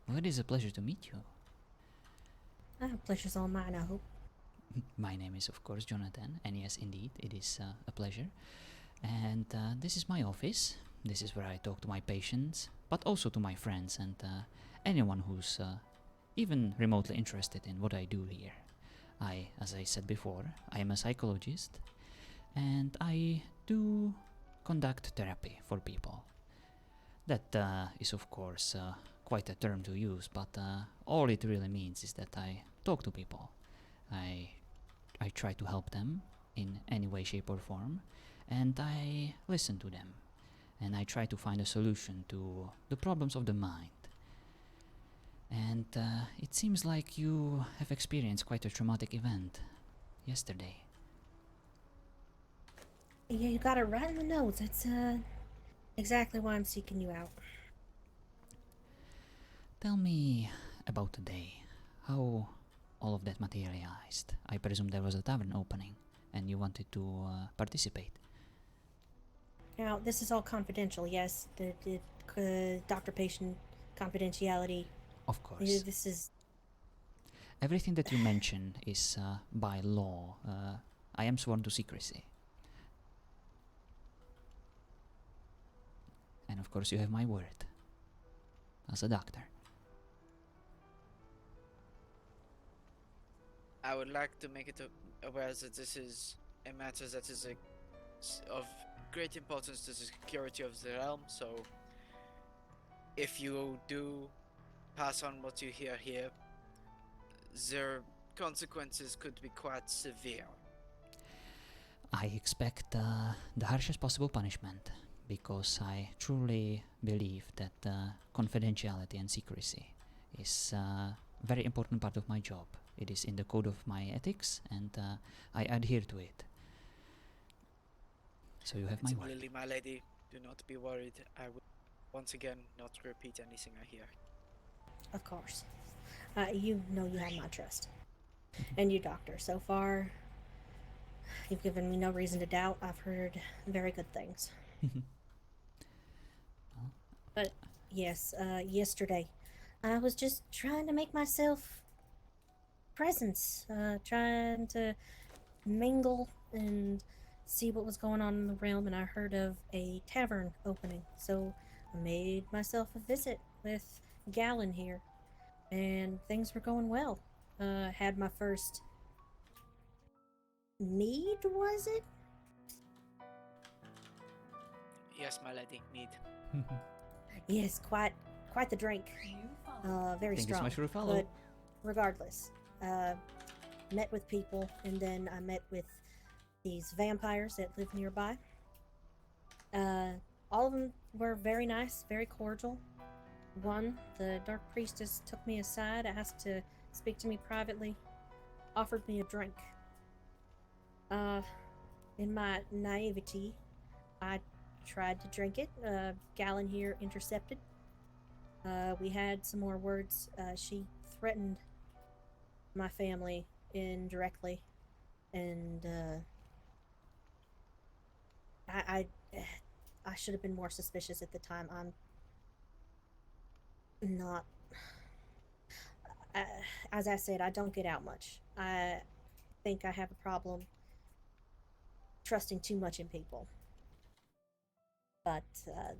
Well, it is a pleasure to meet you. Pleasure's all mine, I hope. My name is, of course, Jonathan, and yes, indeed, it is a pleasure. And this is my office. This is where I talk to my patients, but also to my friends and anyone who's even remotely interested in what I do here. As I said before, I am a psychologist, and I do conduct therapy for people. That is, of course, quite a term to use, but all it really means is that I talk to people. I try to help them in any way, shape, or form, and I listen to them, and I try to find a solution to the problems of the mind. And it seems like you have experienced quite a traumatic event yesterday. Yeah, you got it right in the nose. That's exactly why I'm seeking you out. Tell me about today. How all of that materialized. I presume there was a tavern opening, and you wanted to participate. Now, this is all confidential, yes? The doctor-patient confidentiality. Of course. This is... Everything that you mention is by law. I am sworn to secrecy. And of course you have my word. As a doctor. I would like to make it aware that this is a matter that is of great importance to the security of the realm, so if you do pass on what you hear here, the consequences could be quite severe. I expect the harshest possible punishment, because I truly believe that confidentiality and secrecy is a very important part of my job. It is in the code of my ethics, and I adhere to it. So you have my word. Lily, my lady, do not be worried. I will once again not repeat anything I hear. Of course. You know you have my trust. And you, Doctor. So far, you've given me no reason to doubt. I've heard very good things. But, yes, yesterday, I was just trying to make myself presence. Trying to mingle and see what was going on in the realm, and I heard of a tavern opening. So I made myself a visit with Gallon here, and things were going well. Had my first mead, was it? Yes, my lady, mead. Yes, quite the drink. Very Thank you so strong. much for the follow. But regardless, met with people, and then I met with these vampires that live nearby. All of them were very nice, very cordial. One, the Dark Priestess, took me aside, asked to speak to me privately, offered me a drink. In my naivety, I tried to drink it. Gallon here intercepted. We had some more words. She threatened my family indirectly, and I I should have been more suspicious at the time. I'm not. Uh, as I said, I don't get out much. I think I have a problem trusting too much in people. But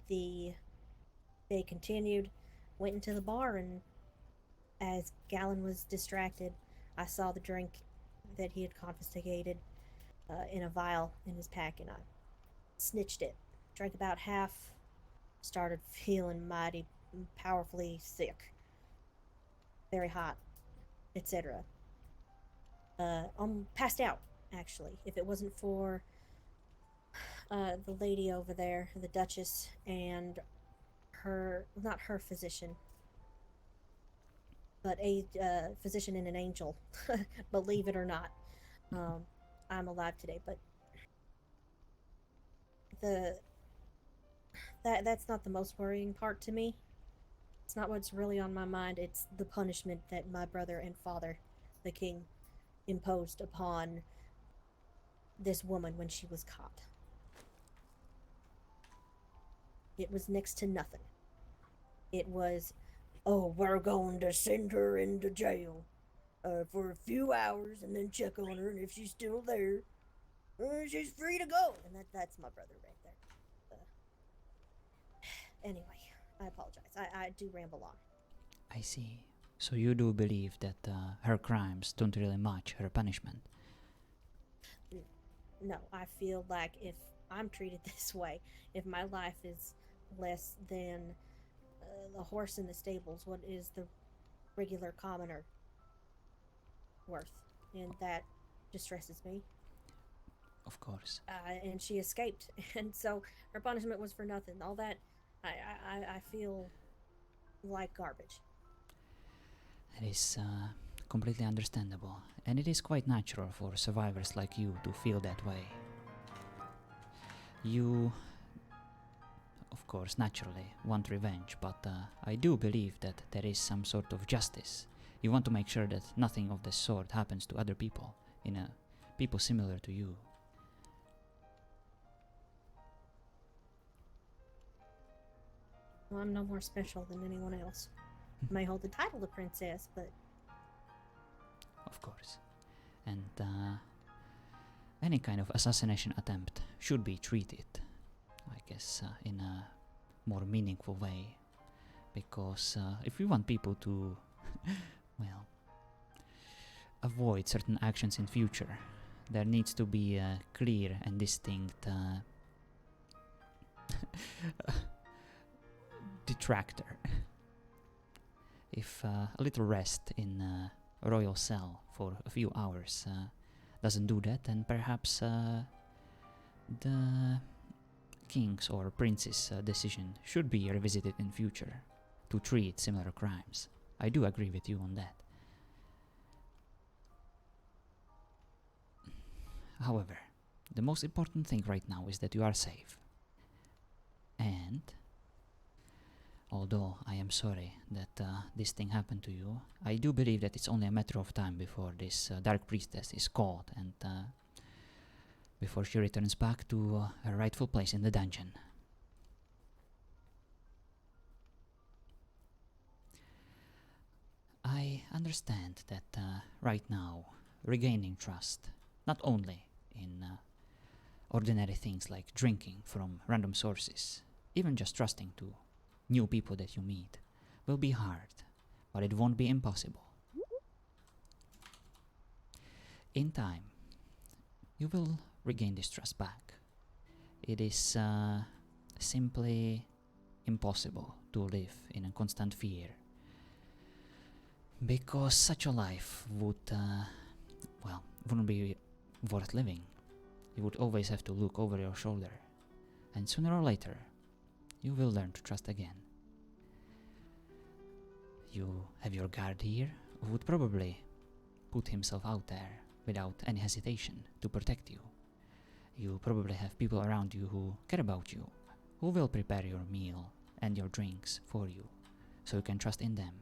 they continued, went into the bar, and as Gallon was distracted, I saw the drink that he had confiscated in a vial in his pack, and I snitched it. Drank about half, started feeling mighty powerfully sick, very hot, etc. I'm passed out, actually. If it wasn't for the lady over there, the Duchess, and her, not her physician, but a physician and an angel, believe it or not, I'm alive today. But the that's not the most worrying part to me. It's not what's really on my mind. It's the punishment that my brother and father, the king, imposed upon this woman when she was caught. It was next to nothing. It was, oh, we're going to send her into jail for a few hours and then check on her, and if she's still there, she's free to go. And that's my brother right there. Anyway, I apologize. I do ramble on. I see. So you do believe that her crimes don't really match her punishment? No, I feel like if I'm treated this way, if my life is less than the horse in the stables, what is the regular commoner worth? And that distresses me. Of course. And she escaped, and so her punishment was for nothing. All that, I feel like garbage. It is completely understandable, and it is quite natural for survivors like you to feel that way. You, of course, naturally want revenge, but I do believe that there is some sort of justice. You want to make sure that nothing of this sort happens to other people, people similar to you. Well, I'm no more special than anyone else. I may hold the title of princess, but... Of course. And any kind of assassination attempt should be treated, I guess, in a more meaningful way. Because if we want people to, well, avoid certain actions in future, there needs to be a clear and distinct detractor. If a little rest in a royal cell for a few hours doesn't do that, then perhaps the king's or prince's decision should be revisited in future to treat similar crimes. I do agree with you on that. However, the most important thing right now is that you are safe. And although I am sorry that this thing happened to you, I do believe that it's only a matter of time before this Dark Priestess is caught and before she returns back to her rightful place in the dungeon. I understand that right now, regaining trust, not only in ordinary things like drinking from random sources, even just trusting to new people that you meet, will be hard, but it won't be impossible. In time, you will regain this trust back. It is simply impossible to live in a constant fear, because such a life wouldn't be worth living. You would always have to look over your shoulder, and sooner or later, you will learn to trust again. You have your guard here, who would probably put himself out there without any hesitation to protect you. You probably have people around you who care about you, who will prepare your meal and your drinks for you, so you can trust in them.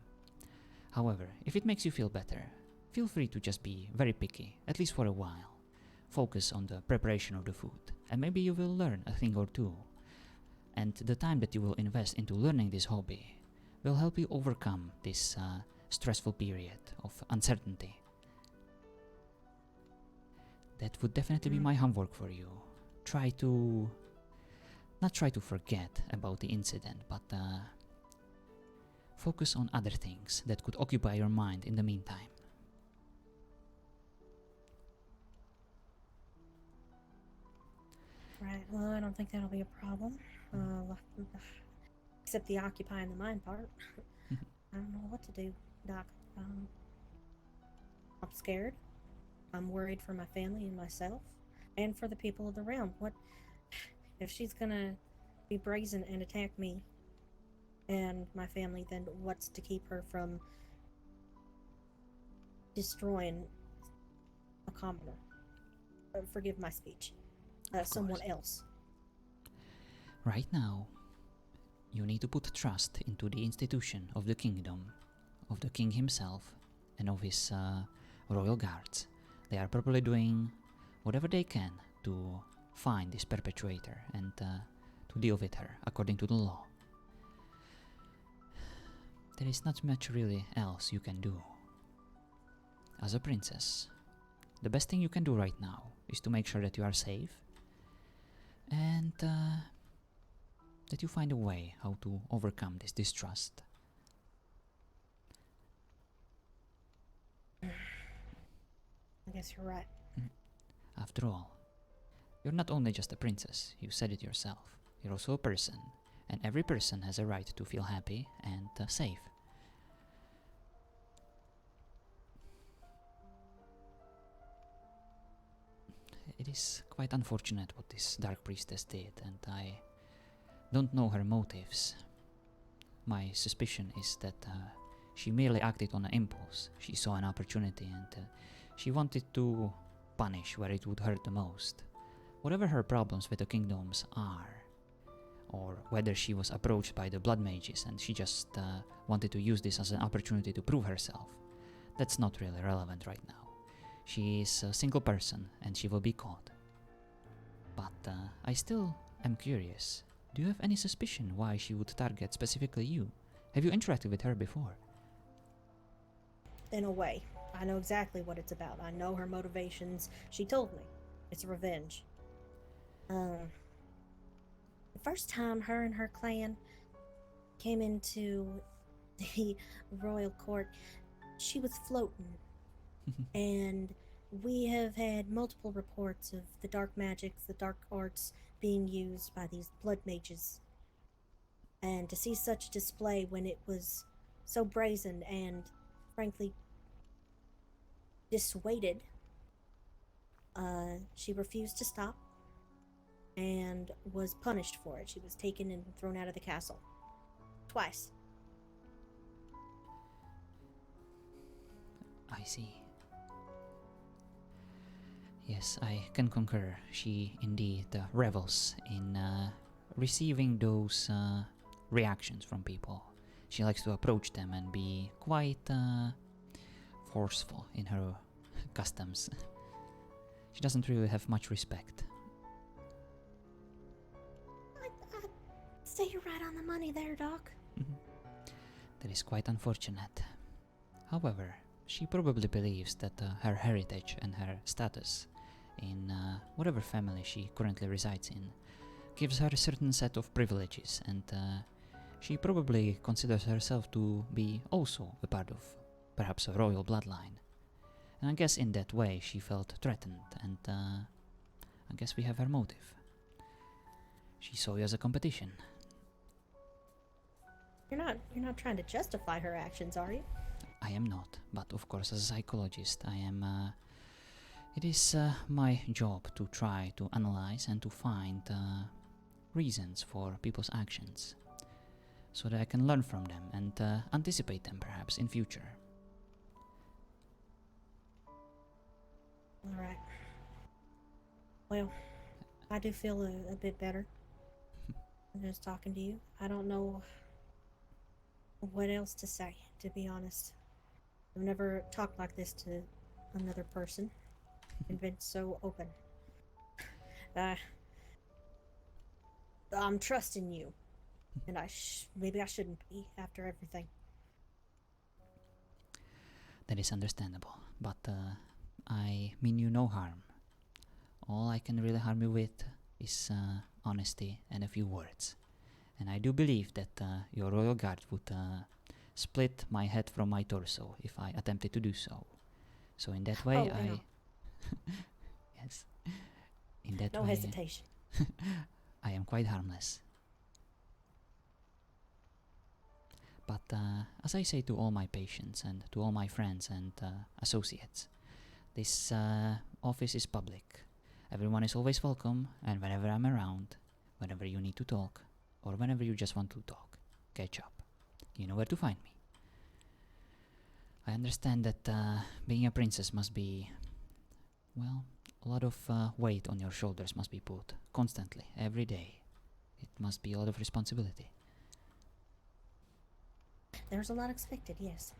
However, if it makes you feel better, feel free to just be very picky, at least for a while. Focus on the preparation of the food, and maybe you will learn a thing or two. And the time that you will invest into learning this hobby will help you overcome this stressful period of uncertainty. That would definitely be my homework for you. Not try to forget about the incident, but focus on other things that could occupy your mind in the meantime. Right. Well, I don't think that'll be a problem. Except the occupying the mind part. I don't know what to do, Doc. I'm scared. I'm worried for my family and myself, and for the people of the realm. What if she's gonna be brazen and attack me and my family? Then what's to keep her from destroying a commoner? Forgive my speech. Someone else. Right now, you need to put trust into the institution of the kingdom, of the king himself, and of his royal guards. They are probably doing whatever they can to find this perpetrator and to deal with her according to the law. There is not much really else you can do. As a princess, the best thing you can do right now is to make sure that you are safe and that you find a way how to overcome this distrust. I guess you're right. After all, you're not only just a princess, you said it yourself. You're also a person, and every person has a right to feel happy and safe. It is quite unfortunate what this dark priestess did, and I don't know her motives. My suspicion is that she merely acted on an impulse. She saw an opportunity and she wanted to punish where it would hurt the most. Whatever her problems with the kingdoms are, or whether she was approached by the blood mages and she just wanted to use this as an opportunity to prove herself, that's not really relevant right now. She is a single person and she will be caught. But I still am curious. Do you have any suspicion why she would target specifically you? Have you interacted with her before? In a way. I know exactly what it's about. I know her motivations. She told me. It's revenge. The first time her and her clan came into the royal court, she was floating. And we have had multiple reports of the dark magics, the dark arts being used by these blood mages. And to see such display when it was so brazen and, frankly, dissuaded, she refused to stop and was punished for it. She was taken and thrown out of the castle. Twice. I see. Yes, I can concur. She indeed revels in receiving those reactions from people. She likes to approach them and be quite forceful in her customs. She doesn't really have much respect. I'd say you're right on the money there, Doc. That is quite unfortunate. However, she probably believes that her heritage and her status in whatever family she currently resides in gives her a certain set of privileges, and she probably considers herself to be also a part of perhaps a royal bloodline. And I guess in that way she felt threatened, and I guess we have her motive. She saw you as a competition. You're not trying to justify her actions, are you? I am not, but of course as a psychologist I am... it is my job to try to analyze and to find reasons for people's actions, so that I can learn from them and anticipate them perhaps in future. Alright. Well, I do feel a bit better. Just talking to you. I don't know what else to say, to be honest. I've never talked like this to another person and been so open. I'm trusting you, and maybe I shouldn't be after everything. That is understandable, but I mean you no harm. All I can really harm you with is honesty and a few words. And I do believe that your royal guard would split my head from my torso if I attempted to do so. So in that way, Oh, no. yes, in that No way, hesitation. I am quite harmless. But as I say to all my patients and to all my friends and associates, this office is public. Everyone is always welcome, and whenever I'm around, whenever you need to talk, or whenever you just want to talk, catch up, you know where to find me. I understand that being a princess must be, well, a lot of weight on your shoulders must be put constantly, every day. It must be a lot of responsibility. There's a lot expected, yes.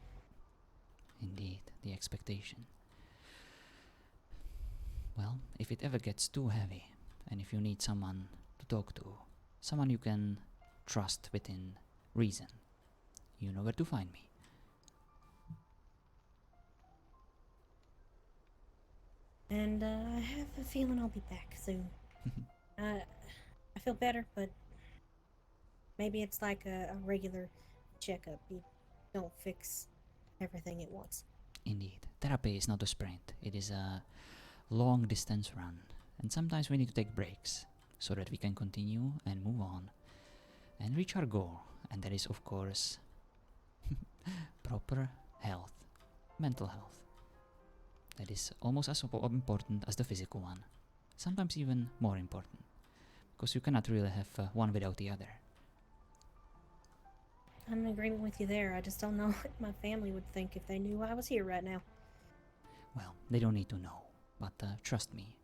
Indeed, the expectation. Well, if it ever gets too heavy, and if you need someone to talk to, someone you can trust within reason, you know where to find me. And I have a feeling I'll be back soon. I feel better, but maybe it's like a regular checkup. You don't fix everything at once. Indeed, therapy is not a sprint, it is a long distance run, and sometimes we need to take breaks so that we can continue and move on and reach our goal, and that is, of course, proper health, mental health. That is almost as important as the physical one, sometimes even more important, because you cannot really have one without the other. I'm in agreement with you there. I just don't know what my family would think if they knew I was here right now. Well, they don't need to know, but trust me,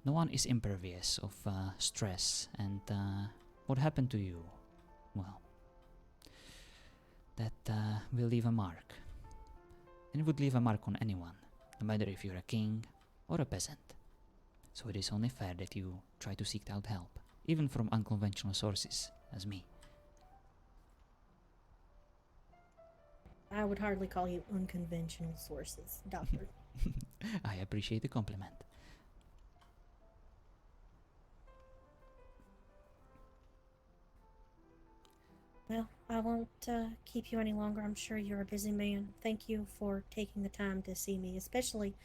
no one is impervious of stress, and what happened to you, well, that will leave a mark. And it would leave a mark on anyone, no matter if you're a king or a peasant. So it is only fair that you try to seek out help, even from unconventional sources, as me. I would hardly call you unconventional sources, Doctor. I appreciate the compliment. Well, I won't keep you any longer. I'm sure you're a busy man. Thank you for taking the time to see me, especially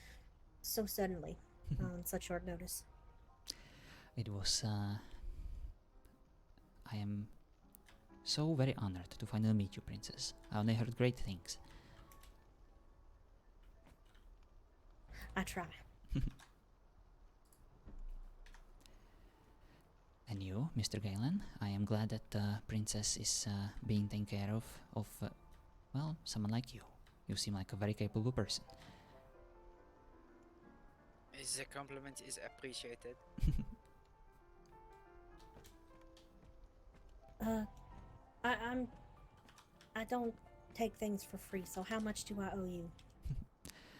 so suddenly, on such short notice. It was, I am so very honored to finally meet you, Princess. I only heard great things. I try. And you, Mr. Galen, I am glad that Princess is being taken care of well, someone like you. You seem like a very capable person. The compliment is appreciated. I don't take things for free, so how much do I owe you,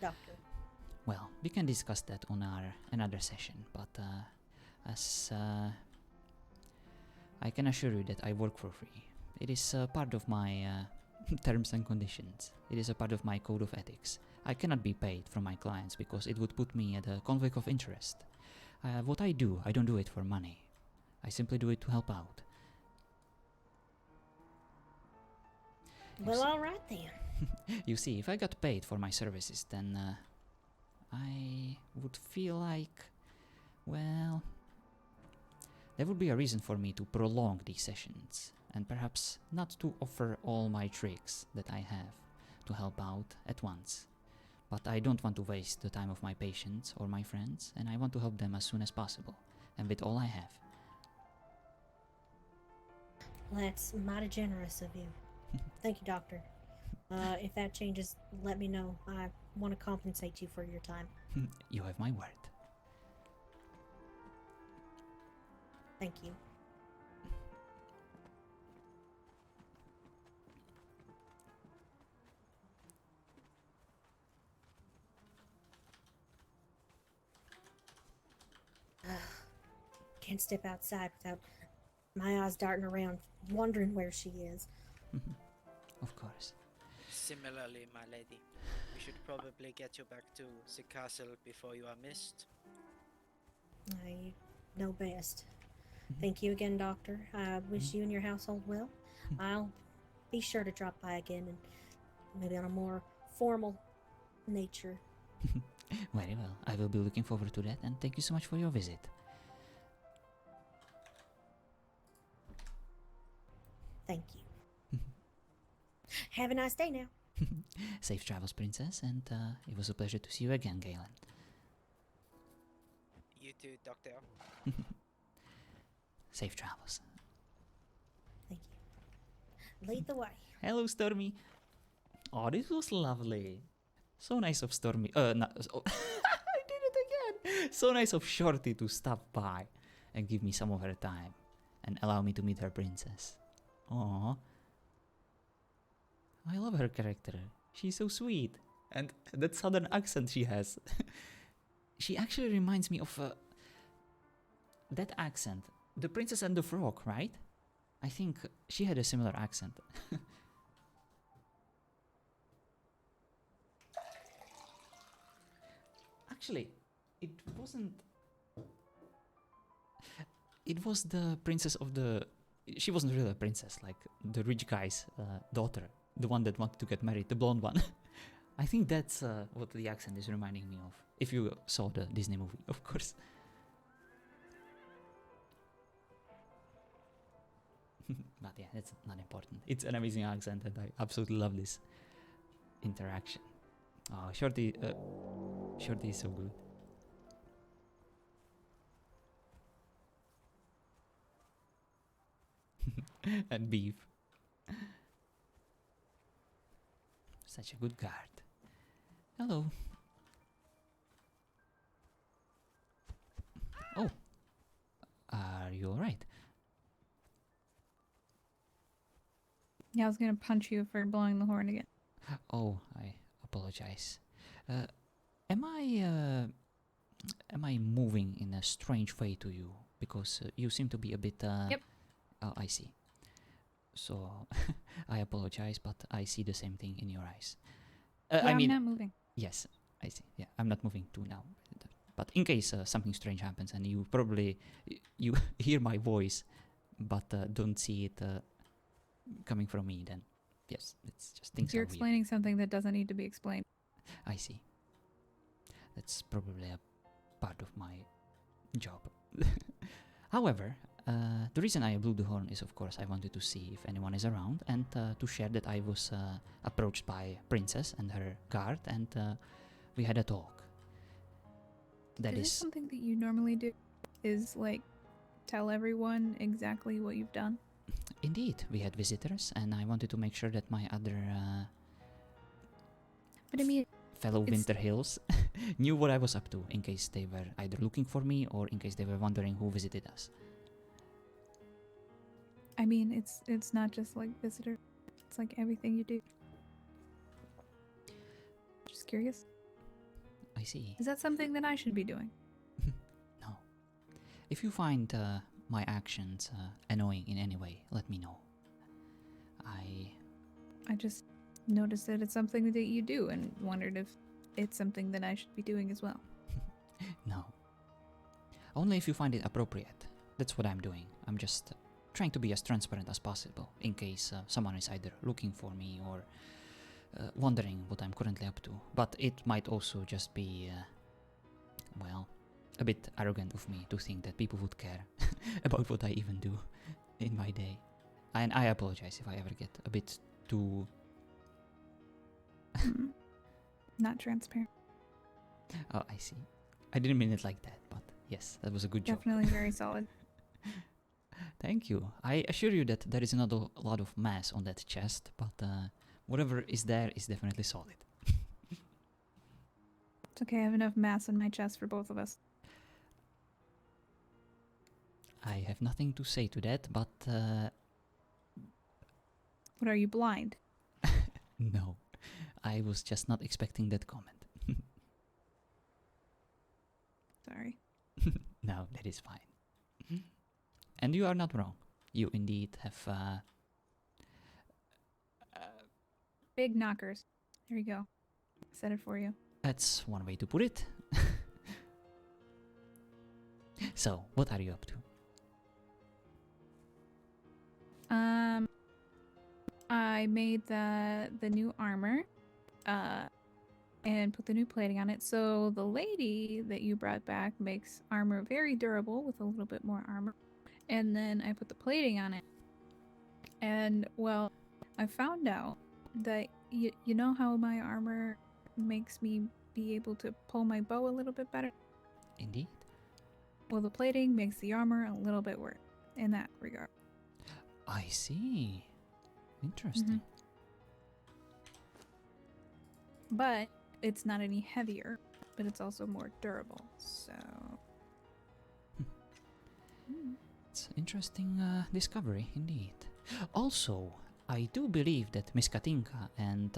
Doctor? Well, we can discuss that on our another session, but as I can assure you that I work for free. It is part of my terms and conditions. It is a part of my code of ethics. I cannot be paid from my clients because it would put me at a conflict of interest. What I do, I don't do it for money. I simply do it to help out. Well, all right then. You see, if I got paid for my services, then I would feel like, well, there would be a reason for me to prolong these sessions, and perhaps not to offer all my tricks that I have to help out at once. But I don't want to waste the time of my patients or my friends, and I want to help them as soon as possible, and with all I have. Well, that's mighty generous of you. Thank you, Doctor. If that changes, let me know. I want to compensate you for your time. You have my word. Thank you. Can't step outside without my eyes darting around, wondering where she is. Of course. Similarly, my lady, we should probably get you back to the castle before you are missed. I know best. Thank you again, Doctor. I wish you and your household well. I'll be sure to drop by again, and maybe on a more formal nature. Very well. I will be looking forward to that, and thank you so much for your visit. Thank you. Have a nice day now. Safe travels, Princess, and it was a pleasure to see you again, Galen. You too, Doctor. Safe travels. Thank you. Lead the way. Hello, Stormy. Oh, this was lovely. So nice of Stormy. I did it again. So nice of Shorty to stop by and give me some of her time and allow me to meet her princess. Aww. I love her character. She's so sweet. And that southern accent she has. She actually reminds me of that accent. The Princess and the Frog, right? I think she had a similar accent. Actually, it wasn't. It was the princess of the. She wasn't really a princess, like the rich guy's daughter, the one that wanted to get married, the blonde one. I think that's what the accent is reminding me of. If you saw the Disney movie, of course. But yeah, that's not important. It's an amazing accent, and I absolutely love this interaction. Oh, Shorty is so good. And beef. Such a good guard. Hello. Oh. Are you alright? Yeah, I was gonna punch you for blowing the horn again. Oh, I apologize. Am I moving in a strange way to you? Because you seem to be a bit. Yep. Oh, I see. So, I apologize, but I see the same thing in your eyes. Yeah, I mean, I'm not moving. yes, I see. Yeah, I'm not moving too now. But in case something strange happens and you probably you hear my voice, but don't see it coming from me, then yes, it's just things You're are weird. explaining something that doesn't need to be explained. I see. That's probably a part of my job. However, the reason I blew the horn is, of course, I wanted to see if anyone is around and to share that I was approached by Princess and her guard, and we had a talk. That Is this is something that you normally do? Is like tell everyone exactly what you've done? indeed, we had visitors, and I wanted to make sure that my other But I mean, fellow It's- Winter Hills knew what I was up to, in case they were either looking for me or in case they were wondering who visited us. I mean, it's not just like visitor. It's like everything you do. Just curious. I see. Is that something that I should be doing? No. If you find my actions annoying in any way, let me know. I just noticed that it's something that you do and wondered if it's something that I should be doing as well. No. Only if you find it appropriate. That's what I'm doing. I'm just trying to be as transparent as possible, in case someone is either looking for me or wondering what I'm currently up to. But it might also just be, well, a bit arrogant of me to think that people would care about what I even do in my day. And I apologize if I ever get a bit too... Not transparent. Oh, I see. I didn't mean it like that, but yes, that was a good joke. Definitely very solid. Thank you. I assure you that there is not a lot of mass on that chest, but whatever is there is definitely solid. It's okay, I have enough mass in my chest for both of us. I have nothing to say to that, but What, are you blind? no. I was just not expecting that comment. Sorry. No, that is fine. And you are not wrong. You indeed have Big knockers. There you go. Said it for you. that's one way to put it. So, what are you up to? I made the new armor, and put the new plating on it. So the lady that you brought back makes armor very durable with a little bit more armor, and then I put the plating on it. And well, I found out that you know how my armor makes me be able to pull my bow a little bit better. Indeed. Well, the plating makes the armor a little bit worse in that regard. I see. Interesting. But it's not any heavier, but it's also more durable. So It's an interesting discovery, indeed. Also, I do believe that Miss Katinka and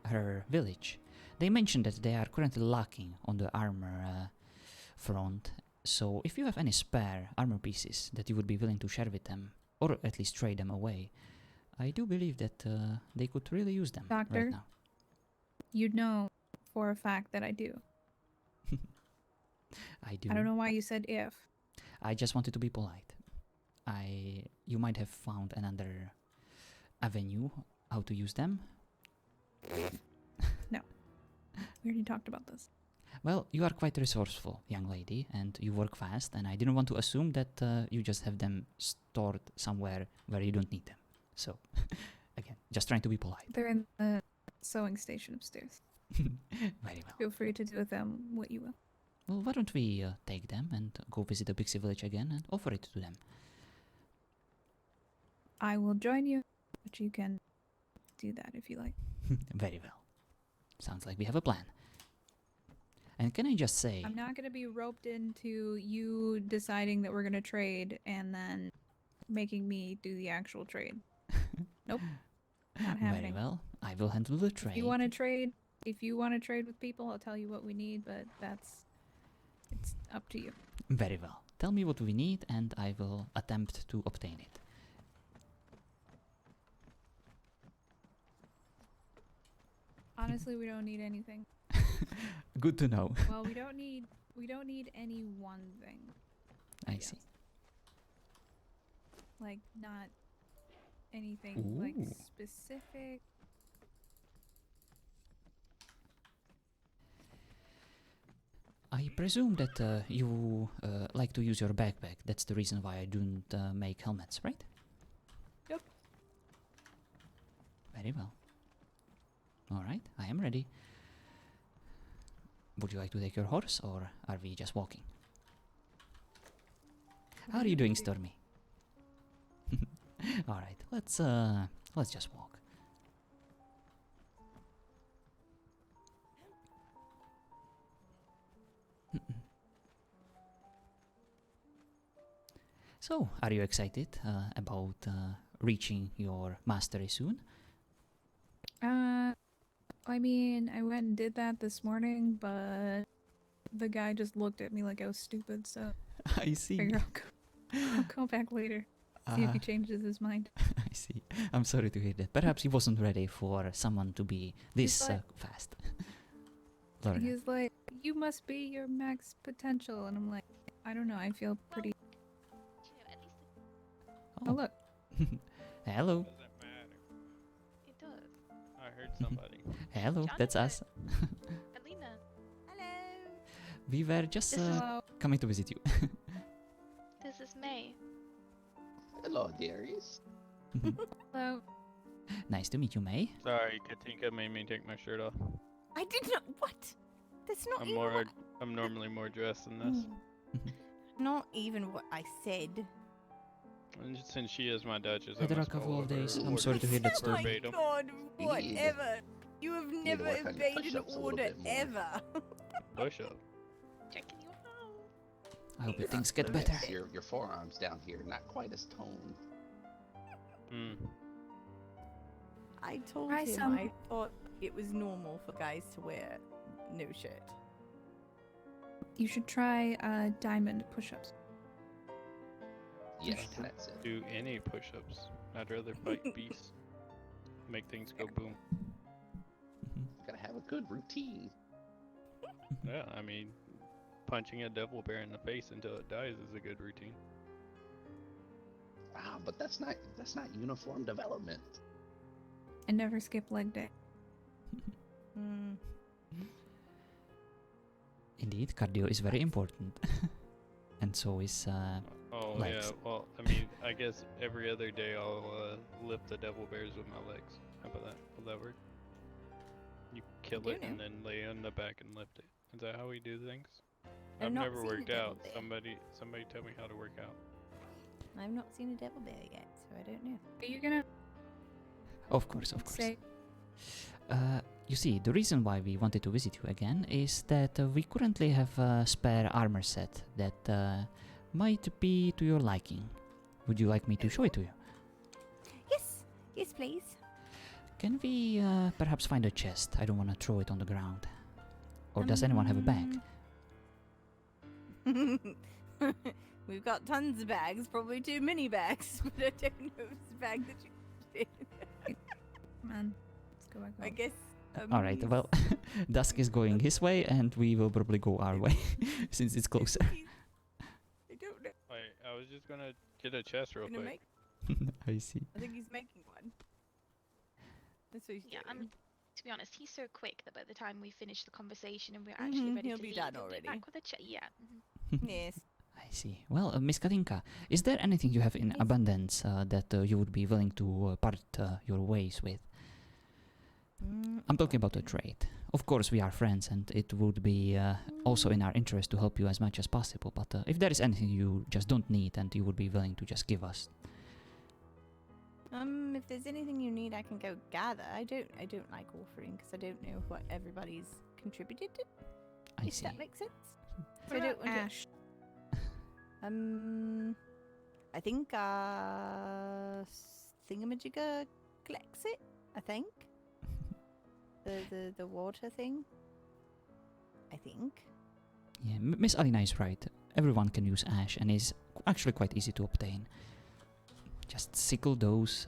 her village, they mentioned that they are currently lacking on the armor front. So if you have any spare armor pieces that you would be willing to share with them, or at least trade them away, I do believe that they could really use them Doctor? right now. you'd know for a fact that I do. I do. I don't know why you said if. I just wanted to be polite. You might have found another avenue how to use them. We already talked about this. Well, you are quite resourceful, young lady, and you work fast, and I didn't want to assume that you just have them stored somewhere where you don't need them. So, again, just trying to be polite. They're in the sewing station upstairs. Very well. Feel free to do with them what you will. Well, why don't we take them and go visit the Pixie Village again and offer it to them? I will join you, but you can do that if you like. Very well. Sounds like we have a plan. And can I just say... I'm not going to be roped into you deciding that we're going to trade and then making me do the actual trade. Nope. Not happening. Very well. I will handle the trade. If you want to trade with people, I'll tell you what we need, but it's up to you. Very well. Tell me what we need and I will attempt to obtain it. Honestly, we don't need anything. Good to know. Well, we don't need any one thing. I guess. see. Like not anything like Ooh. specific. I presume that you like to use your backpack. That's the reason why I don't make helmets, right? Yep. Very well. Alright, I am ready. Would you like to take your horse, or are we just walking? How are you doing, Stormy? Alright, let's just walk. So, are you excited about reaching your mastery soon? I mean, I went and did that this morning, but the guy just looked at me like I was stupid, so I see. figure I'll go back later. See if he changes his mind. I see. I'm sorry to hear that. Perhaps he wasn't ready for someone to be this He's like- fast. Lorna. He's like, "You must be your max potential," and I'm like, "I don't know. I feel pretty." At least Oh look, Hello. Doesn't matter. it does. I heard somebody. Hello, that's us. Alina. Hello. We were just This is- hello. coming to visit you. This is May. Hello, dearies. Hello. Nice to meet you, May. Sorry, Katinka made me take my shirt off. I did not. What? That's not I'm even more. what. I'm normally more dressed than this. Not even what I said. And since she is my Duchess, I Had a must couple follow of her days. I'm orders sorry to hear that Oh my story. verbatim. god, You need- whatever. You have need to never work on your obeyed an push-ups a little order bit more. ever. Push up. Checking you out. I hope your things get Yes, better. your forearms down here, not quite as toned. I told Try him some- I thought it was normal for guys to wear no shirt. You should try diamond push-ups. Yes, that's it. Do any push-ups. I'd rather fight beasts. Make things go boom. Gotta have a good routine. Yeah, I mean, punching a devil bear in the face until it dies is a good routine. Ah, but that's not uniform development. And never skip leg day. Indeed, cardio is very important. And so is Oh legs. yeah, well, I mean, I guess every other day I'll lift the devil bears with my legs. How about that? Will that work? You kill do it and know. then lay on the back and lift it. Is that how we do things? I've I've not never seen a worked devil out. bear. Somebody tell me how to work out. I've not seen a devil bear yet, so I don't know. Are you gonna Of course. say? You see, the reason why we wanted to visit you again is that we currently have a spare armor set that might be to your liking. Would you like me to show it to you? Yes, please. Can we perhaps find a chest? I don't want to throw it on the ground. Or does anyone have a bag? We've got tons of bags, probably too many bags, but I don't know if it's a bag that you did. Come on, let's go back. I guess. Alright, well, Dusk is going his way and we will probably go our way since it's closer. I don't know. Wait, I was just gonna get a chest real Gonna quick. make. I see. I think he's making one. That's what he's Yeah, doing. to be honest, he's so quick that by the time we finish the conversation and we're actually ready he'll to be leave, done he'll already. Be back with a yeah. Yes. I see. Well, Miss Katinka, is there anything you have in Yes. abundance that you would be willing to part your ways with? I'm talking about a trade. Of course, we are friends, and it would be also in our interest to help you as much as possible. But if there is anything you just don't need and you would be willing to just give us, If there's anything you need, I can go gather. I don't like offering because I don't know what everybody's contributed to. I If see. that makes sense. What So I don't about want to- Ash? I think thingamajigger collects it. I think the water thing. I think. Yeah, Miss Alina is right. Everyone can use ash, and is actually quite easy to obtain. Just sickle those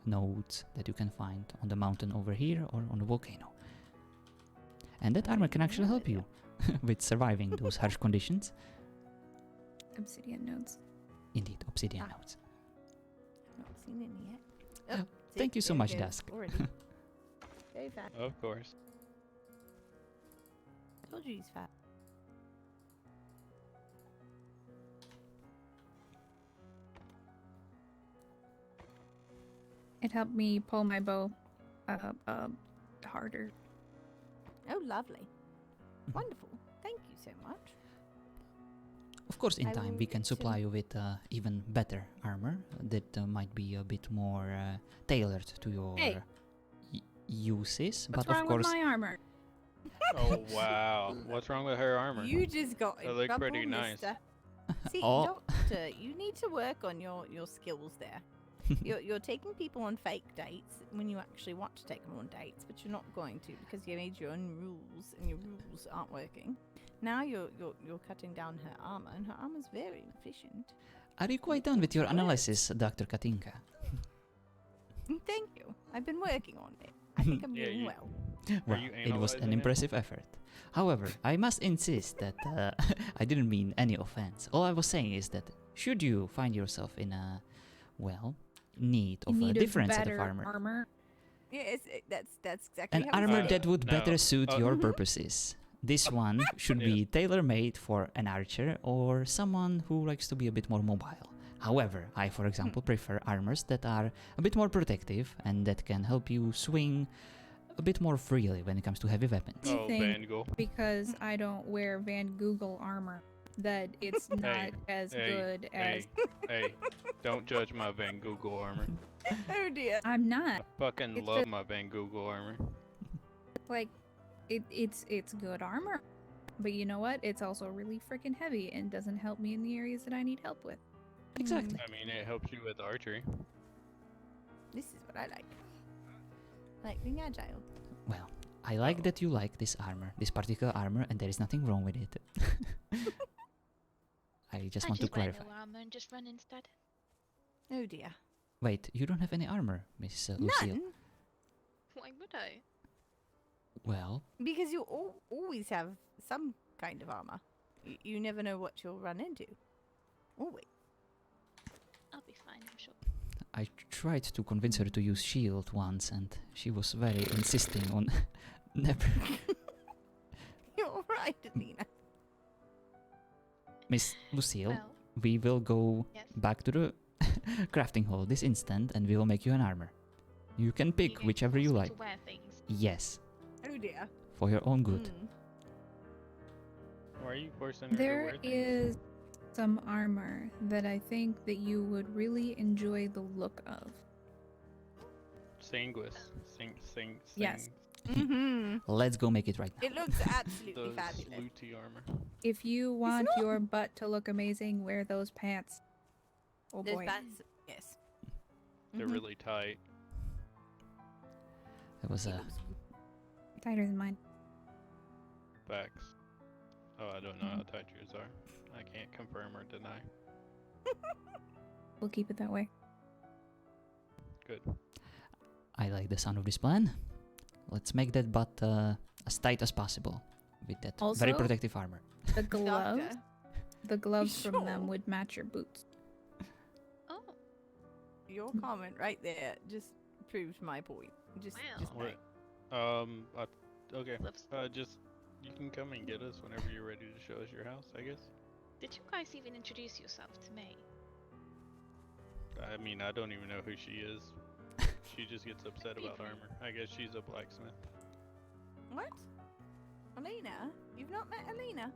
nodes that you can find on the mountain over here or on the volcano. And that armor can actually help you with surviving those harsh conditions. Obsidian nodes. Indeed, obsidian Ah. nodes. I've not seen any yet. Oh, see, thank you so there it much, goes Dusk. Already. Very fast. Of course. Told you he's fat. It helped me pull my bow harder. Oh, lovely. Mm-hmm. Wonderful. Thank you so much. Of course, in I time will we can get to- supply you with even better armor that might be a bit more tailored to your Hey. uses. What's but wrong of course, with my armor? Oh wow, what's wrong with her armor? You just got They in look trouble, pretty nice. mister. See, Oh. Doctor, you need to work on your skills there. You're taking people on fake dates when you actually want to take them on dates, but you're not going to because you made your own rules and your rules aren't working. Now you're cutting down her armor, and her armor's very efficient. are you quite done with your analysis, Dr. Katinka? Thank you. I've been working on it. I think I'm Yeah, doing you- well. Well, you it was an analyzing it? impressive effort. However, I must insist that I didn't mean any offense. All I was saying is that should you find yourself in a, well, need of In a need different set better of armor, Yes, that's exactly an how armor it's that would better No. suit Uh, your purposes. This one should be tailor-made for an archer or someone who likes to be a bit more mobile. However, I, for example, prefer armors that are a bit more protective and that can help you swing a bit more freely when it comes to heavy weapons. You Oh, think- Van Gogh. Because I don't wear Van Google armor, that it's not as hey, good as. Hey, don't judge my Van Google armor. Oh dear. I'm I not. fucking It's love just- my Van Google armor. Like, it's good armor. But you know what? It's also really freaking heavy and doesn't help me in the areas that I need help with. Exactly. I mean, it helps you with archery. This is what I like. I like being agile. Well, I like that you like this armor, this particular armor, and there is nothing wrong with it. I just want to clarify. Wear no armor and just run instead. Oh dear. Wait, you don't have any armor, Miss Lucille? None? Why would I? Well, Because you always have some kind of armor. You never know what you'll run into. Always. I'll be fine, I'm sure. I tried to convince her to use shield once, and she was very insisting on never. You're right, Alina. Miss Lucille, Well, we will go yes. back to the crafting hall this instant, and we will make you an armor. You can pick You're going to whichever you force me like. To wear things. Yes, Oh dear. for your own good. Mm. Why are you forcing her to There wear things? is some armor that I think that you would really enjoy the look of. Sanguis. Sing. Yes. Mm-hmm. Let's go make it right now. It looks absolutely The fabulous. Sluty armor. If you want not- your butt to look amazing, wear those pants. Oh Those boy. pants, yes. They're Mhm. really tight. It was Tighter than mine. Facts. Oh, I don't know how tight yours are. I can't confirm or deny. We'll keep it that way. Good. I like the sound of this plan. Let's make that butt as tight as possible with that very Also- protective armor. The gloves, Doctor. the gloves from Sure. them would match your boots. Oh, Your comment right there just proves my point. Just Wow. What? Okay. gloves. Just you can come and get us whenever you're ready to show us your house, I guess. Did you guys even introduce yourself to me? I mean, I don't even know who she is. She just gets upset about armor. I guess she's a blacksmith. What? Alina? You've not met Alina?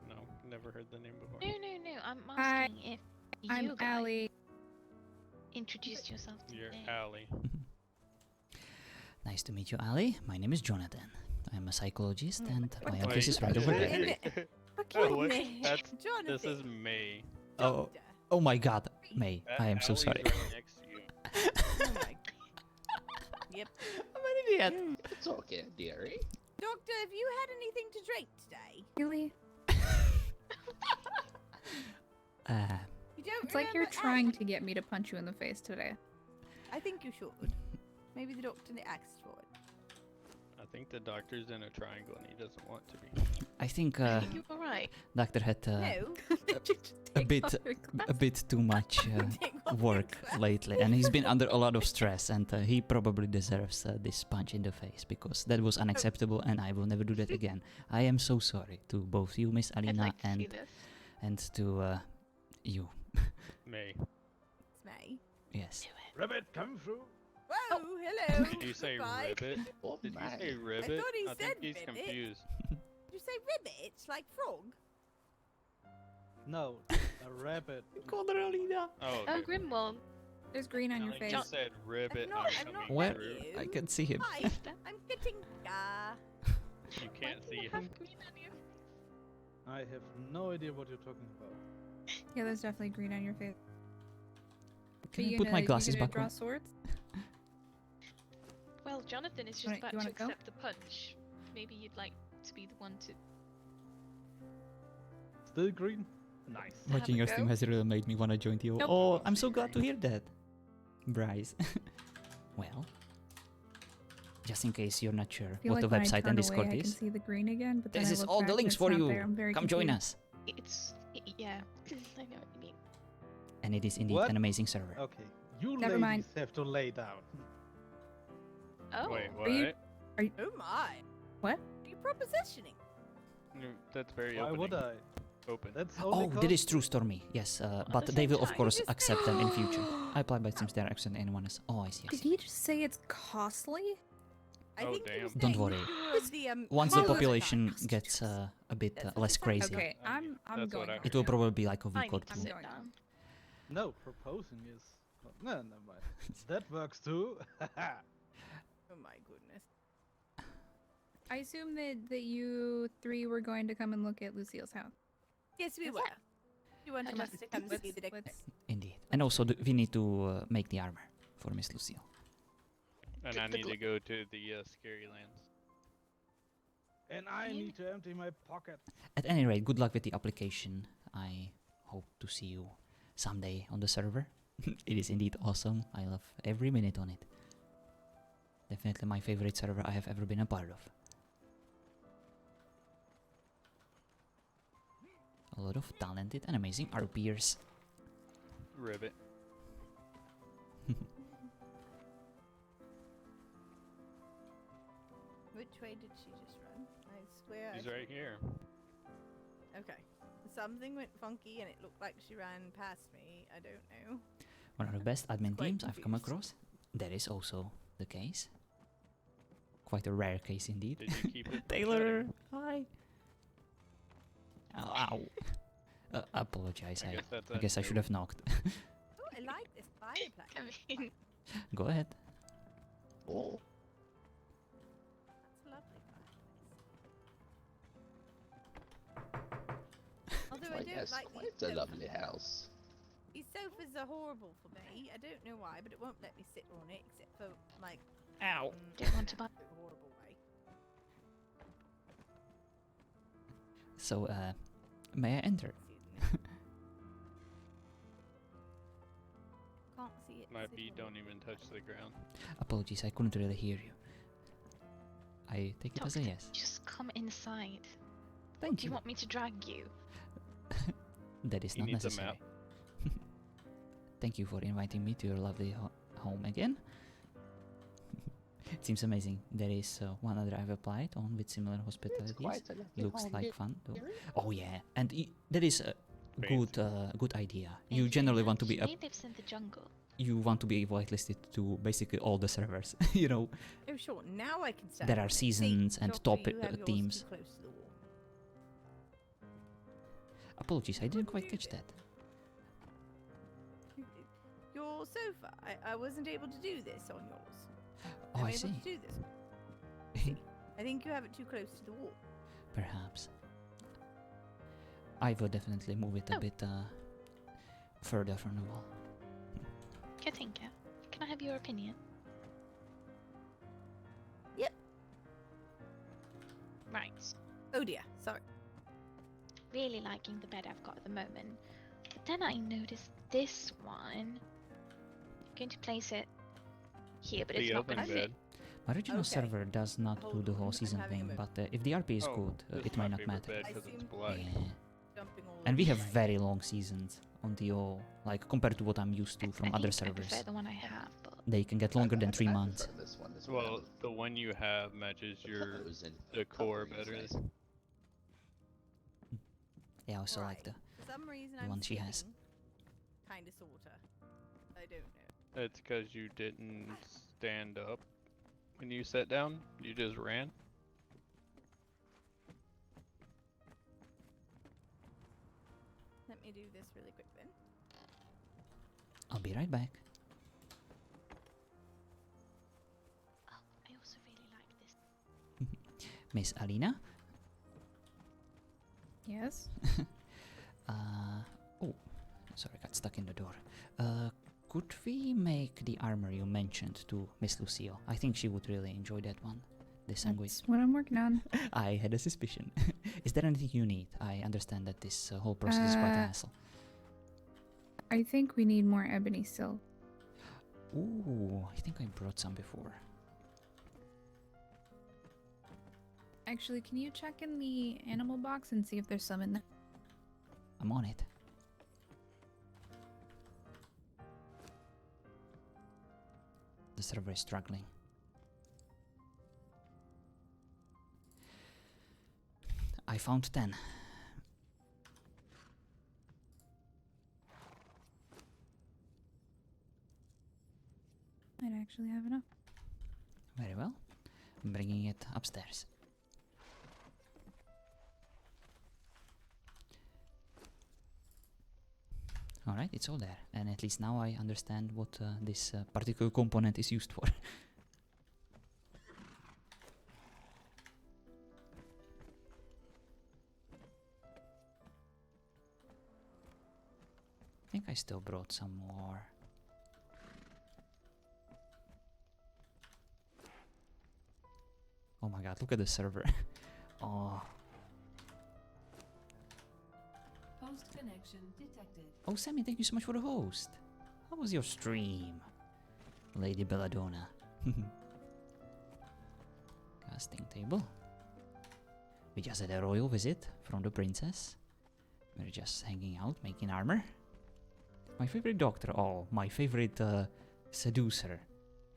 No, never heard the name before. No. I'm Hi, asking if I'm you guys Allie. introduced yourself to You're me. Allie. Nice to meet you, Ali. My name is Jonathan. I'm a psychologist, and my Wait, office is right wait, over wait. there. Oh, what? Nick, That's Jonathan. this is May. Oh, Doctor. oh my God, May. I am so Allie's sorry. Right next to you. Oh my. Yep. I'm an idiot. It's okay, dearie. Doctor, have you had anything to drink today? Really? You don't It's like you're remember trying asking? to get me to punch you in the face today. I think you should. Maybe the doctor asked for it. I think the doctor's in a triangle and he doesn't want to be. I think You alright? Doctor had No. a bit too much Take off your work glasses. lately, and he's been under a lot of stress, and he probably deserves this punch in the face because that was unacceptable, and I will never do that again. I am so sorry to both you, Miss I'd Alina, like to see this. and to you. May. It's May. Yes. Ribbit, come through. Whoa, hello. Did you say Goodbye. ribbit? Oh Did you my. say ribbit? thought he I think said he's ribbit. confused. Did you say ribbit? Like frog? No, a rabbit. Called her Alina. Oh, Oh, okay. Grimwald. There's green on your Like face. you said ribbit. I'm I'm not coming Where? through. you. I can see him. Hi, I'm Katinka. You can't Why do see you have him. green on your I have no idea what you're talking about. Yeah, there's definitely green on your face. Can Are I you put gonna- my you glasses gonna back draw on? swords? Well, Jonathan is just Wanna- about you to wanna go? accept the punch. Maybe you'd like to be the one to. Still green? Nice. Have Watching a your stream go? has really made me want to join you. Nope. Oh, I'm so glad to hear that, Bryce. Well, just in case you're not sure I feel what like the when I website turn and Discord away, I can is, see the green again, but then this I is look all back the and links it's for not you. there. I'm very Come join confused. us. It's yeah. I know what you mean. And it is indeed What? an amazing server. Okay, you Never ladies mind. have to lay down. Oh. Wait, Are you- what? Oh my. What? Are you propositioning? That's very Why opening. would I? Open. That's only Oh, that is true, Stormy. Yes, but the they same will of time. course Just accept them in future. I applied by Sims there accept anyone else. Oh, I see. I Did see. he just say it's costly? I Oh, think he was damn. Don't saying worry. you were the, Once the colour population type. gets a bit That's what less it sounds crazy, Okay, Yeah, I'm that's what going. I home. it will probably be like a Fine, week or I'm two. going down. No, proposing is. No, never mind. That works too. Oh my goodness. I assume that you three were going to come and look at Lucille's house. Yes, we Is were. that- You wanted us to come see the Let's- doctor. Indeed. And also, we need to make the armor for Miss Lucille. And The- I the need to go to the Scary Lands. And I You- need to empty my pocket. At any rate, good luck with the application. I hope to see you someday on the server. It is indeed awesome. I love every minute on it. Definitely my favorite server I have ever been a part of. A lot of talented and amazing RPers. Ribbit. Which way did she just run? I swear. He's right here. Okay. Something went funky and it looked like she ran past me. I don't know. One of the best admin Quite teams I've come confused. across. That is also the case. Quite a rare case indeed. Did you keep it? from Taylor, shutting? hi. Ow. Ow. Apologize. that's I a guess I should no. have knocked. Oh, I like this fireplace. I mean, Go ahead. Oh, That's a lovely fireplace. Although I like, don't that's like quite these a lovely sofas. house. These sofas are horrible for me. I don't know why, but it won't let me sit on it except for like. Ow. Don't want to buy- a horrible way. So, may I enter? Can't see it. My sitting feet on don't it. even touch the ground. Apologies, I couldn't really hear you. I take it as a Doctor, yes. just come inside. Thank Do you you. want me to drag you? That is He not needs a necessary. map. Thank you for inviting me to your lovely home again. It seems amazing. There is one other I've applied on with similar It's hospitalities. quite a lovely Looks home like here. fun though. Oh yeah, and that is a Fancy. good idea. Thank You very generally want to much. be He lives in the jungle. you want to be whitelisted to basically all the servers. You know, Oh, sure. Now I can stand. there on are it. See, seasons and Doctor, top you have yours teams. too close to the wall. Apologies, I What didn't do quite you catch do? that. Your sofa. I wasn't able to do this on yours. Oh, I'm I able see. to do this. I think you have it too close to the wall. Perhaps. I will definitely move it a Oh. bit further from the wall. Katinka, can I have your opinion? Yep. Right. Oh dear. Sorry. Really liking the bed I've got at the moment. But then I noticed this one. Going to place it here, but it's The not going open to fit. bed. My original Okay. server does not do Hold the on, whole I'm season having a thing, moment. but if the RP is Oh, good, this it is might my not favorite matter. bed I 'cause it's assumed black. Yeah. Jumping all And we over have the place. very long seasons on ToO, like compared to what I'm used to from I other think I servers. prefer the one I have, but They can get longer than I 3 prefer months. This one as Well, the one you have matches The your pillows and decor coverings better. nice. Yeah, I also like Right. the. For some reason, the I'm one she has. Kinda, sorta. I don't know. That's because you didn't stand up when you sat down. You just ran. Let me do this really quick then. I'll be right back. oh, I also really like this. Miss Alina? Yes. Oh, sorry, got stuck in the door. Could we make the armor you mentioned to Miss Lucille? I think she would really enjoy that one. The sanguine. That's what I'm working on. I had a suspicion. Is there anything you need? I understand that this whole process is quite an hassle. I think we need more ebony silk. Ooh, I think I brought some before. Actually, can you check in the animal box and see if there's some in there? I'm on it. The server is struggling. I found 10. Might actually have enough. Very well. I'm bringing it upstairs. Alright, it's all there. And at least now I understand what this particular component is used for. think I still brought some more. Oh my god, look at the server. Oh. Host connection detected. Oh, Sammy, thank you so much for the host. How was your stream? Lady Belladonna. Casting table. We just had a royal visit from the princess. We're just hanging out, making armor. My favorite doctor, oh, my favorite seducer,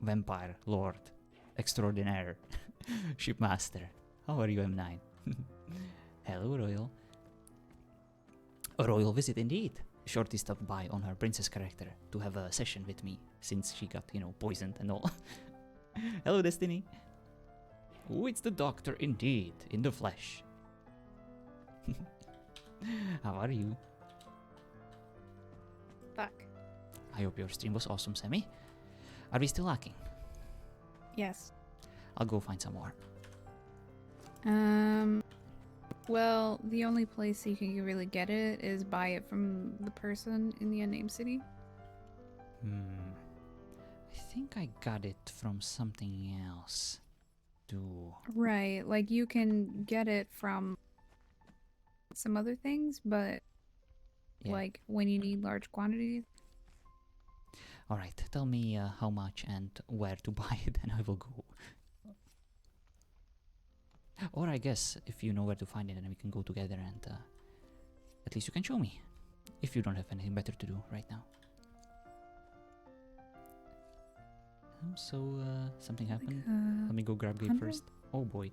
vampire, lord, extraordinaire, shipmaster. How are you, M9? Hello, royal. A royal visit indeed. Shorty stopped by on her princess character to have a session with me, since she got, you know, poisoned and all. Hello, Destiny. Oh, it's the doctor indeed, in the flesh. How are you? Fuck. I hope your stream was awesome, Sammy. Are we still lacking? Yes. I'll go find some more. Well, the only place you can really get it is buy it from the person in the unnamed city. I think I got it from something else. Right, like you can get it from some other things, but Yeah. like when you need large quantities. Alright, tell me how much and where to buy it and I will go. Or I guess if you know where to find it then we can go together and at least you can show me. If you don't have anything better to do right now. So, something happened. Let me go grab Gabe 100? first. Oh boy.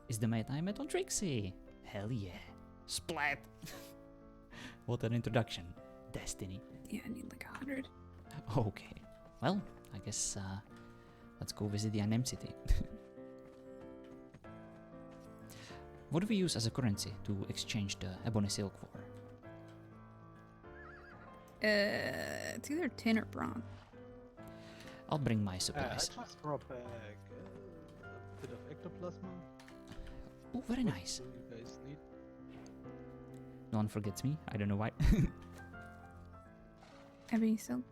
Is the mate I met on Trixie? Hell yeah. Splat! What an introduction. Destiny. Yeah, I need like 100. Okay. Well, I guess, let's go visit the unnamed city. What do we use as a currency to exchange the ebony silk for? It's either tin or bronze. I'll bring my I supplies. just brought back a bit of ectoplasma. Oh, very What nice. do you guys need? No one forgets me. I don't know why. Ebony silk.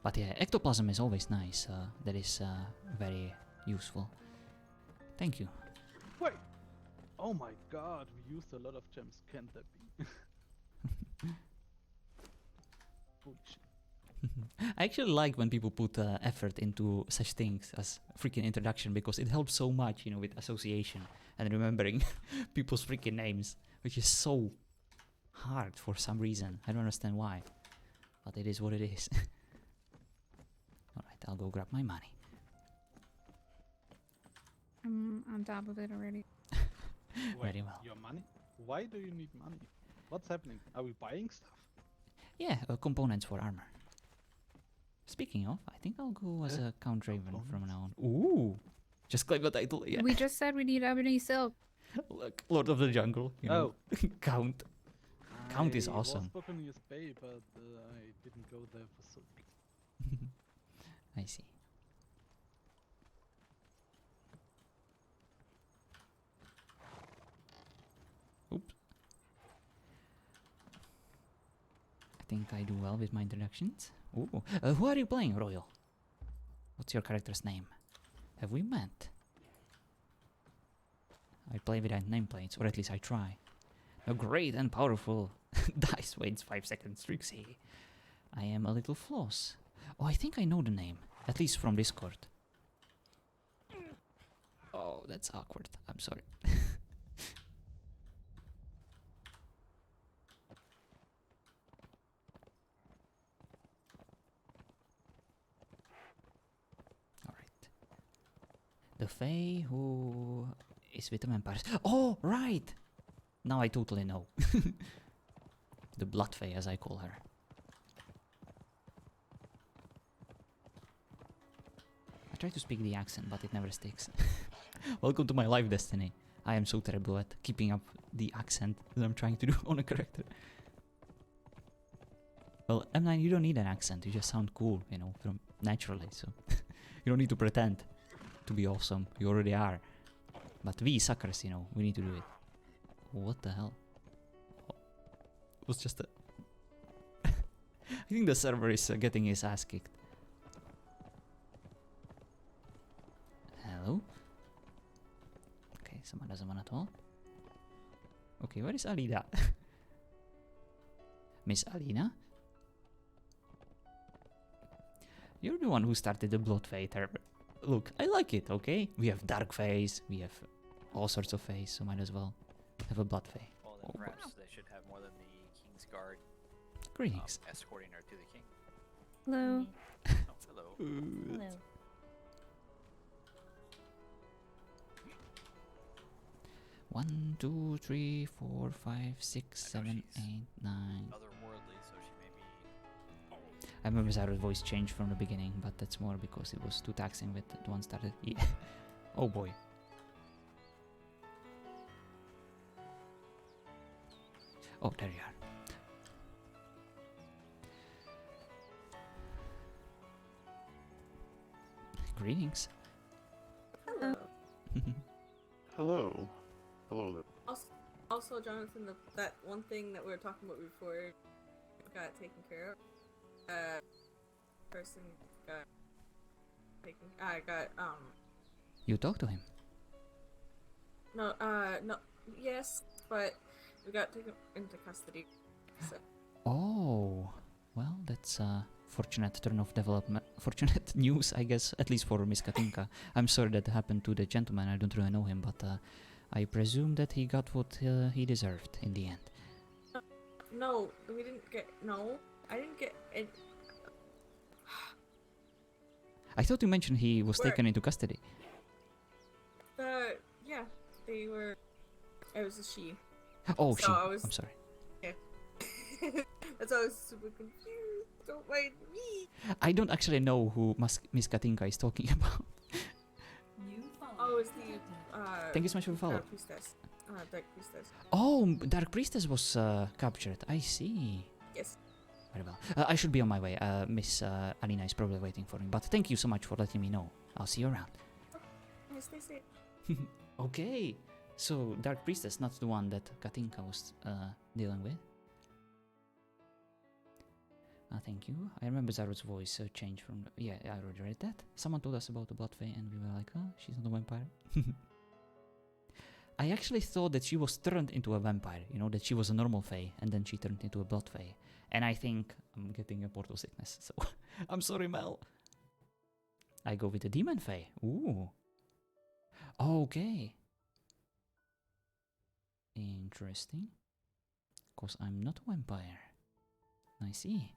But yeah, ectoplasm is always nice. That is very useful. Thank you. Wait! Oh my god, we used a lot of gems, can't that be? Holy shit. I actually like when people put effort into such things as freaking introduction because it helps so much, you know, with association and remembering people's freaking names, which is so hard for some reason. I don't understand why, but it is what it is. Alright, I'll go grab my money. I'm on top of it already. Wait, Very well. your money? Why do you need money? What's happening? Are we buying stuff? Yeah, components for armor. Speaking of, I think I'll go as a Count Raven from now on. Ooh! Just claim the title, yeah. We just said we need ebony silk. Look, Lord of the Jungle, you know. Count. Count is awesome. I was booking his bay, but I didn't go there for so I see. Oops. I think I do well with my introductions. Ooh. Who are you playing, Royal? What's your character's name? Have we met? I play without nameplates, or at least I try. A great and powerful dice waits 5 seconds, Trixie. I am a little floss. Oh, I think I know the name. At least from Discord. Oh, that's awkward. I'm sorry. Alright. The Fae who is with the vampires. Oh, right! Now I totally know. The Blood Fae, as I call her. I try to speak the accent, but it never sticks. Welcome to my life, Destiny. I am so terrible at keeping up the accent that I'm trying to do on a character. Well, M9, you don't need an accent. You just sound cool, you know, from naturally, so you don't need to pretend. to be awesome. You already are. But we suckers, you know, we need to do it. What the hell? It was just a... I think the server is getting his ass kicked. Hello? Okay, someone doesn't want at all. Okay, where is Alida? Miss Alina? You're the one who started the blood fate. Look, I like it, okay? We have dark phase, we have all sorts of phase, so might as well have a blood fate. Well, then perhaps they should have more than the King's Guard Greetings. escorting her to the king. Hello. Oh, hello. Hello. One, two, 3, 4, 5, 6, 7, 8, 9. Otherworldly, so she may be. I remember Zyro's voice changed from the beginning, but that's more because it was too taxing with the one started. Yeah. Oh boy. Oh, there you are. Greetings. Hello. Hello. Hello there. Also, Jonathan, that one thing that we were talking about before got taken care of. Person got taken. You talked to him. No, yes, but we got taken into custody. So. Oh, well, that's fortunate turn of development. Fortunate news, I guess, at least for Miss Katinka. I'm sorry that happened to the gentleman. I don't really know him, but I presume that he got what he deserved in the end. No, we didn't get. No, I didn't get. I thought you mentioned he was taken into custody. Yeah, they were. It was a she. Oh, so I'm sorry. Yeah. That's why I was super confused. Don't mind me. I don't actually know who Miss Katinka is talking about. Oh, it's the Thank you so much for the follow. Dark Priestess. Dark Priestess. Oh, Dark Priestess was captured. I see. Yes. Very well. I should be on my way. Miss Alina is probably waiting for me. But thank you so much for letting me know. I'll see you around. Yes, stay safe. Okay. So, Dark Priestess, not the one that Katinka was dealing with. Thank you. I remember Zaro's voice changed from... Yeah, I already read that. Someone told us about the Blood Fae and we were like, oh, she's not a vampire. I actually thought that she was turned into a vampire. You know, that she was a normal Fae and then she turned into a Blood Fae. And I think I'm getting a portal sickness, so... I'm sorry, Mel. I go with the Demon Fae. Ooh. Okay. Interesting. Because I'm not a vampire. I see.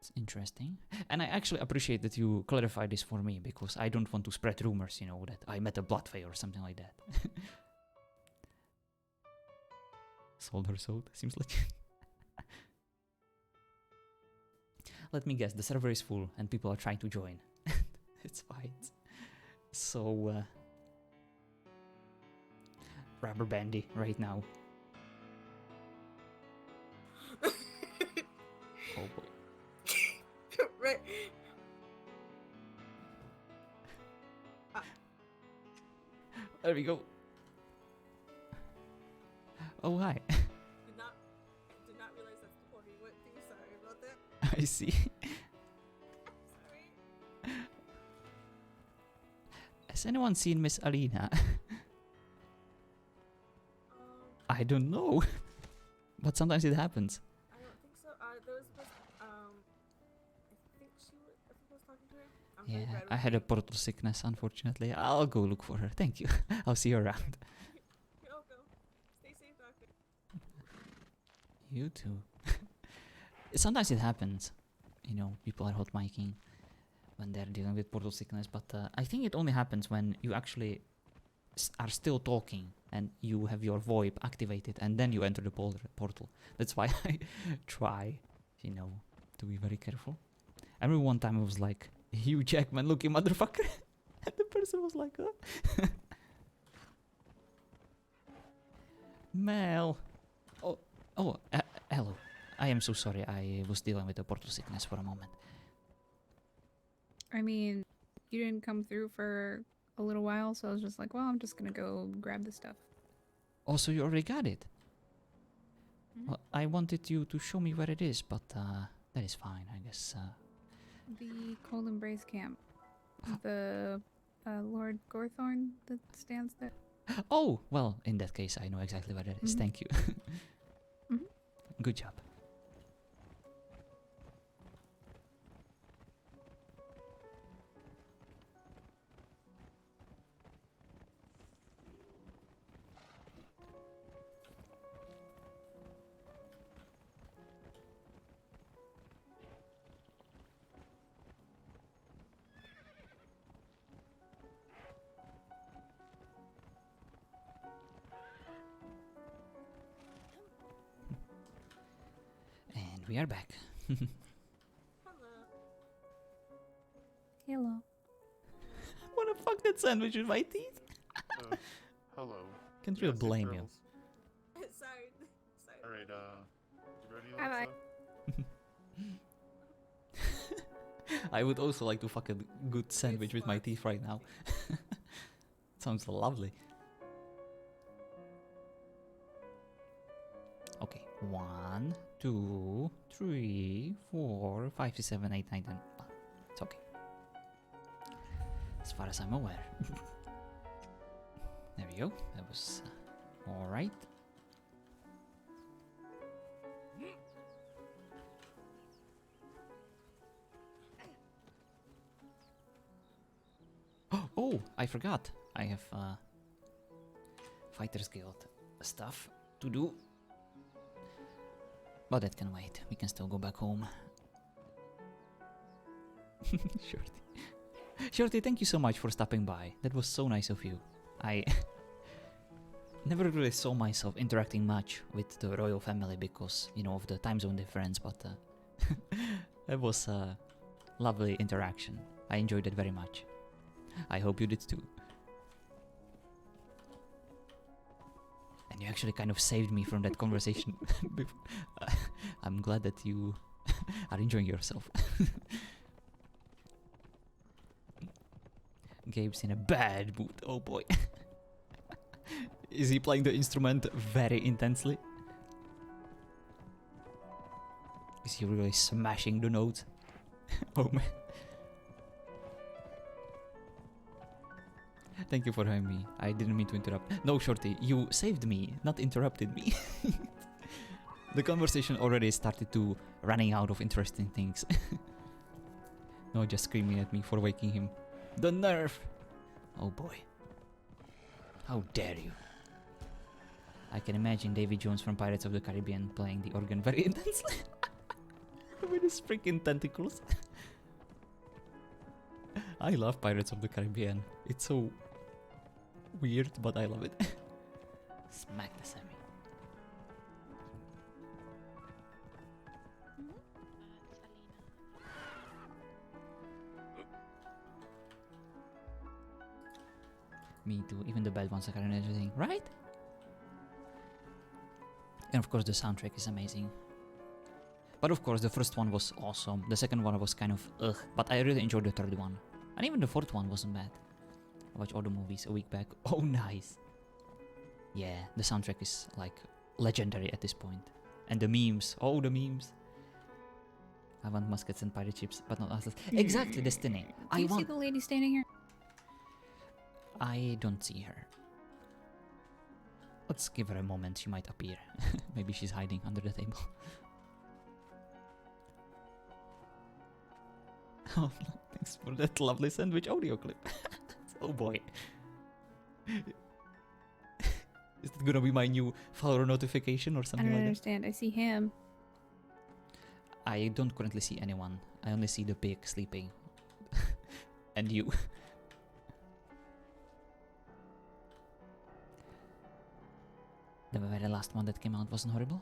It's interesting. And I actually appreciate that you clarified this for me, because I don't want to spread rumors, you know, that I met a blood fae or something like that. Sold her soul, seems like. Let me guess, the server is full and people are trying to join. It's fine. So, rubber bandy right now. Oh boy. Right. There we go. Oh, hi. Did not realize that's the portal you went through. Sorry about that. I see. Sorry. Has anyone seen Miss Alina? I don't know. But sometimes it happens. I don't think so. There was I think she was talking to her. I'm very Yeah, bad with I had a portal sickness, unfortunately. I'll go look for her. Thank you. I'll see you around. You're welcome. Stay safe, doctor. You too. Sometimes it happens. You know, people are hot micing when they're dealing with portal sickness, but I think it only happens when you actually are still talking and you have your VoIP activated and then you enter the portal. That's why I try, you know, to be very careful. I remember one time I was like, Hugh Jackman looking motherfucker. And the person was like, Mel. Oh, hello. I am so sorry. I was dealing with the portal sickness for a moment. I mean, you didn't come through for a little while, so I was just like, well, I'm just gonna go grab the stuff. Oh, so you already got it? Mhm. Well, I wanted you to show me where it is, but that is fine, I guess. The Cold Embrace Camp. The Lord Gorthorn that stands there. Oh, well, in that case, I know exactly where it is. Mhm. Thank you. Mhm. Good job. And we are back. Hello. Hello. Wanna fuck that sandwich with my teeth? Hello. Can't really blame you. Sorry. Sorry. Alright, you ready, Bye-bye. Alexa? I would also like to fuck a good sandwich with my teeth right now. Sounds lovely. Okay, 1, 2, 3, 4, 5, 6, 7, 8, 9, 10. It's okay. As far as I'm aware. There we go. That was alright. Oh, I forgot. I have Fighters Guild stuff to do. But that can wait. We can still go back home. Shorty. Shorty, thank you so much for stopping by. That was so nice of you. I never really saw myself interacting much with the royal family because, you know, of the time zone difference, but that was a lovely interaction. I enjoyed it very much. I hope you did too. And you actually kind of saved me from that conversation. I'm glad that you are enjoying yourself. Gabe's in a bad mood. Oh boy. Is he playing the instrument very intensely? Is he really smashing the notes? Oh man. Thank you for having me. I didn't mean to interrupt. No, Shorty, you saved me, not interrupted me. The conversation already started to running out of interesting things. No, just screaming at me for waking him. The nerve! Oh boy. How dare you. I can imagine Davy Jones from Pirates of the Caribbean playing the organ very intensely. With his freaking tentacles. I love Pirates of the Caribbean. It's so weird, but I love it. Smack the Sammy. Me too, even the bad ones are kind of interesting, right? And of course the soundtrack is amazing. But of course the first one was awesome, the second one was kind of ugh, but I really enjoyed the third one. And even the fourth one wasn't bad. I watched all the movies a week back. Oh nice! Yeah, the soundtrack is like legendary at this point. And the memes, oh the memes. I want muskets and pirate ships, but not atlas. Exactly, Destiny. Do you see the lady standing here? I don't see her. Let's give her a moment, she might appear. Maybe she's hiding under the table. Oh, thanks for that lovely sandwich audio clip. Oh boy. Is that gonna be my new follower notification or I something don't like that? understand. I see him. I don't currently see anyone. I only see the pig sleeping. And you. The very last one that came out wasn't horrible?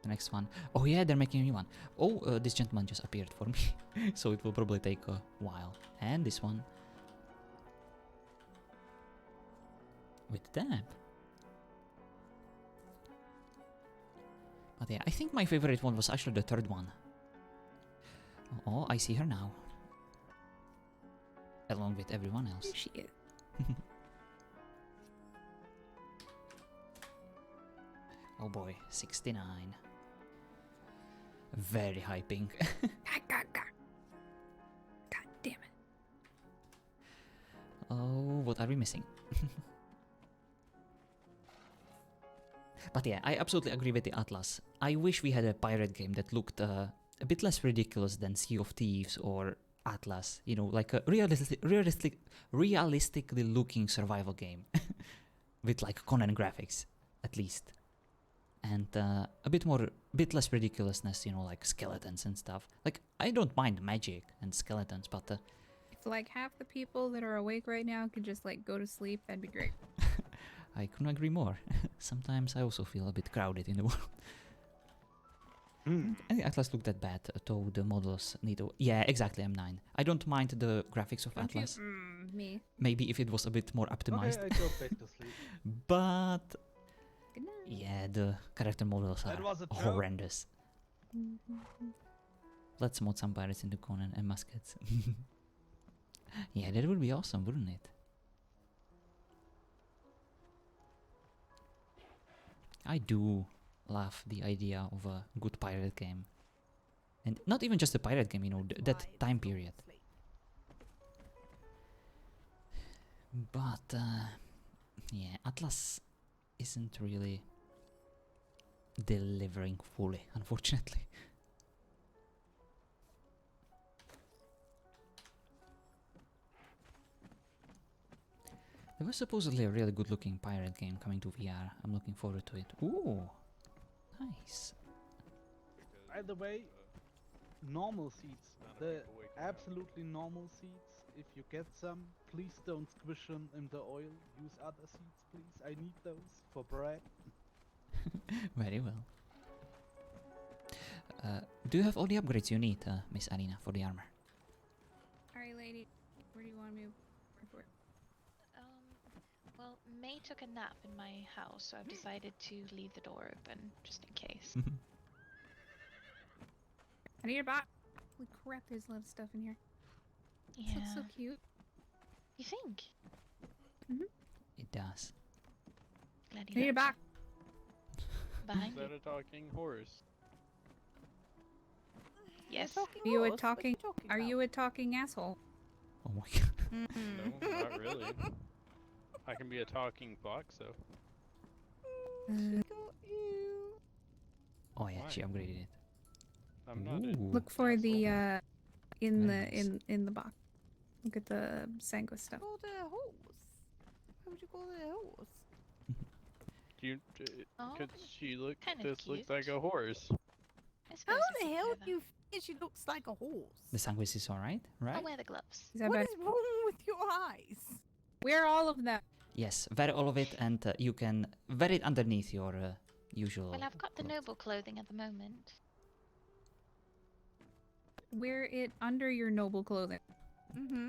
The next one. Oh yeah, they're making a new one. Oh, this gentleman just appeared for me. So it will probably take a while. And this one. With that. But yeah, I think my favorite one was actually the third one. Oh, I see her now. Along with everyone else. There she is. Oh boy, 69. Very high ping. God damn it. Oh, what are we missing? But yeah, I absolutely agree with the Atlas. I wish we had a pirate game that looked a bit less ridiculous than Sea of Thieves or Atlas. You know, like a realistically looking survival game. With like Conan graphics, at least. And a bit less ridiculousness, you know, like skeletons and stuff. Like, I don't mind magic and skeletons, but If like half the people that are awake right now could just like go to sleep, that'd be great. I couldn't agree more. Sometimes I also feel a bit crowded in the world. I think Atlas looked that bad, though the models need to... Yeah, exactly, M9. I don't mind the graphics of Don't you- Atlas. me. Maybe if it was a bit more optimized. Okay, I go back to sleep. But... Good night. Yeah, the character models That are was a joke. horrendous. Let's mod some pirates into Conan and muskets. Yeah, that would be awesome, wouldn't it? I do love the idea of a good pirate game. And not even just a pirate game, you know, that time period. But, yeah, Atlas isn't really delivering fully, unfortunately. There was supposedly a really good looking pirate game coming to VR. I'm looking forward to it. Ooh, nice. By the way, normal seeds. The absolutely normal seeds. If you get some, please don't squish them in the oil. Use other seeds, please. I need those for bread. Very well. Do you have all the upgrades you need, Miss Alina, for the armor? Alright, lady. Where do you want me to report? Well, May took a nap in my house, so I've decided to leave the door open just in case. I need a box. Holy crap, there's a lot of stuff in here. Yeah. This looks so cute. You think? It does. Glad I need a likes box. it. Behind Is you. that a talking horse? Yes. Are you a talking? Are you a talking asshole? Oh my god. No, not really. I can be a talking box, though. Oh yeah, Why? she upgraded it. I'm not a... Ooh. Look for the in Very the nice. in the box. Look at the Sanguis stuff. Called a horse. Why would you call it a horse? Do you... Oh, could she look... kinda This looks cute. like a horse. I suppose How it's the hell together. do you figure she looks like a horse? The Sanguis is alright, right? I'll wear the gloves. Is that What bad? is wrong with your eyes? Wear all of them. Yes, wear all of it, and you can wear it underneath your usual. Well, I've got the clothes. noble clothing at the moment. Wear it under your noble clothing. Mm-hmm.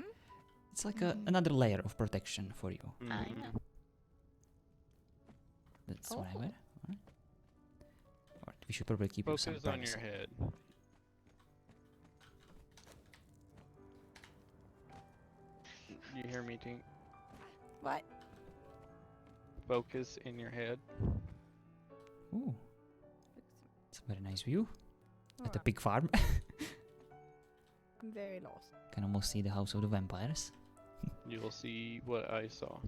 It's like another layer of protection for you. I know. That's what I Oh. wear. Alright. Alright, we should probably keep you some Focus on privacy. your head. You hear me, Tink? What? Focus in your head. Ooh, it's a very nice view at the Alright, pig farm. I'm very lost. Can almost see the house of the vampires. You will see what I saw.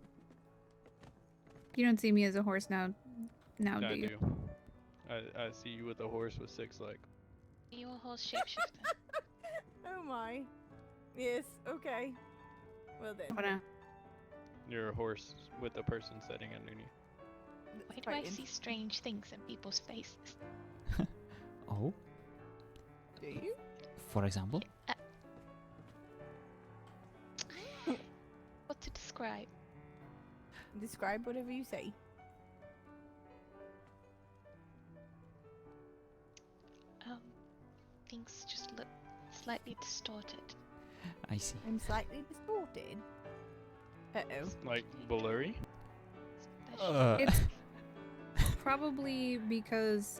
You don't see me as a horse now, do I you? do. I see you with a horse with 6 legs. Are you a horse shapeshifter? Oh my. Yes, okay. Well then. Wanna- You're a horse with a person sitting underneath. Why do I see strange things in people's faces? Oh, Do you? for example. What to describe? Describe whatever you say. Things just look slightly distorted. I see. I'm slightly distorted. Uh-oh. Like blurry? That's It's probably because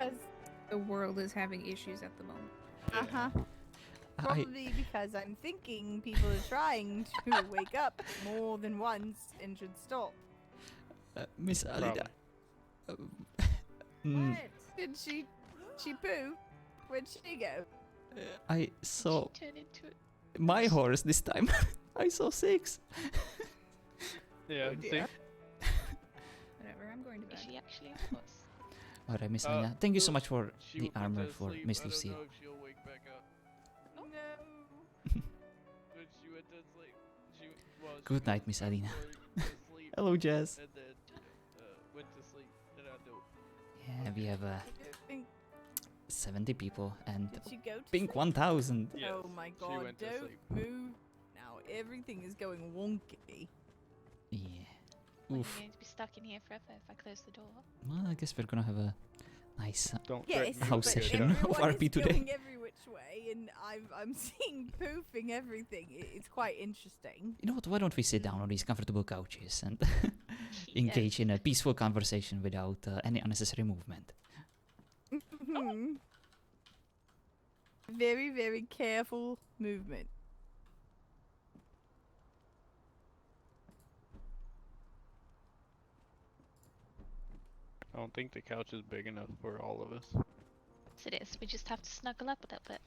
the world is having issues at the moment. Uh-huh. Probably because I'm thinking people are trying to wake up more than once and should stop. Miss Alida. What? Did she poo? Where'd she go? I saw She turned into my horse this time. I saw 6. Yeah, Oh, see? dear. Whatever, I'm going to bed. Is she actually a horse? Alright, Miss Alida. Thank you so much for She the went armor to for sleep. Miss I don't Lucille. know if she'll wake back up. No. But she went to sleep. She Good night, Miss Alina. to sleep. Hello, Jazz. And then went to sleep. And I don't. Yeah, we have 70 people and Did she go to pink sleep? 1000. Yes, Oh my she god, went to don't sleep. move. Now everything is going wonky. Yeah. Well, Oof. you're going to be stuck in here forever if I close the door. Well, I guess we're gonna have a nice Don't Yes, house but session of everyone RP is today. going every which way, and I'm seeing poofing everything. It's quite interesting. You know what? Why don't we sit down on these comfortable couches and engage in a peaceful conversation without any unnecessary movement? Mhm. Very, very careful movement. I don't think the couch is big enough for all of us. Yes, it is. We just have to snuggle up a little bit.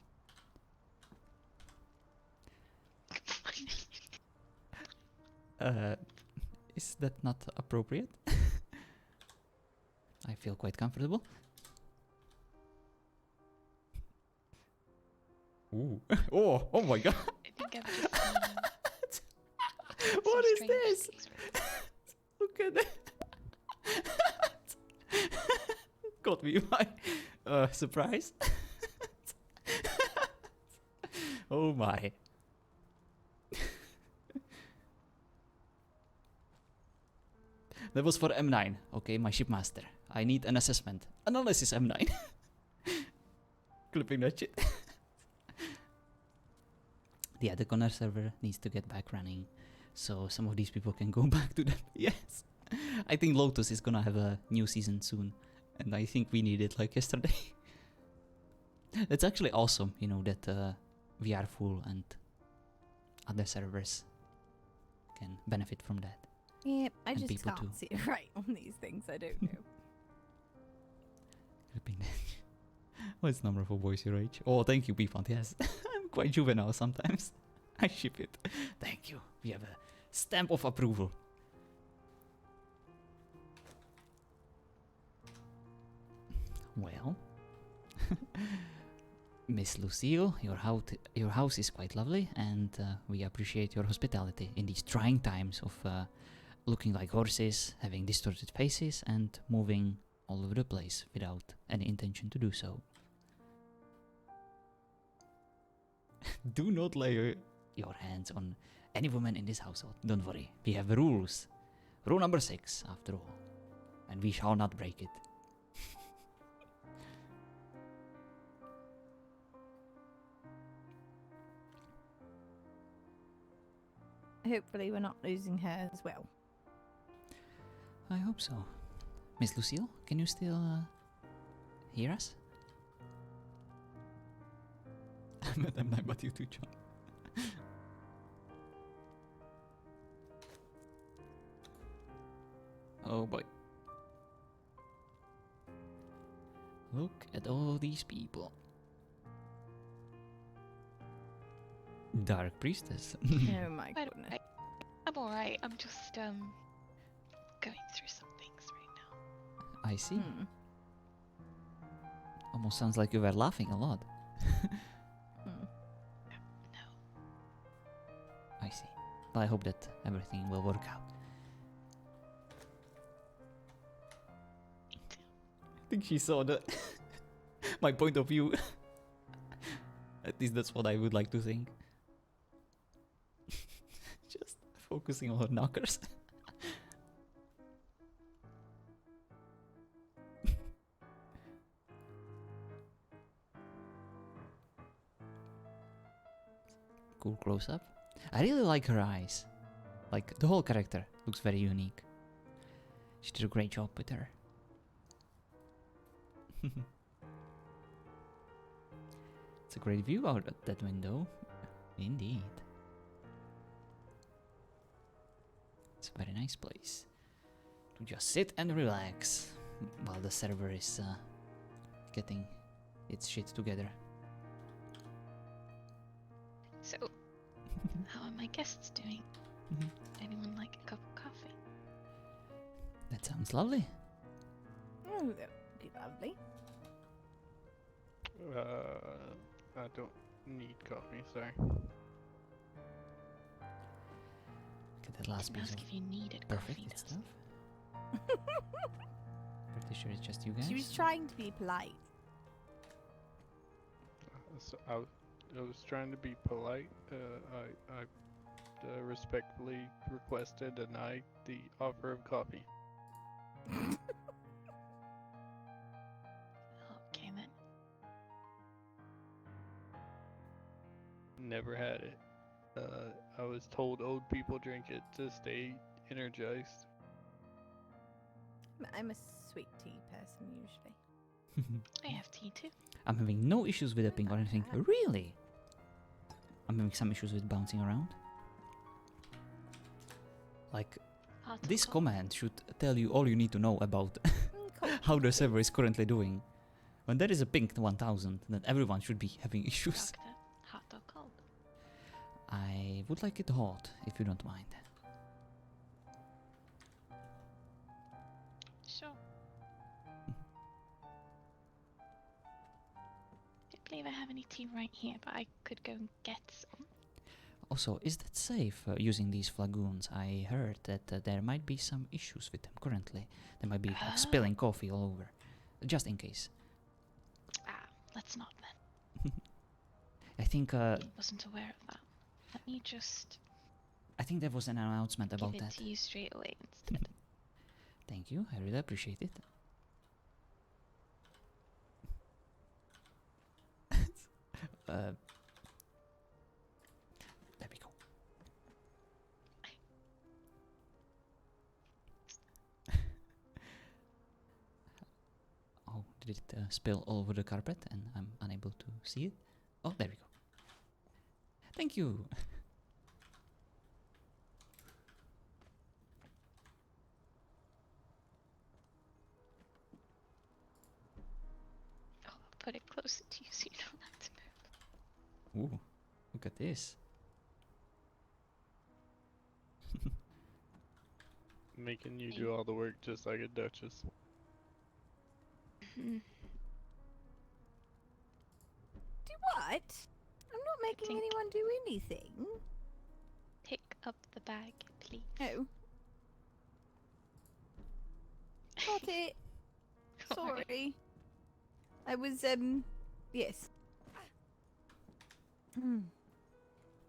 Is that not appropriate? I feel quite comfortable. Ooh. Oh my god. I think I've just seen What some is strange this? things right Look at that. Got me by surprise. Oh my. That was for M9. Okay, my shipmaster. I need an assessment. Analysis M9. Clipping that shit. Yeah, the Connor server needs to get back running. So some of these people can go back to them. Yes. I think Lotus is gonna have a new season soon. And I think we need it like yesterday. It's actually awesome, you know, that we are full and other servers can benefit from that. Yep, I And just people can't too. see it right on these things. I don't know. Clipping that. What's number for voice your age? Oh, thank you, Bfont. Yes. I'm quite juvenile sometimes. I ship it. Thank you. We have a stamp of approval. Well, Miss Lucille, your house is quite lovely, and we appreciate your hospitality in these trying times of looking like horses, having distorted faces, and moving all over the place without any intention to do so. Do not lay your hands on any woman in this household. Don't worry, we have rules. Rule number 6, after all, and we shall not break it. Hopefully, we're not losing her as well. I hope so. Miss Lucille, can you still hear us? Madame Nine, but you too, John. Oh boy. Look at all these people. Dark Priestess. Oh my I goodness. don't- I'm alright. I'm just going through some things right now. I see. Hmm. Almost sounds like you were laughing a lot. Hmm. No. I see. But I hope that everything will work out. Me too. I think she saw the my point of view. At least that's what I would like to think. Just focusing on her knockers. Cool close up. I really like her eyes. Like the whole character looks very unique. She did a great job with her. It's a great view out that window. Indeed. It's a very nice place to just sit and relax while the server is getting its shit together. So, how are my guests doing? Anyone like a cup of coffee? That sounds lovely. Oh, that would be lovely. I don't need coffee, sorry. Get that last piece Ask of if you needed perfect coffee. stuff. Pretty sure it's just you guys. She was trying to be polite. So I was trying to be polite. I respectfully request to deny the offer of coffee. Okay then. Never had it. I was told old people drink it to stay energized. I'm a sweet tea person usually. I have tea too. I'm having no issues with the ping or anything. Really? I'm having some issues with bouncing around. Like, this command should tell you all you need to know about how the server is currently doing. When there is a ping 1000, then everyone should be having issues. Doctor, hot or cold? I would like it hot, if you don't mind. Sure. Don't believe I have any tea right here, but I could go and get some. Also, is that safe using these flagoons? I heard that there might be some issues with them currently. There might be like, spilling coffee all over. Just in case. Let's not then. I think I wasn't aware of that. Let me just I think there was an announcement about give it that. to you straight away instead. Thank you, I really appreciate it. There we go. Oh, did it spill all over the carpet and I'm unable to see it? Oh, there we go. Thank you. I'll put it closer to you so you don't have to move. Ooh, look at this. Making you do all the work just like a duchess. Do what? I'm not making anyone do anything. Pick up the bag, please. Oh. Got it. Sorry. I was, yes.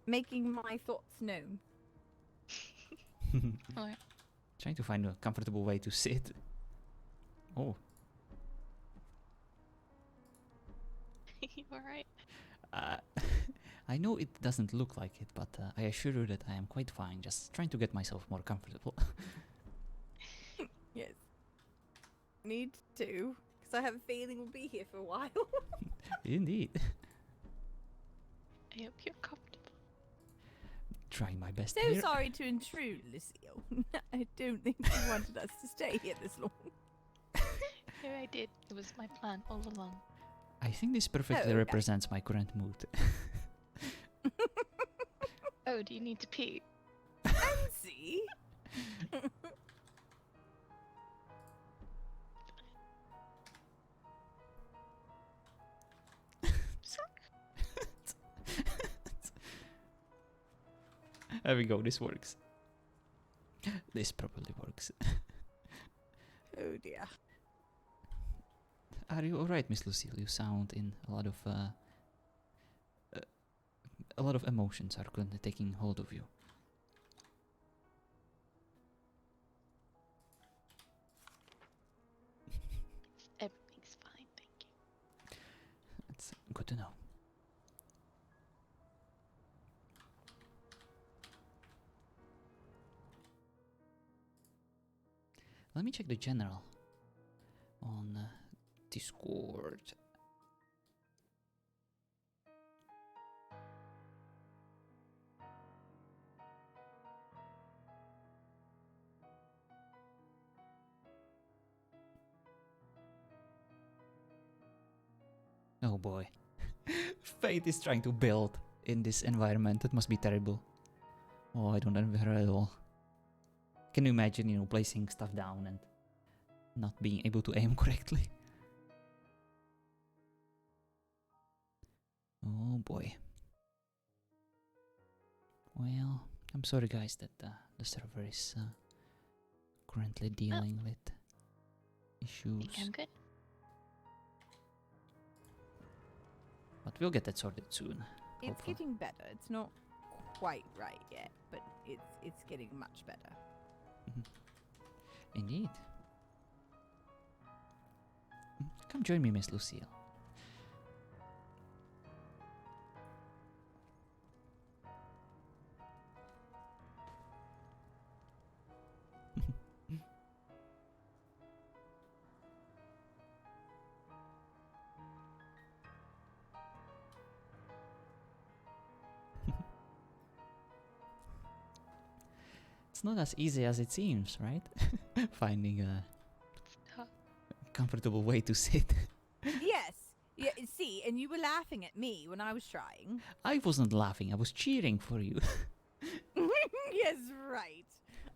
Making my thoughts known. Alright. Trying to find a comfortable way to sit. Oh. You alright? I know it doesn't look like it, but I assure you that I am quite fine, just trying to get myself more comfortable. Yes. Need to, because I have a feeling we'll be here for a while. Indeed. I hope you're comfortable. Trying my best So here. sorry to intrude, Lucille. I don't think you wanted us to stay here this long. No, I did. It was my plan all along. I think this perfectly okay. represents my current mood. Oh, do you need to pee? Fancy? There we go, this works. This probably works. Oh dear. Are you alright, Miss Lucille? You sound in a lot of emotions are currently taking hold of you. Everything's fine, thank you. That's good to know. Let me check the general on Discord. boy. Fate is trying to build in this environment. That must be terrible. Oh, I don't envy her at all. Can you imagine, placing stuff down and not being able to aim correctly? Oh boy. Well, I'm sorry guys that the server is currently dealing with issues. Think I'm good. But we'll get that sorted soon. It's hopefully. getting better. It's not quite right yet, but it's getting much better. Indeed. Come join me, Miss Lucille. It's not as easy as it seems, right? Finding a comfortable way to sit. Yes. Yeah, see, and you were laughing at me when I was trying. I wasn't laughing, I was cheering for you. Yes, right.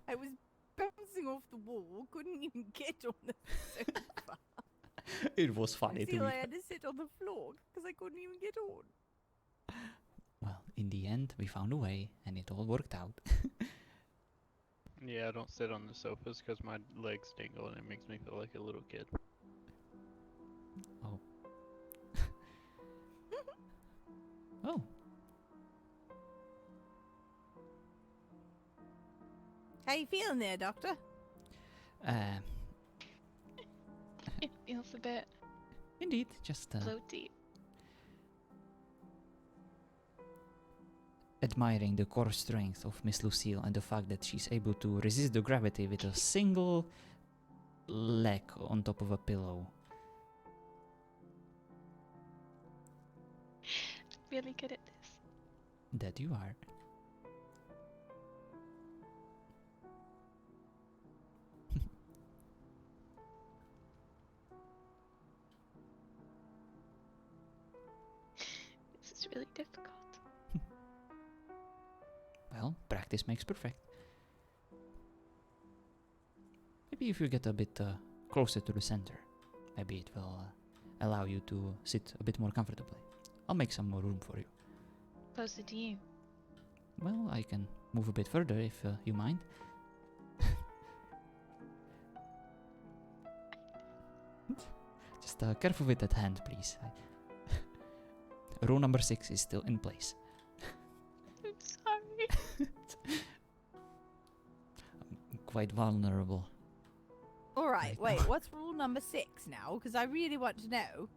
I was bouncing off the wall, couldn't even get on the sofa. It was funny to Still, me. I had to sit on the floor because I couldn't even get on. Well, in the end, we found a way, and it all worked out. Yeah, I don't sit on the sofas because my legs tingle and it makes me feel like a little kid. Oh. Oh. How you feeling there, Doctor? It feels a bit Indeed, just floaty. admiring the core strength of Miss Lucille and the fact that she's able to resist the gravity with a single leg on top of a pillow. Really good at this. That you are. This is really difficult. Well, practice makes perfect. Maybe if you get a bit closer to the center, maybe it will allow you to sit a bit more comfortably. I'll make some more room for you. Closer to you. Well, I can move a bit further if you mind. Just careful with that hand, please. Rule number 6 is still in place. I'm sorry. I'm quite vulnerable. All right, Right wait, now. what's rule number 6 now? Because I really want to know.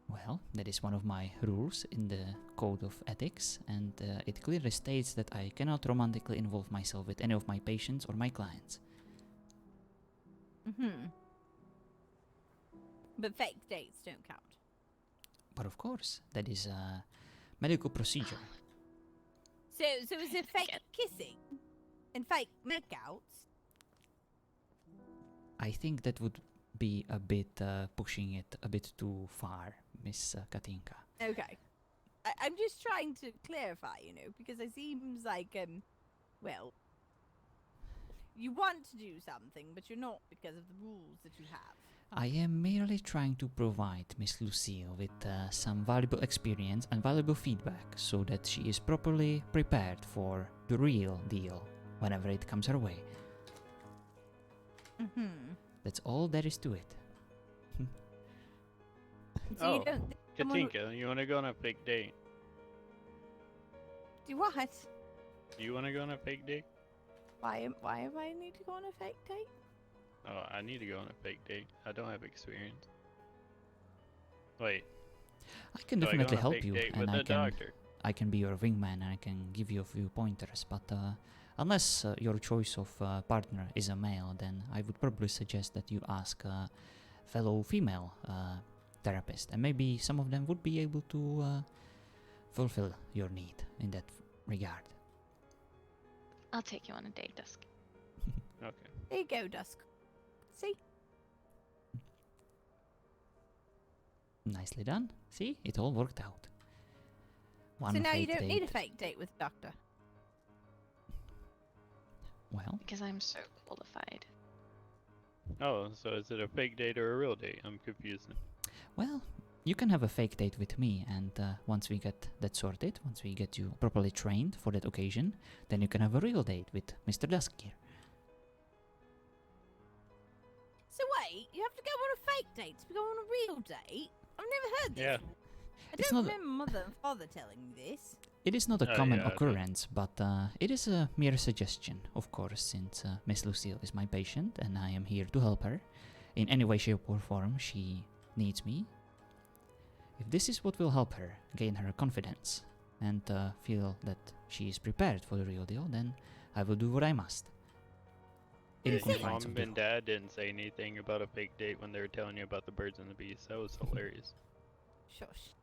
Well, that is one of my rules in the Code of Ethics, and it clearly states that I cannot romantically involve myself with any of my patients or my clients. Mm-hmm. But fake dates don't count. But of course, that is a medical procedure. So is it fake kissing and fake makeouts? I think that would be a bit pushing it a bit too far, Miss Katinka. Okay. I'm just trying to clarify, because it seems like, well, you want to do something, but you're not because of the rules that you have. I am merely trying to provide Miss Lucille with some valuable experience and valuable feedback so that she is properly prepared for the real deal whenever it comes her way. Mm-hmm. That's all there is to it. So you don't think someone would- Katinka, you want to go on a fake date? Do what? You want to go on a fake date? Why am I need to go on a fake date? Oh, I need to go on a fake date. I don't have experience. Wait. I can do I go definitely on a help fake you, date and with I the can doctor? I can be your wingman and I can give you a few pointers. But unless your choice of partner is a male, then I would probably suggest that you ask a fellow female therapist, and maybe some of them would be able to fulfill your need in that regard. I'll take you on a date, Dusk. Okay. There you go, Dusk. See? Nicely done. See, it all worked out. One So now you fake don't need a date. fake date with the doctor. Well, Because I'm so qualified. Oh, so is it a fake date or a real date? I'm confused. well, you can have a fake date with me, and once we get that sorted, once we get you properly trained for that occasion, then you can have a real date with Mr. Duskier. So wait, you have to go on a fake date to go on a real date? I've never heard this. Yeah. I It's don't not- remember mother and father telling me this. It is not a Oh, common yeah, I don't- occurrence, but it is a mere suggestion, of course, since Miss Lucille is my patient and I am here to help her in any way, shape, or form she needs me. If this is what will help her gain her confidence and feel that she is prepared for the real deal, then I will do what I must. In Your confines of mom the and law. dad didn't say anything about a fake date when they were telling you about the birds and the bees. That was hilarious. Shush.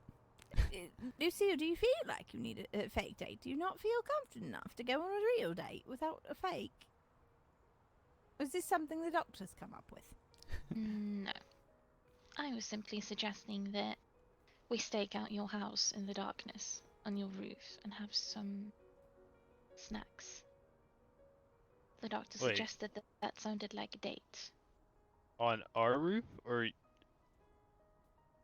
Lucille, do you feel like you need a fake date? Do you not feel confident enough to go on a real date without a fake? Or is this something the doctor's come up with? No. I was simply suggesting that we stake out your house in the darkness on your roof and have some snacks. The doctor Wait. suggested that that sounded like a date. On our roof, or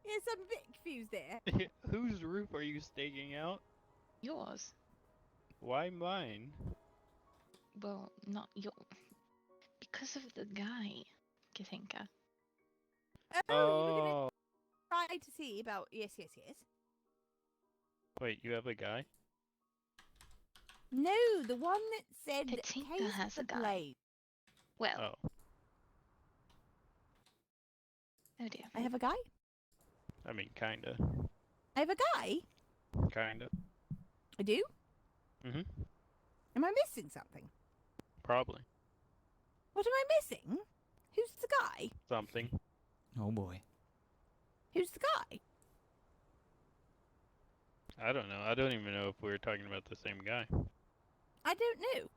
Yes, I'm a bit confused there. whose roof are you staking out? Yours? Why mine? Well, not your. Because of the guy, Katinka. Oh, you were gonna Oh, try to see about... Yes. wait, you have a guy? No, the one that said Katinka case has the a guy. blade. Well, Oh, oh dear. I have a guy? I mean, kinda. I have a guy? Kinda. I do? Mm-hmm. Am I missing something? Probably. What am I missing? Who's the guy? Something. Oh boy. Who's the guy? I don't know. I don't even know if we're talking about the same guy. I don't know.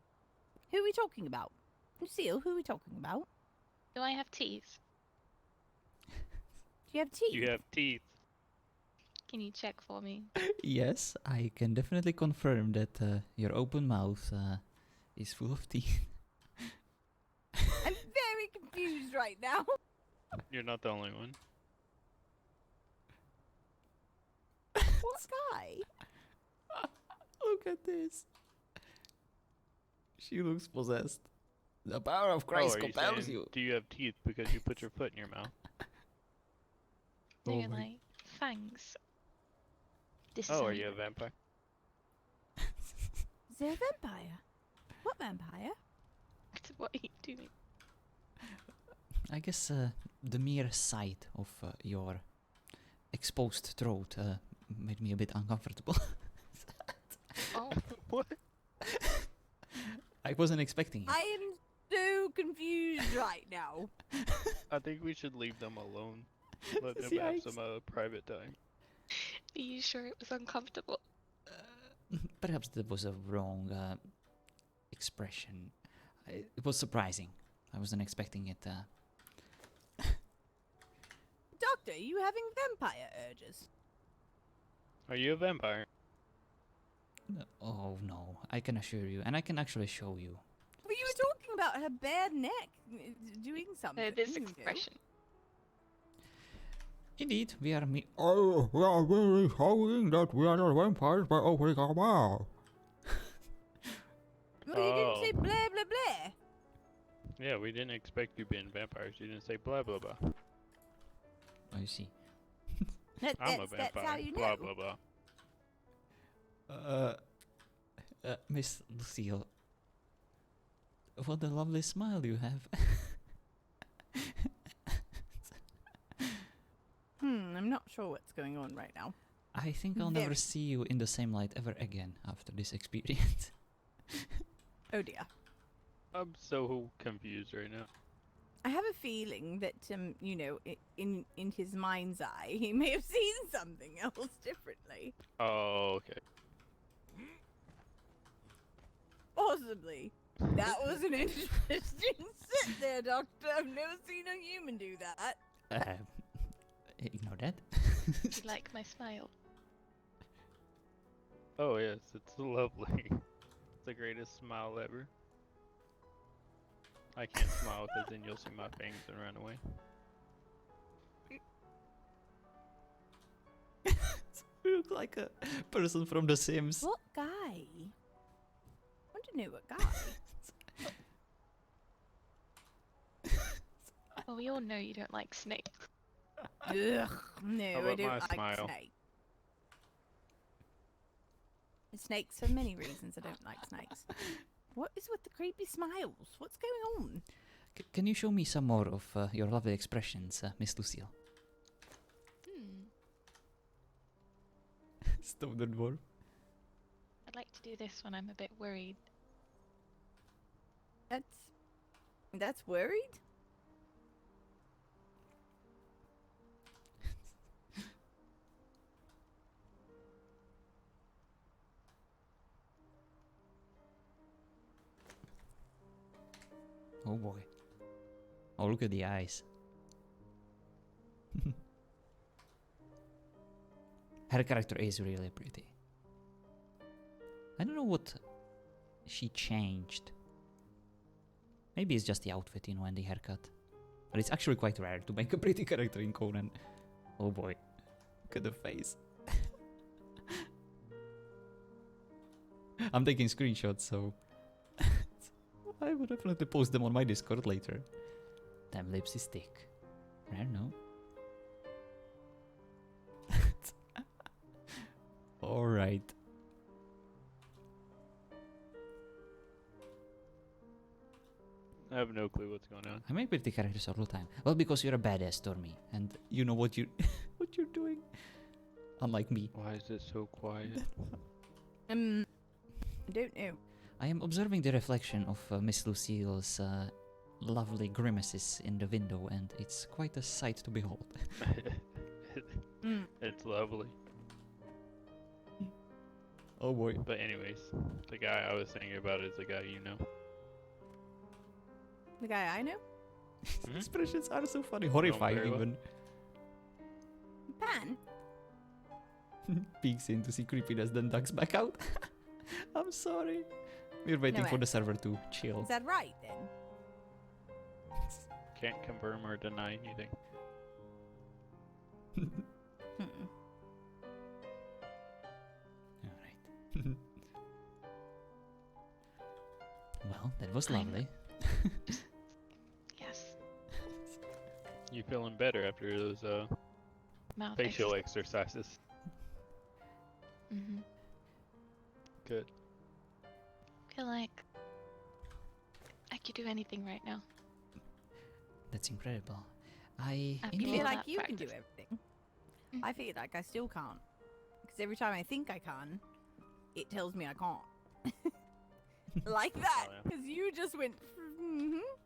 Who are we talking about? Lucille, who are we talking about? Do I have teeth? Do you have teeth? You have teeth. Can you check for me? Yes, I can definitely confirm that your open mouth is full of teeth. I'm very confused right now. You're not the only one. What guy? Look at this. She looks possessed. The power of Christ are you compels saying, you. do you have teeth because you put your foot in your mouth? They're Oh my- like fangs. This is Oh, how are you a vampire? Is there a vampire? What vampire? What are you doing? I guess the mere sight of your exposed throat made me a bit uncomfortable. Oh, What? I wasn't expecting it. I am so confused right now. I think we should leave them alone. Let them have Yikes. some private time. are you sure it was uncomfortable? Perhaps that was a wrong expression. It was surprising. I wasn't expecting it. Doctor, are you having vampire urges? Are you a vampire? Oh no, I can assure you, and I can actually show you. But you were talking about her bare neck doing something. This you know. expression. Indeed, we are Oh, we are really showing that we are not vampires by opening our mouth. Well, you didn't say Oh. blah blah blah. Yeah, we didn't expect you being vampires. You didn't say blah blah blah. I see. I'm a That's vampire. how you know. Blah blah blah. Miss Lucille, what a lovely smile you have. I'm not sure what's going on right now. I think I'll never Very. see you in the same light ever again after this experience. Oh dear. I'm so confused right now. I have a feeling that you know, in his mind's eye, he may have seen something else differently. Oh, okay. Possibly. That was an interesting sit there, Doctor. I've never seen a human do that. Ignore that. You like my smile? Oh yes, it's lovely. It's the greatest smile ever. I can't smile because then you'll see my fangs and run away. You look like a person from The Sims. What guy? I want to know what guy. Well, we all know you don't like snakes. Ugh, no, How I about don't my like smile? snakes. Snakes for many reasons. I don't like snakes. What is with the creepy smiles? What's going on? Can you show me some more of your lovely expressions, Miss Lucille? Stop the dwarf. I'd like to do this when I'm a bit worried. That's worried? Oh boy. Oh, look at the eyes. Her character is really pretty. I don't know what she changed. Maybe it's just the outfit, you know, and the haircut. But it's actually quite rare to make a pretty character in Conan. Oh boy. Look at the face. I'm taking screenshots, so I will definitely post them on my Discord later. Damn, lips is thick. Rare, no? Alright. I have no clue what's going on. I make pretty characters all the time. Well, because you're a badass, Stormy, and you know what you what you're doing. Unlike me. Why is it so quiet? I don't know. I am observing the reflection of Miss Lucille's lovely grimaces in the window, and it's quite a sight to behold. It's lovely. Oh boy. But anyways, the guy I was thinking about is the guy you know. The guy I know? Expressions are so funny. Horrifying very well. even. Pan? Peeks in to see creepiness, then ducks back out. I'm sorry. We're waiting for way. the server to chill. Is that right then? Can't confirm or deny anything. Alright. Well, that was lovely. Yes. You feeling better after those Mouth facial exercises? Mm-hmm. Good. Feel like I could do anything right now. That's incredible. I After You all feel that like you can do practice. everything. I feel like I still can't. Because every time I think I can, it tells me I can't. Like that. Oh, yeah. Because you just went,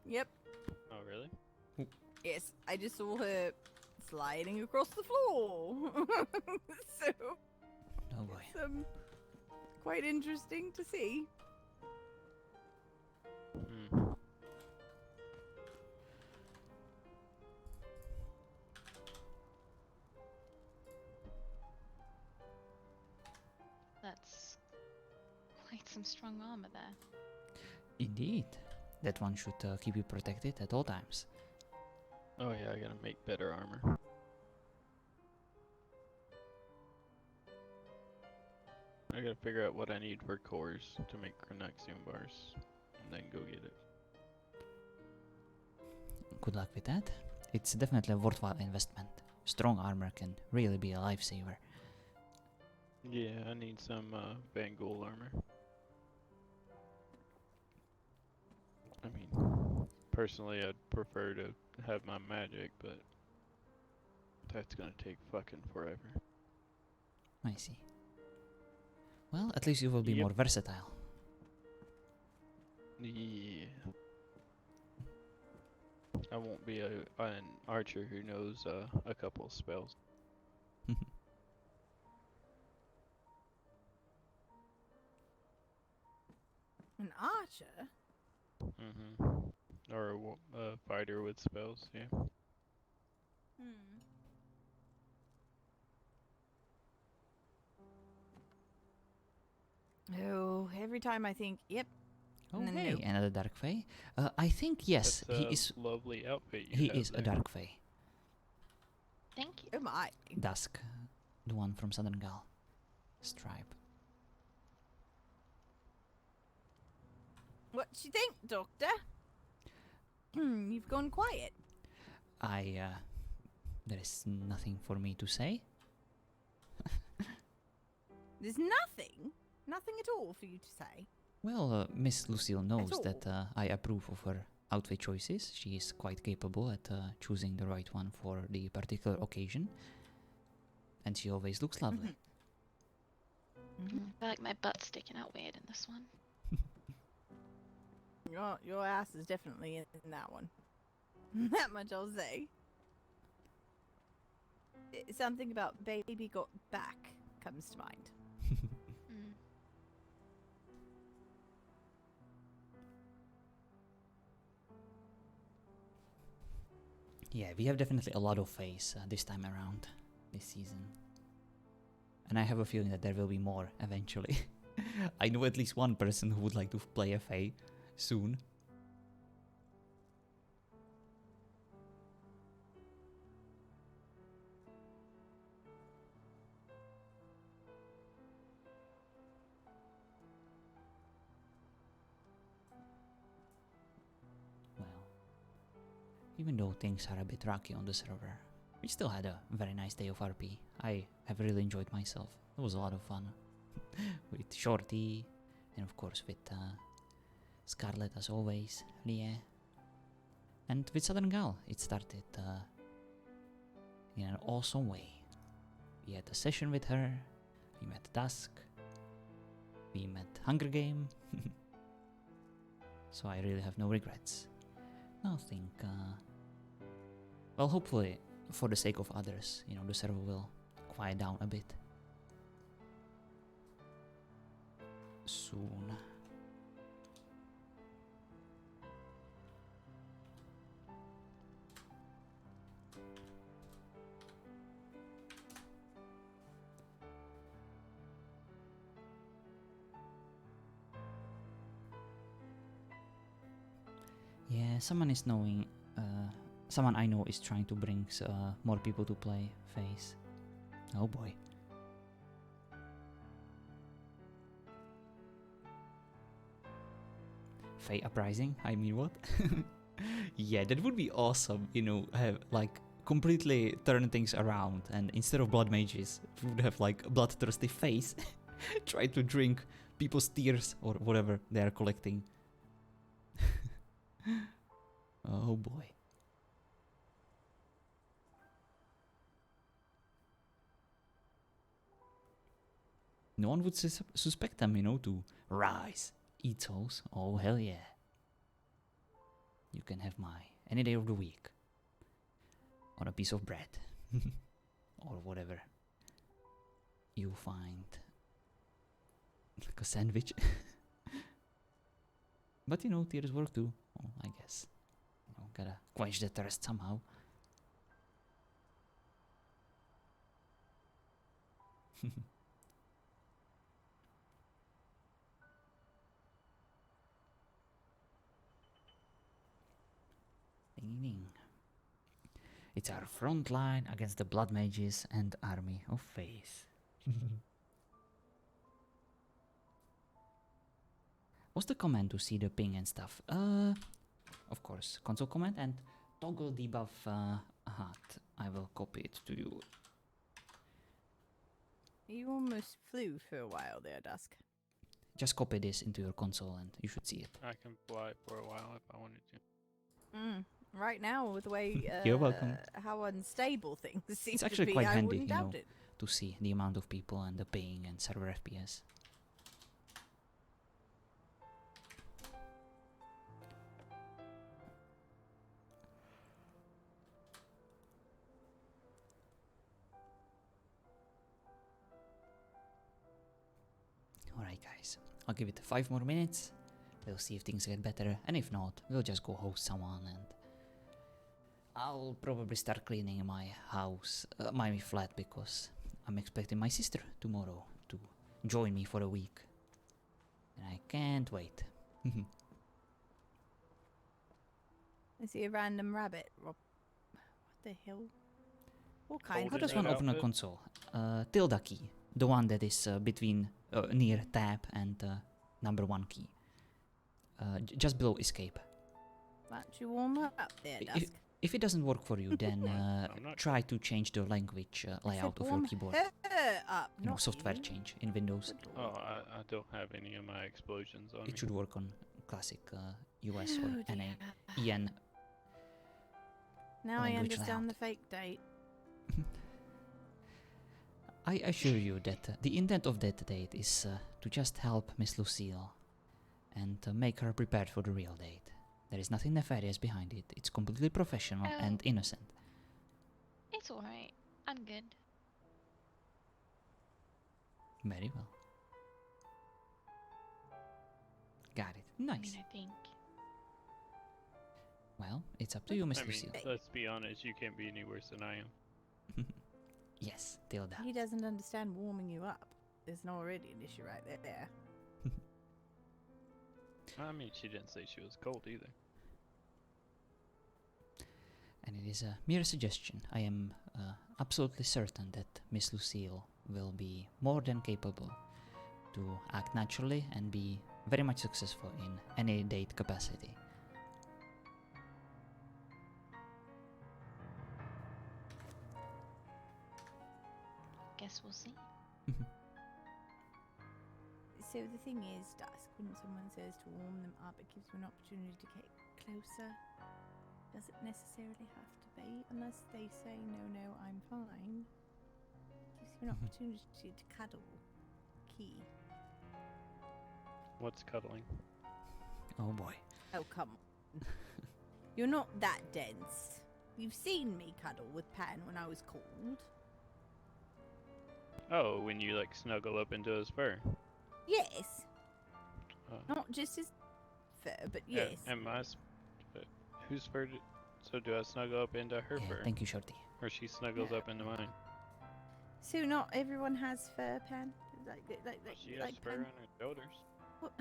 yep. Oh, really? Yes, I just saw her sliding across the floor. So, Oh boy. it's quite interesting to see. That's quite some strong armor there. Indeed. That one should keep you protected at all times. Oh yeah, I gotta make better armor. I gotta figure out what I need for cores to make Chronoxium bars, and then go get it. Good luck with that. It's definitely a worthwhile investment. Strong armor can really be a lifesaver. Yeah, I need some Van Gogh armor. I mean, personally, I'd prefer to have my magic, but that's gonna take fucking forever. I see. Well, at least you will be Yep. more versatile. Yeah. I won't be an archer who knows a couple spells. An archer? Or a fighter with spells, yeah. every time I think, yep. Oh, and then hey, no. another Dark Fae. I think, yes, That's he a is. lovely outfit you He have is a there. Dark Fae. Thank you. Oh my. Dusk, the one from Southern Gal. Stripe. What you think, Doctor? You've gone quiet. There is nothing for me to say. There's nothing? Nothing at all for you to say? Well, Miss Lucille knows all? that I approve of her outfit choices. She is quite capable at choosing the right one for the particular occasion. And she always looks lovely. I feel like my butt's sticking out weird in this one. Your ass is definitely in that one. That much I'll say. Something about baby got back comes to mind. Yeah, we have definitely a lot of Faes this time around, this season. And I have a feeling that there will be more eventually. I know at least one person who would like to play a Fae soon. Well, even though things are a bit rocky on the server, we still had a very nice day of RP. I have really enjoyed myself. It was a lot of fun. With Shorty, and of course with Scarlet as always, Lie. And with Southern Gal, it started in an awesome way. We had a session with her, we met Dusk, we met Hunger Game. So I really have no regrets. I think, well, hopefully, for the sake of others, you know, the server will quiet down a bit soon. Yeah, someone is knowing, someone I know is trying to bring more people to play Phase. Oh boy. Fae Uprising? I mean, what? Yeah, that would be awesome, you know, have like completely turn things around, and instead of blood mages, we would have like bloodthirsty Faes try to drink people's tears or whatever they are collecting. Oh boy. No one would suspect them, you know, to rise, eat souls. Oh, hell yeah. You can have my any day of the week. Or a piece of bread. Or whatever you find. Like a sandwich. But you know, tears work too. Oh, I guess. You know, gotta quench the thirst somehow. Ding ding. It's our front line against the blood mages and army of Faith. What's the command to see the ping and stuff? Of course, console command and toggle debuff hat. I will copy it to you. You almost flew for a while there, Dusk. Just copy this into your console and you should see it. I can fly for a while if I wanted to. Right now, with the way You're welcome. how unstable things seem It's to actually be, quite I handy, wouldn't you know, doubt it. to see the amount of people and the ping and server FPS. Alright guys, I'll give it 5 more minutes. We'll see if things get better, and if not, we'll just go host someone, and I'll probably start cleaning my house, my flat, because I'm expecting my sister tomorrow to join me for a week. And I can't wait. I see a random rabbit. What the hell? What kind How Holding does that one open a outfit? console? Tilde key, the one that is between near tab and number 1 key. Just below escape. Why don't you warm up there, If, Dusk? if it doesn't work for you, then I'm not try to change the language I said layout of your warm keyboard. her up, You know, not software you. change in Windows. Good Oh, lord. I don't have any of my explosions on me. It should work on classic US Oh or NA, dear. EN. Now I language understand layout. the fake date. I assure you that the intent of that date is to just help Miss Lucille and make her prepared for the real date. There is nothing nefarious behind it. It's completely professional Oh. and innocent. It's alright. I'm good. Very well. Got it. I Nice. mean, I think. Well, it's up to you, Miss I mean, Lucille. let's be honest, you can't be any worse than I am. Yes, Tilda. He doesn't understand warming you up. There's already an issue right there. I mean, she didn't say she was cold either. And it is a mere suggestion. I am absolutely certain that Miss Lucille will be more than capable to act naturally and be very much successful in any date capacity. Guess we'll see. So the thing is, Dusk, when someone says to warm them up, it gives you an opportunity to get closer. Doesn't necessarily have to be, unless they say, no, I'm fine. Gives you an opportunity to cuddle. Key. What's cuddling? Oh boy. Oh, come on. You're not that dense. You've seen me cuddle with Pan when I was cold. Oh, when you like snuggle up into his fur. Yes. Uh, Not just his fur, but yeah, yes. Am I? Whose fur? So do I snuggle up into her Yeah, fur, thank you, Shorty. or she snuggles No. up into mine? So not everyone has fur, Pan? She has like fur on Pan? her shoulders. Well,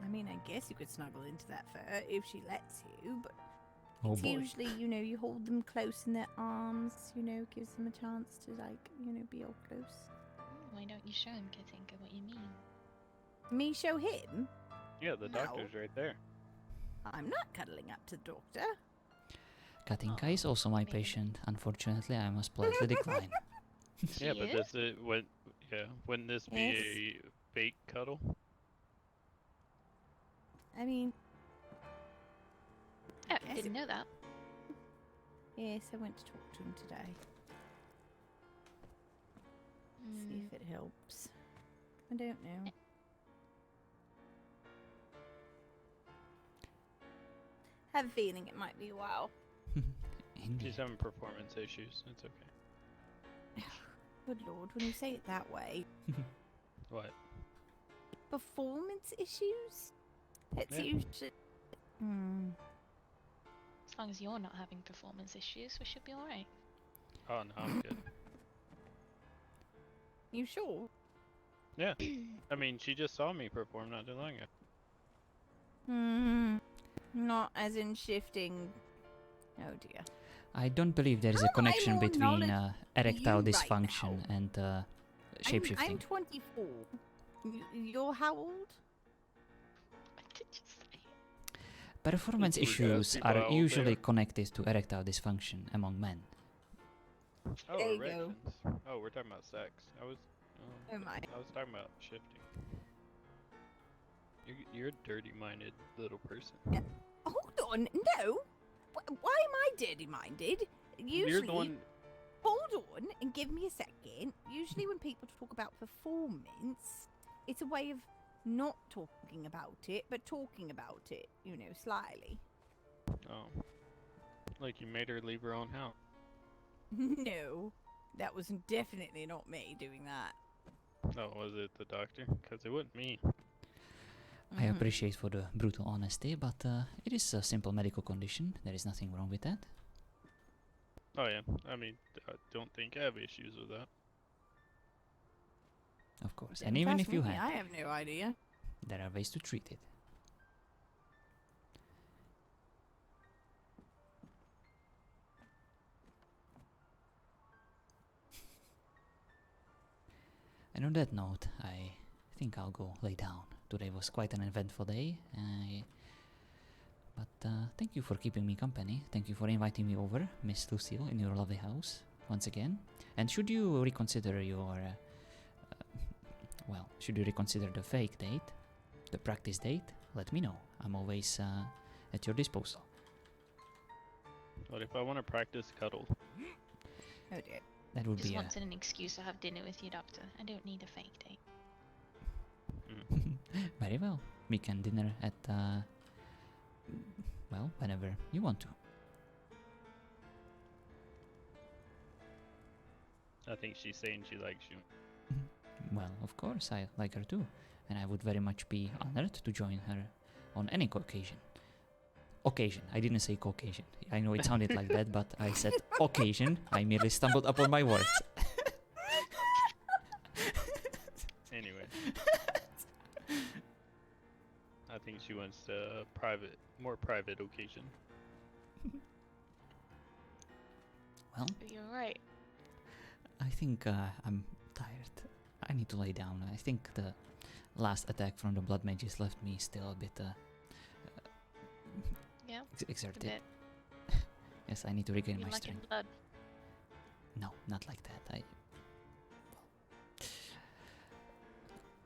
I mean, I guess you could snuggle into that fur if she lets you, but Oh it's boy. usually, you hold them close in their arms, gives them a chance to, be all close. Why don't you show him, Katinka, what you mean? Me show him? Yeah, the No. doctor's right there. I'm not cuddling up to the doctor. Katinka is also my patient. Unfortunately, I must politely decline. Yeah, but She this is wouldn't this be Yes. a fake cuddle? I mean, Oh, Yes, didn't know that. yes, I went to talk to him today. See Mm, if it helps. I don't know. Have a feeling it might be a while. Indeed. She's having performance issues. It's okay. Good lord, when you say it that way. What? Performance issues? It's Yeah. usually... as long as you're not having performance issues, we should be alright. Oh no, I'm good. You sure? Yeah. I mean, she just saw me perform not too long ago. Not as in shifting... Oh dear. I don't believe there is a How am I connection more between knowledgeable erectile you right dysfunction now? and I'm shapeshifting. 24. You're how old? What did you say? Performance Did you ask issues people are how old they usually are? connected to erectile dysfunction among men. Oh, There you go. erections. Oh, we're talking about sex. Oh my. I was talking about shifting. You're a dirty-minded little person. Hold on, no. Why am I dirty-minded? Usually, You're the one. hold on and give me a second. Usually when people talk about performance, it's a way of not talking about it, but talking about it, slyly. Oh, like you made her leave her own house. No, that was definitely not me doing that. Oh, was it the doctor? Because it wasn't me. I appreciate for the brutal honesty, but it is a simple medical condition. There is nothing wrong with that. Oh yeah. I mean, I don't think I have issues with that. Of course. Don't And even ask if you me, had, I have no idea. There are ways to treat it. And on that note, I think I'll go lay down. Today was quite an eventful day. But thank you for keeping me company. Thank you for inviting me over, Miss Lucille, in your lovely house once again. And should you reconsider your, should you reconsider the fake date, the practice date, let me know. I'm always at your disposal. What if I want to practice cuddle? Oh dear. That would Just be wanted an excuse to have dinner with you, Doctor. I don't need a fake date. Very well. We can dinner at, whenever you want to. I think she's saying she likes you. Well, of course, I like her too. And I would very much be honored to join her on any occasion. Occasion. I didn't say Caucasian. I know it sounded like that, but I said occasion. I merely stumbled upon my words. Anyway. I think she wants a more private occasion. Well, You're right. I think I'm tired. I need to lay down. I think the last attack from the blood mages left me still a bit Yeah. exerted. A bit. Yes, I need to regain You my like strength. in blood. No, not like that.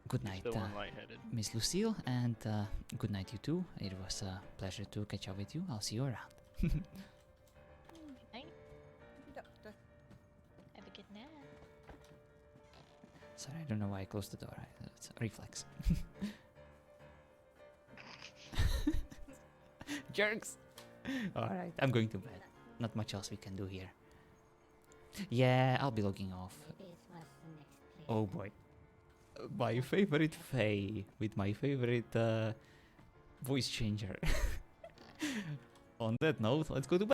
Good night, Still lightheaded. Miss Lucille, and good night you too. It was a pleasure to catch up with you. I'll see you around. Good night. Doctor. Have a good nap. Sorry, I don't know why I closed the door. It's a reflex. Jerks! Alright, I'm going to bed. Not much else we can do here. Yeah, I'll be logging off. Oh boy. My favorite Fae with my favorite voice changer. On that note, let's go to bed.